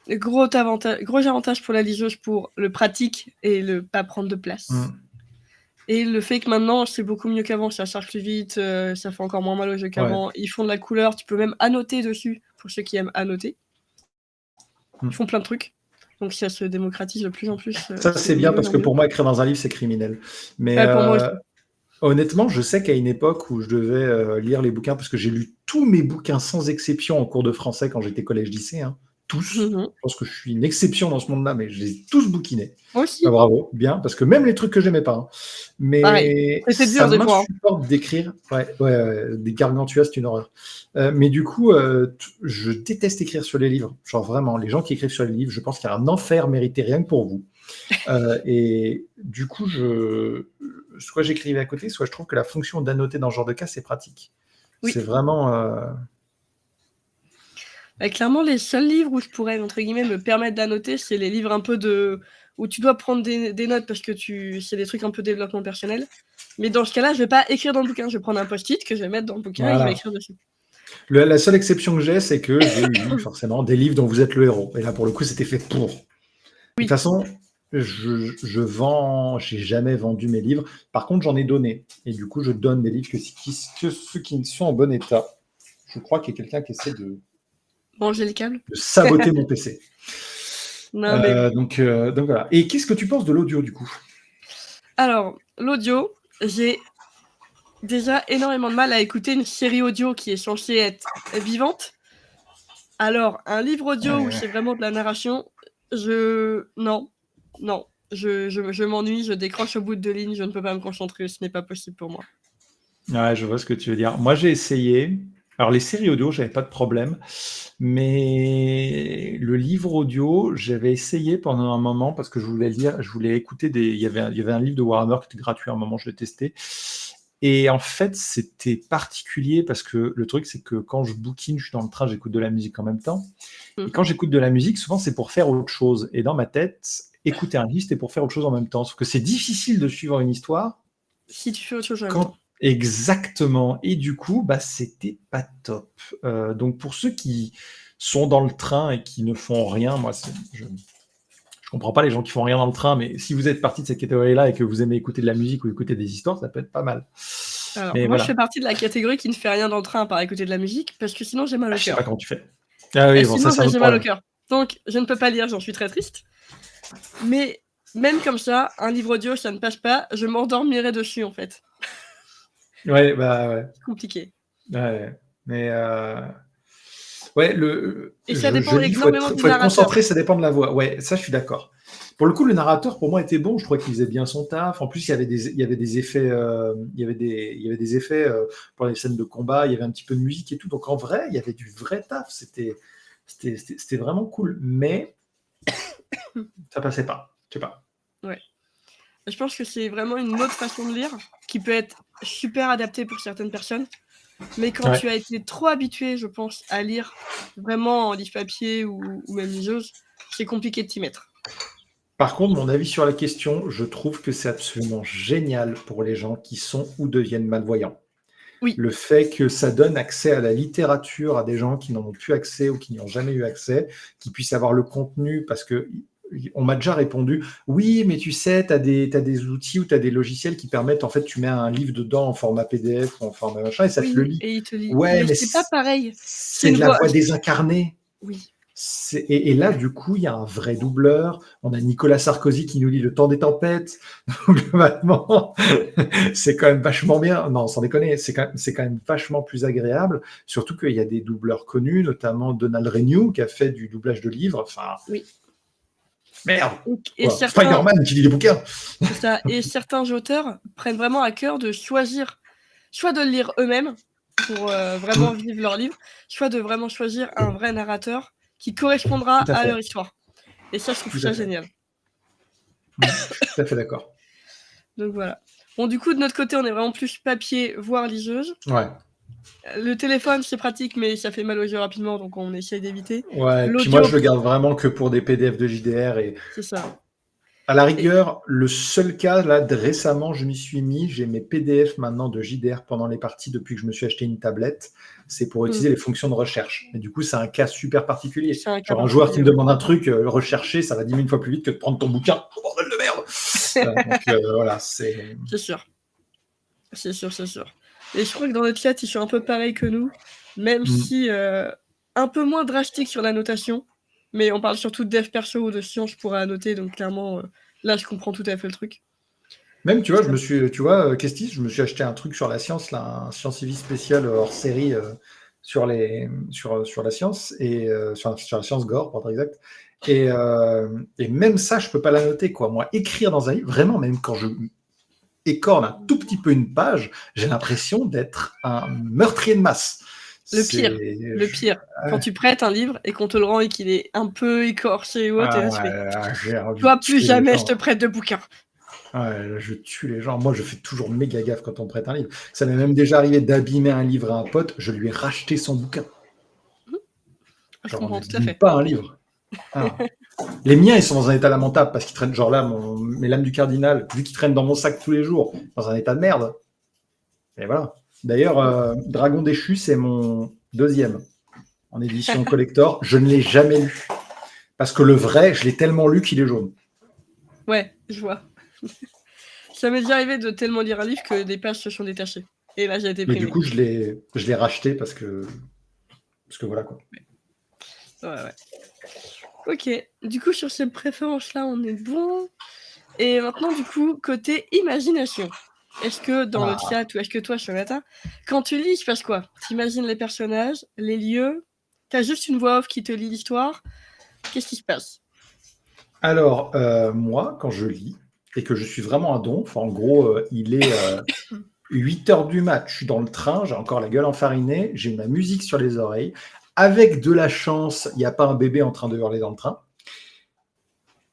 Gros avantage pour la liseuse pour le pratique et le pas prendre de place. Et le fait que maintenant, c'est beaucoup mieux qu'avant, ça charge plus vite, ça fait encore moins mal aux yeux qu'avant. Ils font de la couleur, tu peux même annoter dessus, pour ceux qui aiment annoter. Ils font plein de trucs. Donc ça se démocratise de plus en plus. Ça, c'est bien, parce que pour moi, écrire dans un livre, c'est criminel. Mais pour moi aussi. Honnêtement, je sais qu'à une époque où je devais lire les bouquins, parce que j'ai lu tous mes bouquins sans exception en cours de français quand j'étais collège-lycée, tous. Mhm. Je pense que je suis une exception dans ce monde-là, mais je les ai tous bouquinés. Moi aussi. Bah, bravo, bien, parce que même les trucs que j'aimais pas, hein. Pareil. Mais C'était ça dur des fois, hein. m'insupporte d'écrire. Des Gargantua, c'est une horreur. Mais du coup, je déteste écrire sur les livres. Genre vraiment, les gens qui écrivent sur les livres, je pense qu'il y a un enfer mérité rien que pour vous. Et du coup, soit j'écrivais à côté, soit je trouve que la fonction d'annoter dans ce genre de cas, c'est pratique. Oui. C'est vraiment. Clairement, les seuls livres où je pourrais, entre guillemets, me permettre d'annoter, c'est les livres un peu où tu dois prendre des notes parce que c'est des trucs un peu développement personnel. Mais dans ce cas-là, je vais pas écrire dans le bouquin. Je vais prendre un post-it que je vais mettre dans le bouquin et je Voilà. vais écrire dessus. La seule exception que j'ai, c'est que j'ai lu forcément des livres dont vous êtes le héros. Et là, pour le coup, c'était fait pour. De toute façon, j'ai jamais vendu mes livres. Par contre, j'en ai donné. Et du coup, je donne des livres que ceux qui sont en bon état. Je crois qu'il y a quelqu'un qui essaie de Ranger le câble. saboter mon PC. Non, mais... donc voilà. Et qu'est-ce que tu penses de l'audio, du coup? Alors, l'audio, j'ai déjà énormément de mal à écouter une série audio qui est censée être vivante. Alors, un livre audio où c'est vraiment de la narration, non, je m'ennuie, je décroche au bout de 2 lignes, je ne peux pas me concentrer, ce n'est pas possible pour moi. Ouais, je vois ce que tu veux dire. Moi, j'ai essayé. Alors, les séries audio, j'avais pas de problème. Mais le livre audio, j'avais essayé pendant un moment parce que je voulais lire, je voulais écouter il y avait un livre de Warhammer qui était gratuit à un moment, je l'ai testé. Et en fait, c'était particulier parce que le truc, c'est que quand je bookine, je suis dans le train, j'écoute de la musique en même temps. Et quand j'écoute de la musique, souvent, c'est pour faire autre chose. Et dans ma tête, écouter un livre, c'est pour faire autre chose en même temps. Sauf que c'est difficile de suivre une histoire. Si tu fais autre chose en même temps. Exactement. Et du coup, c'était pas top. Donc, pour ceux qui sont dans le train et qui ne font rien, moi, je comprends pas les gens qui font rien dans le train, mais si vous êtes parti de cette catégorie-là et que vous aimez écouter de la musique ou écouter des histoires, ça peut être pas mal. Alors, mais moi, voilà. je fais partie de la catégorie qui ne fait rien dans le train à part écouter de la musique, parce que sinon, j'ai mal au Je sais cœur. pas comment tu fais. Ah oui, bon, sinon, ça, c'est j'ai mal au cœur. Donc, je ne peux pas lire, j'en suis très triste. Mais même comme ça, un livre audio, ça ne passe pas. Je m'endormirai dessus, en fait. Ouais, ouais. C'est compliqué. Ouais, mais et ça dépend énormément du narrateur. Faut être concentré, ça dépend de la voix. Ouais, ça, je suis d'accord. Pour le coup, le narrateur, pour moi, était bon. Je trouvais qu'il faisait bien son taf. En plus, il y avait des effets, pour les scènes de combat. Il y avait un petit peu de musique et tout. Donc, en vrai, il y avait du vrai taf. C'était vraiment cool. Mais ça passait pas. Je sais pas. Ouais. Je pense que c'est vraiment une autre façon de lire qui peut être super adaptée pour certaines personnes. Mais quand tu as été trop habitué, je pense, à lire vraiment en livre papier ou même liseuse, c'est compliqué de t'y mettre. Par contre, mon avis sur la question, je trouve que c'est absolument génial pour les gens qui sont ou deviennent malvoyants. Oui. Le fait que ça donne accès à la littérature à des gens qui n'en ont plus accès ou qui n'y ont jamais eu accès, qui puissent avoir le contenu, parce que on m'a déjà répondu, oui, mais tu sais, tu as des outils ou tu as des logiciels qui permettent, en fait, tu mets un livre dedans en format PDF ou en format machin, et ça te le lit. Et il te lit. Ouais, mais c'est pas pareil. C'est de la voix désincarnée. Oui. Et là, du coup, il y a un vrai doubleur. On a Nicolas Sarkozy qui nous lit Le Temps des tempêtes. Globalement, c'est quand même vachement bien. Non, sans déconner, c'est quand même vachement plus agréable. Surtout qu'il y a des doubleurs connus, notamment Donald Renew qui a fait du doublage de livres. Enfin, oui. Merde. Et Spider-Man qui lit des bouquins. C'est ça. Et certains auteurs prennent vraiment à cœur de choisir, soit de le lire eux-mêmes pour vraiment vivre leur livre, soit de vraiment choisir un vrai narrateur qui correspondra à leur histoire. Et ça, je trouve ça génial. Je suis tout à fait d'accord. Donc voilà. Bon, du coup, de notre côté, on est vraiment plus papier, voire liseuse. Ouais. Le téléphone, c'est pratique, mais ça fait mal aux yeux rapidement, donc on essaye d'éviter. Ouais, puis moi, je le garde vraiment que pour des PDF de JDR. C'est ça. À la rigueur, le seul cas, là, récemment, je m'y suis mis. J'ai mes PDF maintenant de JDR pendant les parties depuis que je me suis acheté une tablette. C'est pour utiliser les fonctions de recherche. Et du coup, c'est un cas super particulier. Genre un joueur qui me demande un truc, rechercher, ça va 10 000 fois plus vite que de prendre ton bouquin. Oh, bordel de merde. Donc voilà, c'est... C'est sûr. C'est sûr. Et je crois que dans notre chat, ils sont un peu pareils que nous, même si un peu moins drastique sur la notation. Mais on parle surtout de dev perso ou de science pour annoter, donc clairement, là, je comprends tout à fait le truc. Même, tu vois, Kestis, je me suis acheté un truc sur la science, là, un Science Civis spécial hors série sur la science, et sur la science gore, pour être exact. Et même ça, je peux pas la noter, quoi. Moi, écrire dans un livre, vraiment, même quand je écorne un tout petit peu une page, j'ai l'impression d'être un meurtrier de masse. Le pire, quand tu prêtes un livre et qu'on te le rend et qu'il est un peu écorché ou autre, toi, plus jamais je te prête de bouquin. Ouais, je tue les gens. Moi, je fais toujours méga gaffe quand on me prête un livre. Ça m'est même déjà arrivé d'abîmer un livre à un pote. Je lui ai racheté son bouquin. Je comprends tout à fait. Pas un livre. Ah. Les miens, ils sont dans un état lamentable parce qu'ils traînent, genre là, mes lames du cardinal, vu qu'ils traînent dans mon sac tous les jours, dans un état de merde. Et voilà. D'ailleurs, Dragon déchu, c'est mon deuxième en édition collector. Je ne l'ai jamais lu. Parce que le vrai, je l'ai tellement lu qu'il est jaune. Ouais, je vois. Ça m'est déjà arrivé de tellement lire un livre que des pages se sont détachées. Et là, j'ai été primée. Mais du coup, je l'ai racheté parce que voilà, quoi. Ouais. Ok, du coup, sur ces préférences-là, on est bon. Et maintenant, du coup, côté imagination. Est-ce que dans le chat, ou est-ce que toi, Jonathan, quand tu lis, il se passe quoi? T'imagines les personnages, les lieux, t'as juste une voix off qui te lit l'histoire. Qu'est-ce qui se passe? Alors, moi, quand je lis, et que je suis vraiment un donf, en gros, il est 8h du mat, je suis dans le train, j'ai encore la gueule enfarinée, j'ai ma musique sur les oreilles. Avec de la chance, il n'y a pas un bébé en train de hurler dans le train.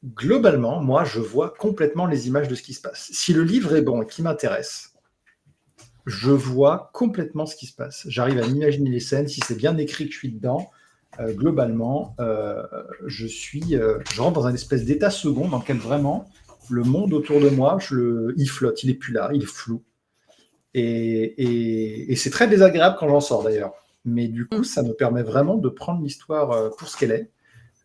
Globalement, moi, je vois complètement les images de ce qui se passe. Si le livre est bon et qui m'intéresse, je vois complètement ce qui se passe. J'arrive à m'imaginer les scènes. Si c'est bien écrit que je suis dedans, globalement, je rentre dans un espèce d'état second dans lequel vraiment le monde autour de moi, il flotte, il est plus là, il est flou. Et c'est très désagréable quand j'en sors d'ailleurs. Mais du coup, ça me permet vraiment de prendre l'histoire pour ce qu'elle est,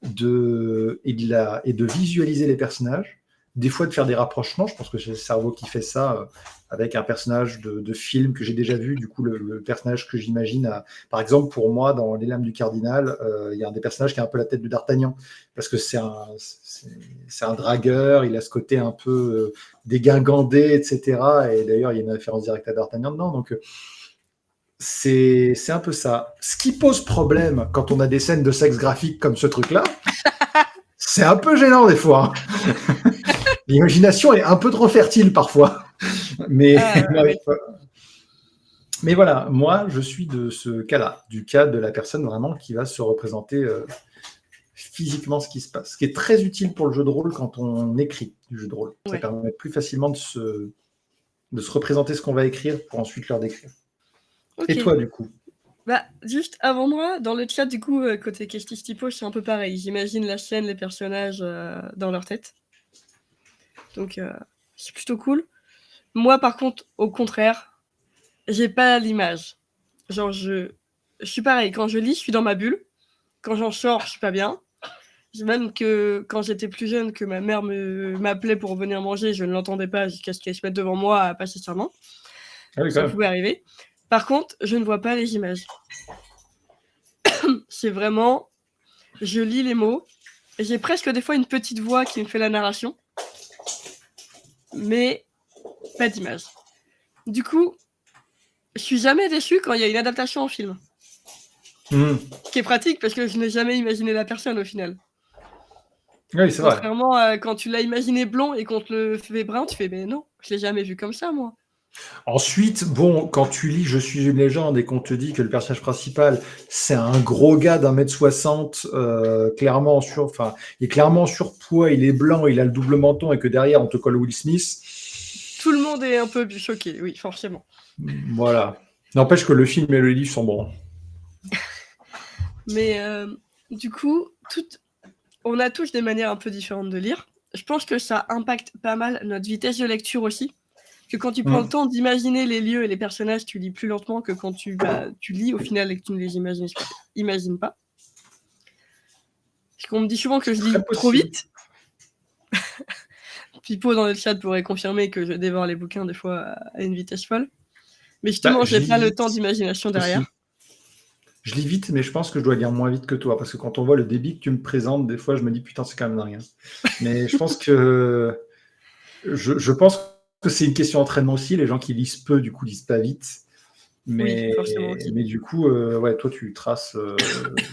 et de visualiser les personnages, des fois de faire des rapprochements. Je pense que c'est le cerveau qui fait ça avec un personnage de film que j'ai déjà vu. Du coup, le personnage que j'imagine, par exemple, pour moi, dans Les Lames du Cardinal, il y a un des personnages qui a un peu la tête de D'Artagnan, parce que c'est un dragueur, il a ce côté un peu dégingandé, etc. Et d'ailleurs, il y a une référence directe à D'Artagnan dedans. Donc, c'est un peu ça. Ce qui pose problème quand on a des scènes de sexe graphique comme ce truc-là, c'est un peu gênant des fois. L'imagination est un peu trop fertile parfois. Mais voilà, moi, je suis de ce cas-là, du cas de la personne vraiment qui va se représenter physiquement ce qui se passe. Ce qui est très utile pour le jeu de rôle quand on écrit du jeu de rôle. Ça permet plus facilement de se représenter ce qu'on va écrire pour ensuite leur décrire. Okay. Et toi, du coup? Juste avant moi, dans le chat, du coup, côté Kestis Typo, c'est un peu pareil. J'imagine la scène, les personnages dans leur tête. Donc, c'est plutôt cool. Moi, par contre, au contraire, j'ai pas l'image. Genre, je suis pareil. Quand je lis, je suis dans ma bulle. Quand j'en sors, je suis pas bien. Même que quand j'étais plus jeune, que ma mère m'appelait pour venir manger, je ne l'entendais pas jusqu'à ce qu'elle se mette devant moi à passer serment. Ça pouvait arriver. Par contre, je ne vois pas les images. C'est vraiment... Je lis les mots. Et j'ai presque des fois une petite voix qui me fait la narration. Mais pas d'image. Du coup, je suis jamais déçue quand il y a une adaptation en film. Ce qui est pratique parce que je n'ai jamais imaginé la personne au final. Oui, c'est vrai. Contrairement à quand tu l'as imaginé blond et qu'on te le fait brun, tu fais, mais non, je l'ai jamais vu comme ça, moi. Ensuite, bon, quand tu lis Je suis une légende et qu'on te dit que le personnage principal, c'est un gros gars d'1m60, il est clairement surpoids, il est blanc, il a le double menton et que derrière, on te colle Will Smith. Tout le monde est un peu choqué, oui, forcément. Voilà. N'empêche que le film et le livre sont bons. Mais du coup, on a tous des manières un peu différentes de lire. Je pense que ça impacte pas mal notre vitesse de lecture aussi. Que quand tu prends le temps d'imaginer les lieux et les personnages, tu lis plus lentement que quand tu lis au final et que tu ne les imagines pas. Parce qu'on me dit souvent que je lis trop vite. Pipo dans le chat pourrait confirmer que je dévore les bouquins des fois à une vitesse folle. Mais justement, j'ai pas le temps d'imagination derrière. Aussi. Je lis vite, mais je pense que je dois lire moins vite que toi. Parce que quand on voit le débit que tu me présentes, des fois, je me dis, putain, c'est quand même dingue. Mais je pense que... Je pense que c'est une question d'entraînement aussi. Les gens qui lisent peu, du coup, lisent pas vite. Oui, forcément aussi. Mais du coup, ouais, toi, tu traces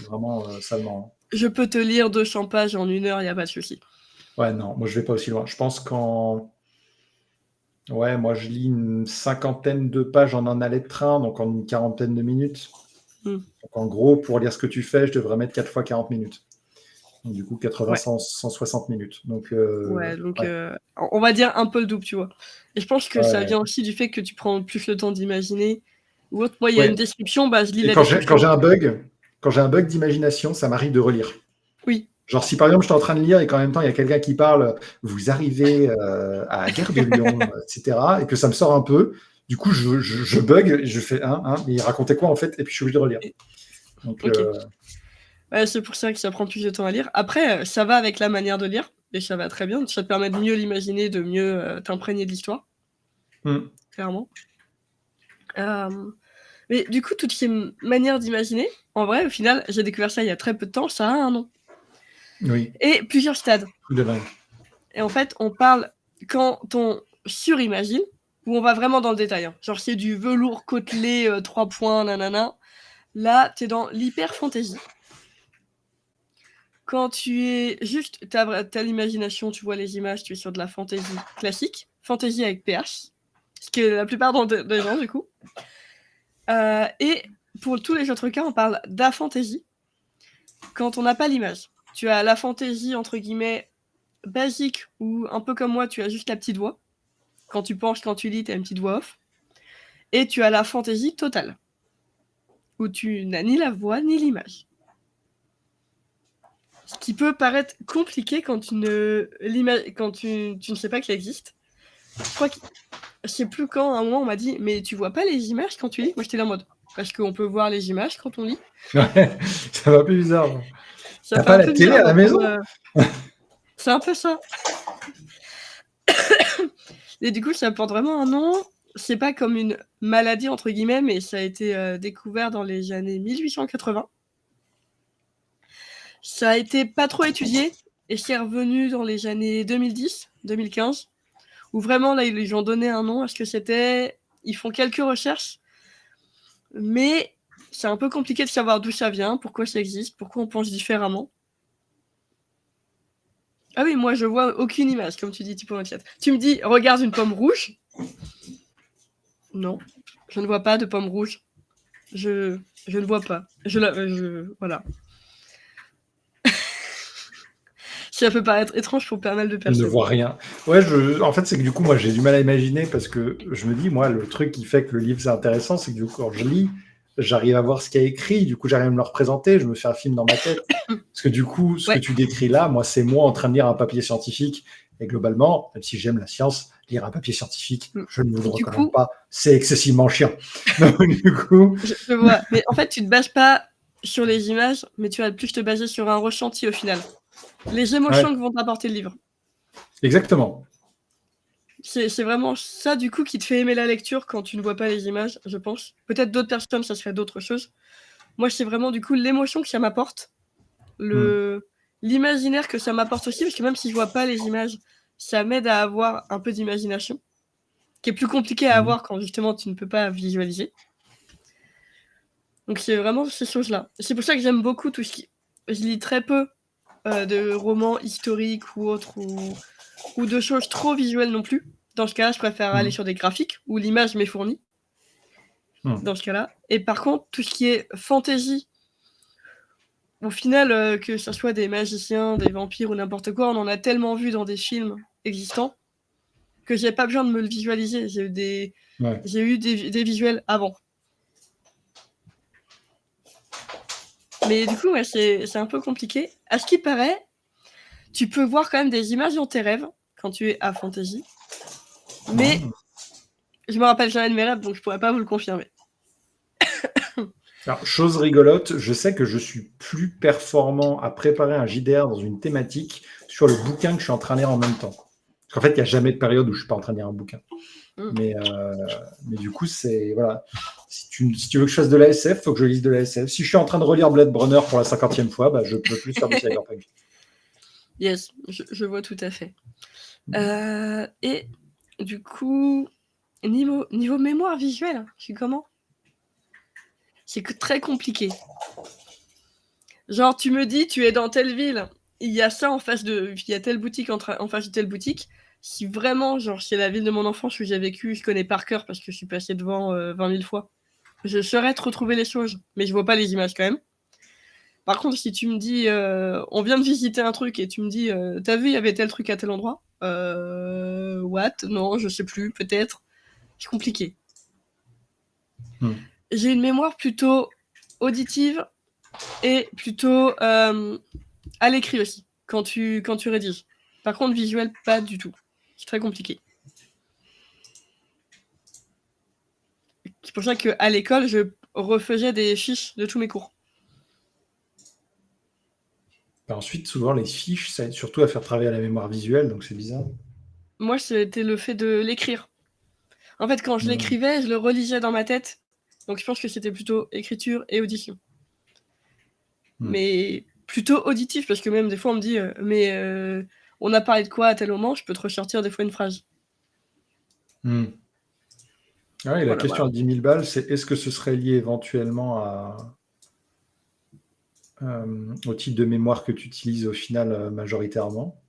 vraiment salement, hein. Je peux te lire 200 pages en 1 heure, il n'y a pas de souci. Ouais, non, moi, je vais pas aussi loin. Je pense ouais, moi, je lis une cinquantaine de pages en un aller de train, donc en une quarantaine de minutes. Hmm. Donc, en gros, pour lire ce que tu fais, je devrais mettre 4 fois 40 minutes. Donc, du coup, 80, Ouais. 160 minutes. Donc, Ouais, donc ouais. on va dire un peu le double, tu vois. Et je pense que ça Ouais. vient aussi du fait que tu prends plus le temps d'imaginer. Ou autre, moi, il y a une Ouais. description, bah, je lis Et la quand j'ai description. un bug d'imagination, ça m'arrive de relire. Oui, Genre, si par exemple, je suis en train de lire et qu'en même temps, il y a quelqu'un qui parle, vous arrivez à la gare de Lyon, etc., et que ça me sort un peu, du coup, je bug, je fais mais il racontait quoi en fait, et puis je suis obligé de relire. Donc, ok. Ouais, c'est pour ça que ça prend plus de temps à lire. Après, ça va avec la manière de lire, et ça va très bien. Ça te permet de mieux l'imaginer, de mieux t'imprégner de l'histoire, clairement. Mais du coup, toutes ces manières d'imaginer, en vrai, au final, j'ai découvert ça il y a très peu de temps, ça a un nom. oui, Et plusieurs stades. truc de dingue. Et en fait, on parle quand on surimagine, ou on va vraiment dans le détail. Hein. Genre, c'est du velours côtelé, 3 points, nanana. Là, t'es dans l'hyper-fantaisie. Quand tu es juste, t'as l'imagination, tu vois les images, tu es sur de la fantaisie classique. Fantaisie avec PH. Ce que la plupart des gens, du coup. Et pour tous les autres cas, on parle d'afantaisie. Quand on n'a pas l'image. Tu as la fantaisie, entre guillemets, basique, où un peu comme moi, tu as juste la petite voix. Quand tu penses, quand tu lis, tu as une petite voix off. Et tu as la fantaisie totale, où tu n'as ni la voix ni l'image. Ce qui peut paraître compliqué quand tu ne sais pas qu'elle existe. Je crois que je sais plus quand, à un moment, on m'a dit, mais tu vois pas les images quand tu lis? Moi, j'étais là en mode, parce qu'on peut voir les images quand on lit. Ouais, ça va plus bizarre. Ça T'as fait pas un la peu télé bizarre à la maison? C'est un peu ça. Et du coup, ça porte vraiment un nom. C'est pas comme une maladie, entre guillemets, mais ça a été découvert dans les années 1880. Ça a été pas trop étudié, et c'est revenu dans les années 2010, 2015, où vraiment, là, ils ont donné un nom à ce que c'était. Ils font quelques recherches, mais c'est un peu compliqué de savoir d'où ça vient, pourquoi ça existe, pourquoi on pense différemment. Ah oui, moi, je vois aucune image, comme tu dis, typo dans le chat. Tu me dis, regarde une pomme rouge. Non, je ne vois pas de pomme rouge. Je ne vois pas. Voilà. Ça peut paraître étrange pour pas mal de Je ne personnes. vois rien. Ouais, en fait, c'est que du coup, moi, j'ai du mal à imaginer parce que je me dis, moi, le truc qui fait que le livre c'est intéressant, c'est que du coup, quand je lis, j'arrive à voir ce qu'il y a écrit, du coup, j'arrive à me le représenter, je me fais un film dans ma tête. Parce que du coup, ce que Ouais. tu décris là, moi, c'est moi en train de lire un papier scientifique. Et globalement, même si j'aime la science, lire un papier scientifique, je ne vous le Du recommande coup, pas. C'est excessivement chiant. Donc, du coup, je vois. Mais en fait, tu te bases pas sur les images, mais tu vas plus te baser sur un ressenti au final. Les émotions ouais, que vont t'apporter le livre. exactement. C'est vraiment ça, du coup, qui te fait aimer la lecture quand tu ne vois pas les images, je pense. Peut-être d'autres personnes, ça serait d'autres choses. Moi, c'est vraiment, du coup, l'émotion que ça m'apporte. L'imaginaire que ça m'apporte aussi, parce que même si je vois pas les images, ça m'aide à avoir un peu d'imagination, qui est plus compliqué à avoir quand justement tu ne peux pas visualiser. Donc c'est vraiment ces choses-là. C'est pour ça que j'aime beaucoup tout ce qui... Je lis très peu de romans historiques ou autres, ou de choses trop visuelles non plus. Dans ce cas-là, je préfère aller sur des graphiques où l'image m'est fournie. Dans ce cas-là. Et par contre, tout ce qui est fantasy, au final, que ce soit des magiciens, des vampires ou n'importe quoi, on en a tellement vu dans des films existants que j'ai pas besoin de me le visualiser. J'ai eu des visuels avant. Mais du coup, ouais, c'est un peu compliqué. À ce qui paraît, tu peux voir quand même des images dans tes rêves quand tu es à fantasy. Mais je me rappelle jamais de mes rêves, donc je pourrais pas vous le confirmer. Alors, chose rigolote, je sais que je suis plus performant à préparer un JDR dans une thématique sur le bouquin que je suis en train de lire en même temps. Parce qu'en fait, il n'y a jamais de période où je ne suis pas en train de lire un bouquin. Mais du coup, c'est voilà. Si tu veux que je fasse de la SF, il faut que je lise de la SF. Si je suis en train de relire Blade Runner pour la 50e fois, bah, je peux plus faire du cyberpunk. Yes, je vois tout à fait. Et du coup, niveau mémoire visuelle, je suis comment? c'est très compliqué. Genre, tu me dis, tu es dans telle ville, il y a ça il y a telle boutique en face de telle boutique. Si vraiment, genre, c'est la ville de mon enfance où j'ai vécu, je connais par cœur parce que je suis passée devant 20 000 fois, je saurais te retrouver les choses, mais je vois pas les images quand même. Par contre, si tu me dis, on vient de visiter un truc et tu me dis, t'as vu, il y avait tel truc à tel endroit, what? Non, je sais plus, peut-être. C'est compliqué. J'ai une mémoire plutôt auditive et plutôt à l'écrit aussi, quand tu rédiges. Par contre, visuel, pas du tout. C'est très compliqué. C'est pour ça qu'à l'école, je refaisais des fiches de tous mes cours. Ensuite, souvent, les fiches, ça aide surtout à faire travailler la mémoire visuelle, donc c'est bizarre. Moi, c'était le fait de l'écrire. En fait, quand je l'écrivais, je le relisais dans ma tête. Donc, je pense que c'était plutôt écriture et audition. Mais plutôt auditif, parce que même des fois, on me dit on a parlé de quoi à tel moment, je peux te ressortir des fois une phrase. Ah oui, la question à 10 000 balles, c'est est-ce que ce serait lié éventuellement au type de mémoire que tu utilises au final majoritairement?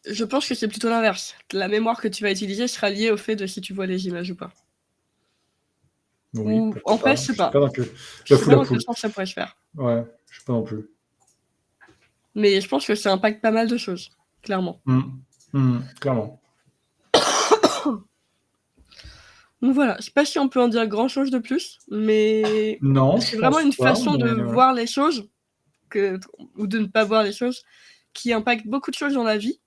Je pense que c'est plutôt l'inverse. La mémoire que tu vas utiliser sera liée au fait de si tu vois les images ou pas. Oui, en fait, je sais pas. Je sais pas dans quel sens ça pourrait se faire. Ouais, je sais pas non plus. Mais je pense que ça impacte pas mal de choses, clairement. Clairement. Donc voilà, je sais pas si on peut en dire grand chose de plus, mais non, c'est vraiment une façon de voir les choses ou de ne pas voir les choses qui impactent beaucoup de choses dans la vie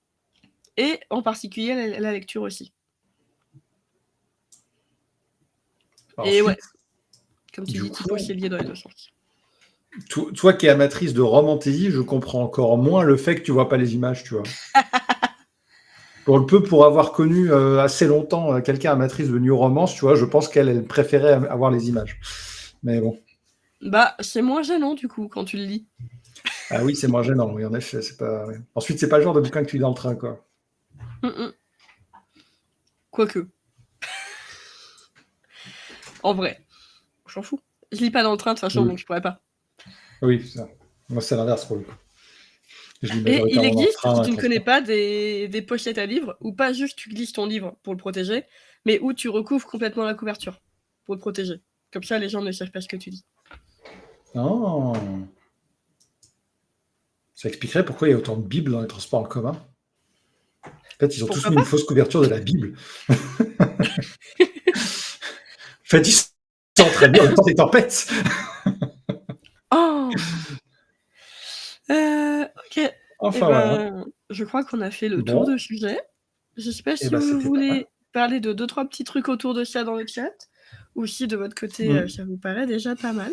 et en particulier la lecture aussi. Ensuite, et ouais, comme tu dis, Thibaut, c'est lié dans les deux sens. Toi qui es amatrice de romantésie, je comprends encore moins le fait que tu vois pas les images, tu vois. Pour avoir connu assez longtemps quelqu'un amatrice de new romance, tu vois, je pense qu'elle préférait avoir les images. Mais bon. Bah, c'est moins gênant du coup quand tu le lis. Ah oui, c'est moins gênant, oui, en effet. Ouais. Ensuite, c'est pas le genre de bouquin que tu lis dans le train, quoi. Quoique. En vrai, je m'en fous. Je lis pas dans le train de toute façon, donc je pourrais pas. Oui, c'est ça. Moi, c'est l'inverse pour le coup. Et il existe, si tu ne connais pas, des pochettes à livres où pas juste tu glisses ton livre pour le protéger, mais où tu recouvres complètement la couverture pour le protéger. Comme ça, les gens ne savent pas ce que tu dis. Oh. Ça expliquerait pourquoi il y a autant de Bibles dans les transports en commun. En fait, ils ont tous mis une fausse couverture de la Bible. En fait, ils sont très bien dans les tempêtes. Oh ok. Enfin, voilà. Je crois qu'on a fait le tour de sujet. Je sais pas si vous voulez parler de 2-3 petits trucs autour de ça dans le chat, ou si de votre côté, ça vous paraît déjà pas mal.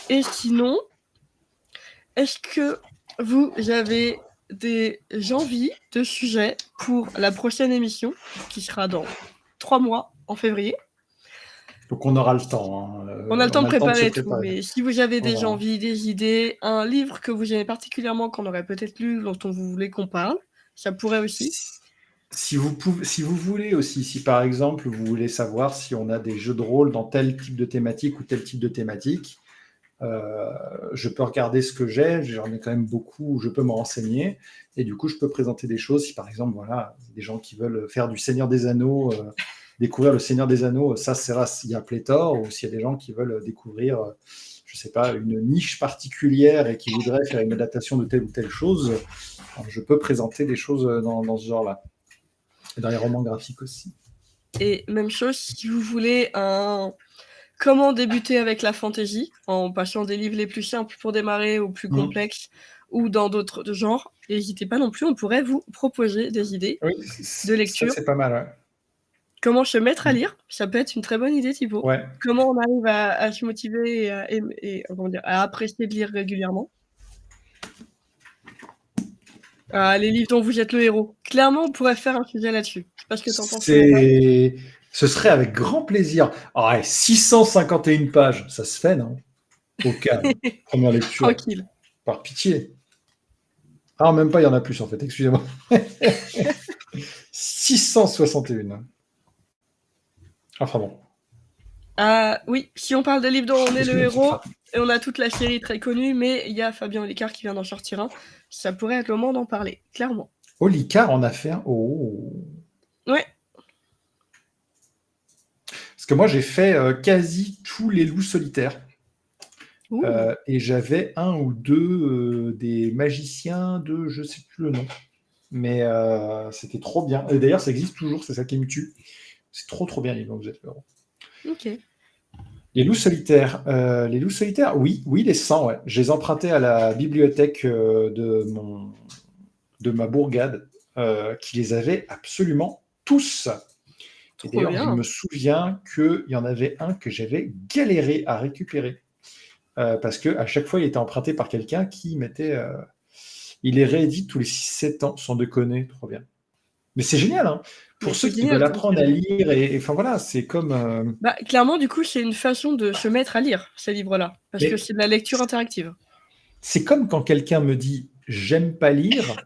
Et sinon, est-ce que vous avez des envies de sujets pour la prochaine émission, qui sera dans 3 mois, en février? Donc on aura le temps. On a le temps de préparer tout, mais si vous avez des envies, des idées, un livre que vous aimez particulièrement, qu'on aurait peut-être lu, dont vous voulez qu'on parle, ça pourrait aussi. Si vous voulez aussi, si par exemple vous voulez savoir si on a des jeux de rôle dans tel type de thématique ou tel type de thématique, je peux regarder ce que j'en ai quand même beaucoup, je peux me renseigner, et du coup je peux présenter des choses. Si par exemple, voilà, des gens qui veulent faire du Seigneur des Anneaux, découvrir le Seigneur des Anneaux, ça c'est rare, il y a pléthore, ou s'il y a des gens qui veulent découvrir, je sais pas, une niche particulière et qui voudraient faire une adaptation de telle ou telle chose, je peux présenter des choses dans ce genre-là. Et dans les romans graphiques aussi. Et même chose, si vous voulez comment débuter avec la fantasy, en passant des livres les plus simples pour démarrer aux plus complexes, ou dans d'autres genres, n'hésitez pas non plus, on pourrait vous proposer des idées de lecture. Ça, c'est pas mal, ouais. Comment se mettre à lire, ça peut être une très bonne idée, Thibaut. Ouais. Comment on arrive à se motiver et à apprécier de lire régulièrement. Les livres dont vous êtes le héros. Clairement, on pourrait faire un sujet là-dessus. Je sais pas ce que tu en penses. Ce serait avec grand plaisir. Ah ouais, 651 pages, ça se fait, non? Au calme. Première lecture. Tranquille. Par pitié. Ah, même pas, il y en a plus en fait, excusez-moi. 661. Enfin bon. Ah oui, si on parle de livres dont on est le Excuse-moi, petite héros, frappe. et on a toute la série très connue, mais il y a Fabien Olicard qui vient d'en sortir un. Ça pourrait être le moment d'en parler, clairement. Olicard en a fait un. Oh. Ouais, Parce que moi, j'ai fait quasi tous les loups solitaires. ouh, Et j'avais un ou deux des magiciens de je sais plus le nom. Mais c'était trop bien. Et d'ailleurs, ça existe toujours, c'est ça qui me tue. C'est trop trop bien, les Livres dont vous êtes le héros. ok. Les loups solitaires, oui, oui, les 100, ouais. Je les empruntais à la bibliothèque de ma bourgade, qui les avait absolument tous. Et Trop d'ailleurs, je bien. me souviens qu'il y en avait un que j'avais galéré à récupérer. Parce qu'à chaque fois, il était emprunté par quelqu'un qui mettait. Il est réédité tous les 6-7 ans, sans déconner, trop bien. Mais c'est génial, hein. Mais Pour ceux c'est qui veulent génial comme apprendre à série. lire, enfin voilà, c'est comme. Bah, clairement, du coup, c'est une façon de se mettre à lire ces livres-là, parce que Mais c'est de la lecture interactive. c'est comme quand quelqu'un me dit j'aime pas lire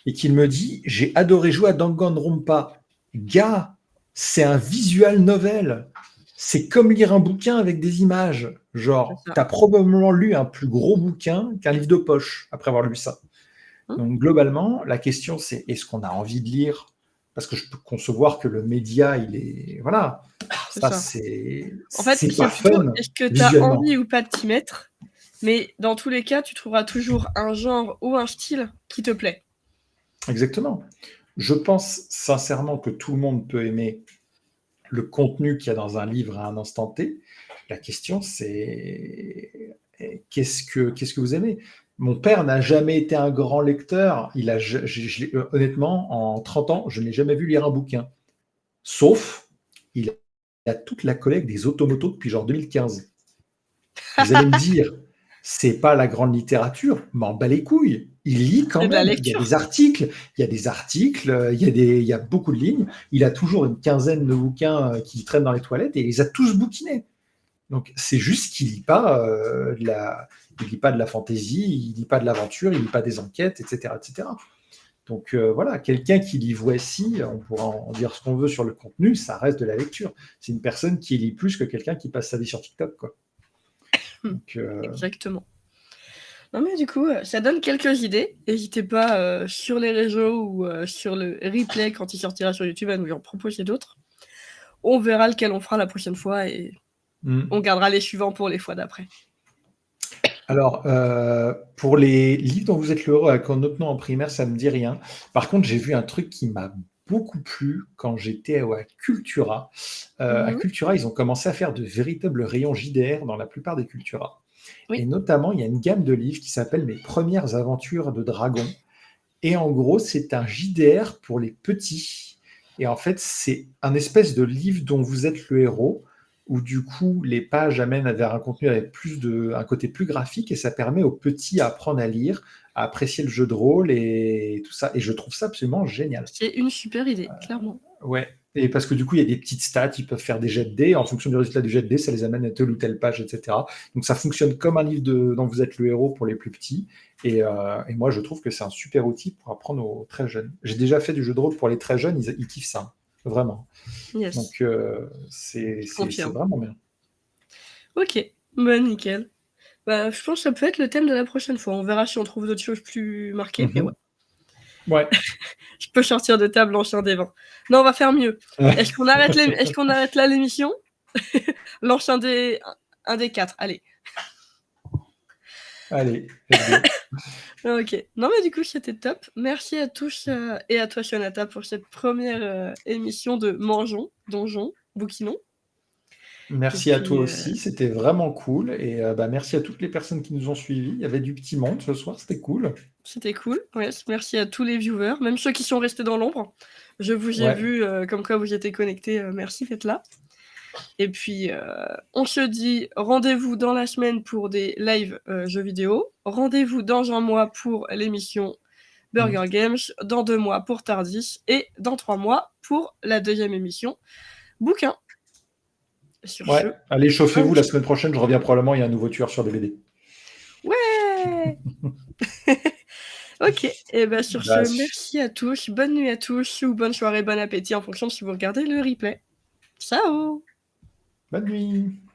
et qu'il me dit j'ai adoré jouer à Danganronpa. Gars, c'est un visual novel. C'est comme lire un bouquin avec des images. C'est Genre, ça. t'as probablement lu un plus gros bouquin qu'un livre de poche après avoir lu ça. Hein. Donc globalement, la question c'est est-ce qu'on a envie de lire? Parce que je peux concevoir que le média, il est. Voilà, C'est ça ça. En fait, c'est c'est pas plutôt fun est-ce que tu as visuellement. envie ou pas de t'y mettre, mais dans tous les cas, tu trouveras toujours un genre ou un style qui te plaît. Exactement. Je pense sincèrement que tout le monde peut aimer le contenu qu'il y a dans un livre à un instant T. La question, c'est qu'est-ce que vous aimez? Mon père n'a jamais été un grand lecteur. Honnêtement, en 30 ans, je n'ai jamais vu lire un bouquin. Sauf, il a toute la collecte des automotos depuis genre 2015. Vous allez me dire, c'est pas la grande littérature, m'en bats les couilles. Il lit quand C'est de la même. Il y a des lecture. articles, il y a beaucoup de lignes. Il a toujours une quinzaine de bouquins qui traînent dans les toilettes et il les a tous bouquinés. Donc c'est juste qu'il lit pas il lit pas de la fantaisie, il lit pas de l'aventure, il lit pas des enquêtes, etc., etc. Donc voilà, quelqu'un qui lit Voici, on pourra en dire ce qu'on veut sur le contenu, ça reste de la lecture. C'est une personne qui lit plus que quelqu'un qui passe sa vie sur TikTok, quoi. Donc, Exactement. Non mais du coup, ça donne quelques idées. N'hésitez pas sur les réseaux ou sur le replay quand il sortira sur YouTube à nous en proposer d'autres. On verra lequel on fera la prochaine fois et on gardera les suivants pour les fois d'après. Alors, pour les livres dont vous êtes le héros avec un autre nom en primaire, ça me dit rien. Par contre, j'ai vu un truc qui m'a beaucoup plu quand j'étais à Cultura. À Cultura, ils ont commencé à faire de véritables rayons JDR dans la plupart des Cultura. Oui. Et notamment, il y a une gamme de livres qui s'appelle Mes premières aventures de dragon. Et en gros, c'est un JDR pour les petits. Et en fait, c'est un espèce de livre dont vous êtes le héros, où du coup, les pages amènent vers un contenu avec un côté plus graphique, et ça permet aux petits à apprendre à lire, à apprécier le jeu de rôle et tout ça. Et je trouve ça absolument génial. C'est une super idée, clairement. Ouais. Et parce que du coup, il y a des petites stats, ils peuvent faire des jets de dés. En fonction du résultat du jet de dés, ça les amène à telle ou telle page, etc. Donc ça fonctionne comme un livre dont vous êtes le héros pour les plus petits. Et moi, je trouve que c'est un super outil pour apprendre aux très jeunes. J'ai déjà fait du jeu de rôle pour les très jeunes, ils kiffent ça, vraiment. Yes. Donc c'est vraiment bien. Ok, bah nickel. Bah, je pense que ça peut être le thème de la prochaine fois. On verra si on trouve d'autres choses plus marquées. Mais ouais. Ouais. Je peux sortir de table l'ancien des vins. Non, on va faire mieux. Est-ce qu'on arrête là l'émission? L'ancien des 1 des 4, allez. Allez. Ok. Non, mais du coup, c'était top. Merci à tous et à toi, Shonata, pour cette première émission de Mangeons, Donjons, Bouquinons. Merci à toi aussi, c'était vraiment cool. Et merci à toutes les personnes qui nous ont suivis. Il y avait du petit monde ce soir, c'était cool. C'était cool, ouais. Merci à tous les viewers, même ceux qui sont restés dans l'ombre. Je vous ai vu comme quoi vous étiez connectés. Merci d'être là. Et puis, on se dit rendez-vous dans la semaine pour des lives jeux vidéo. Rendez-vous dans un mois pour l'émission Burger Games. Dans 2 mois pour Tardis. Et dans 3 mois pour la deuxième émission Bouquin. Sur ce, allez, chauffez-vous, la semaine prochaine, je reviens probablement, il y a un nouveau tueur sur DVD. Ouais. Ok, et bien sur ce, merci à tous, bonne nuit à tous, ou bonne soirée, bon appétit en fonction de si vous regardez le replay. Ciao. Bonne nuit.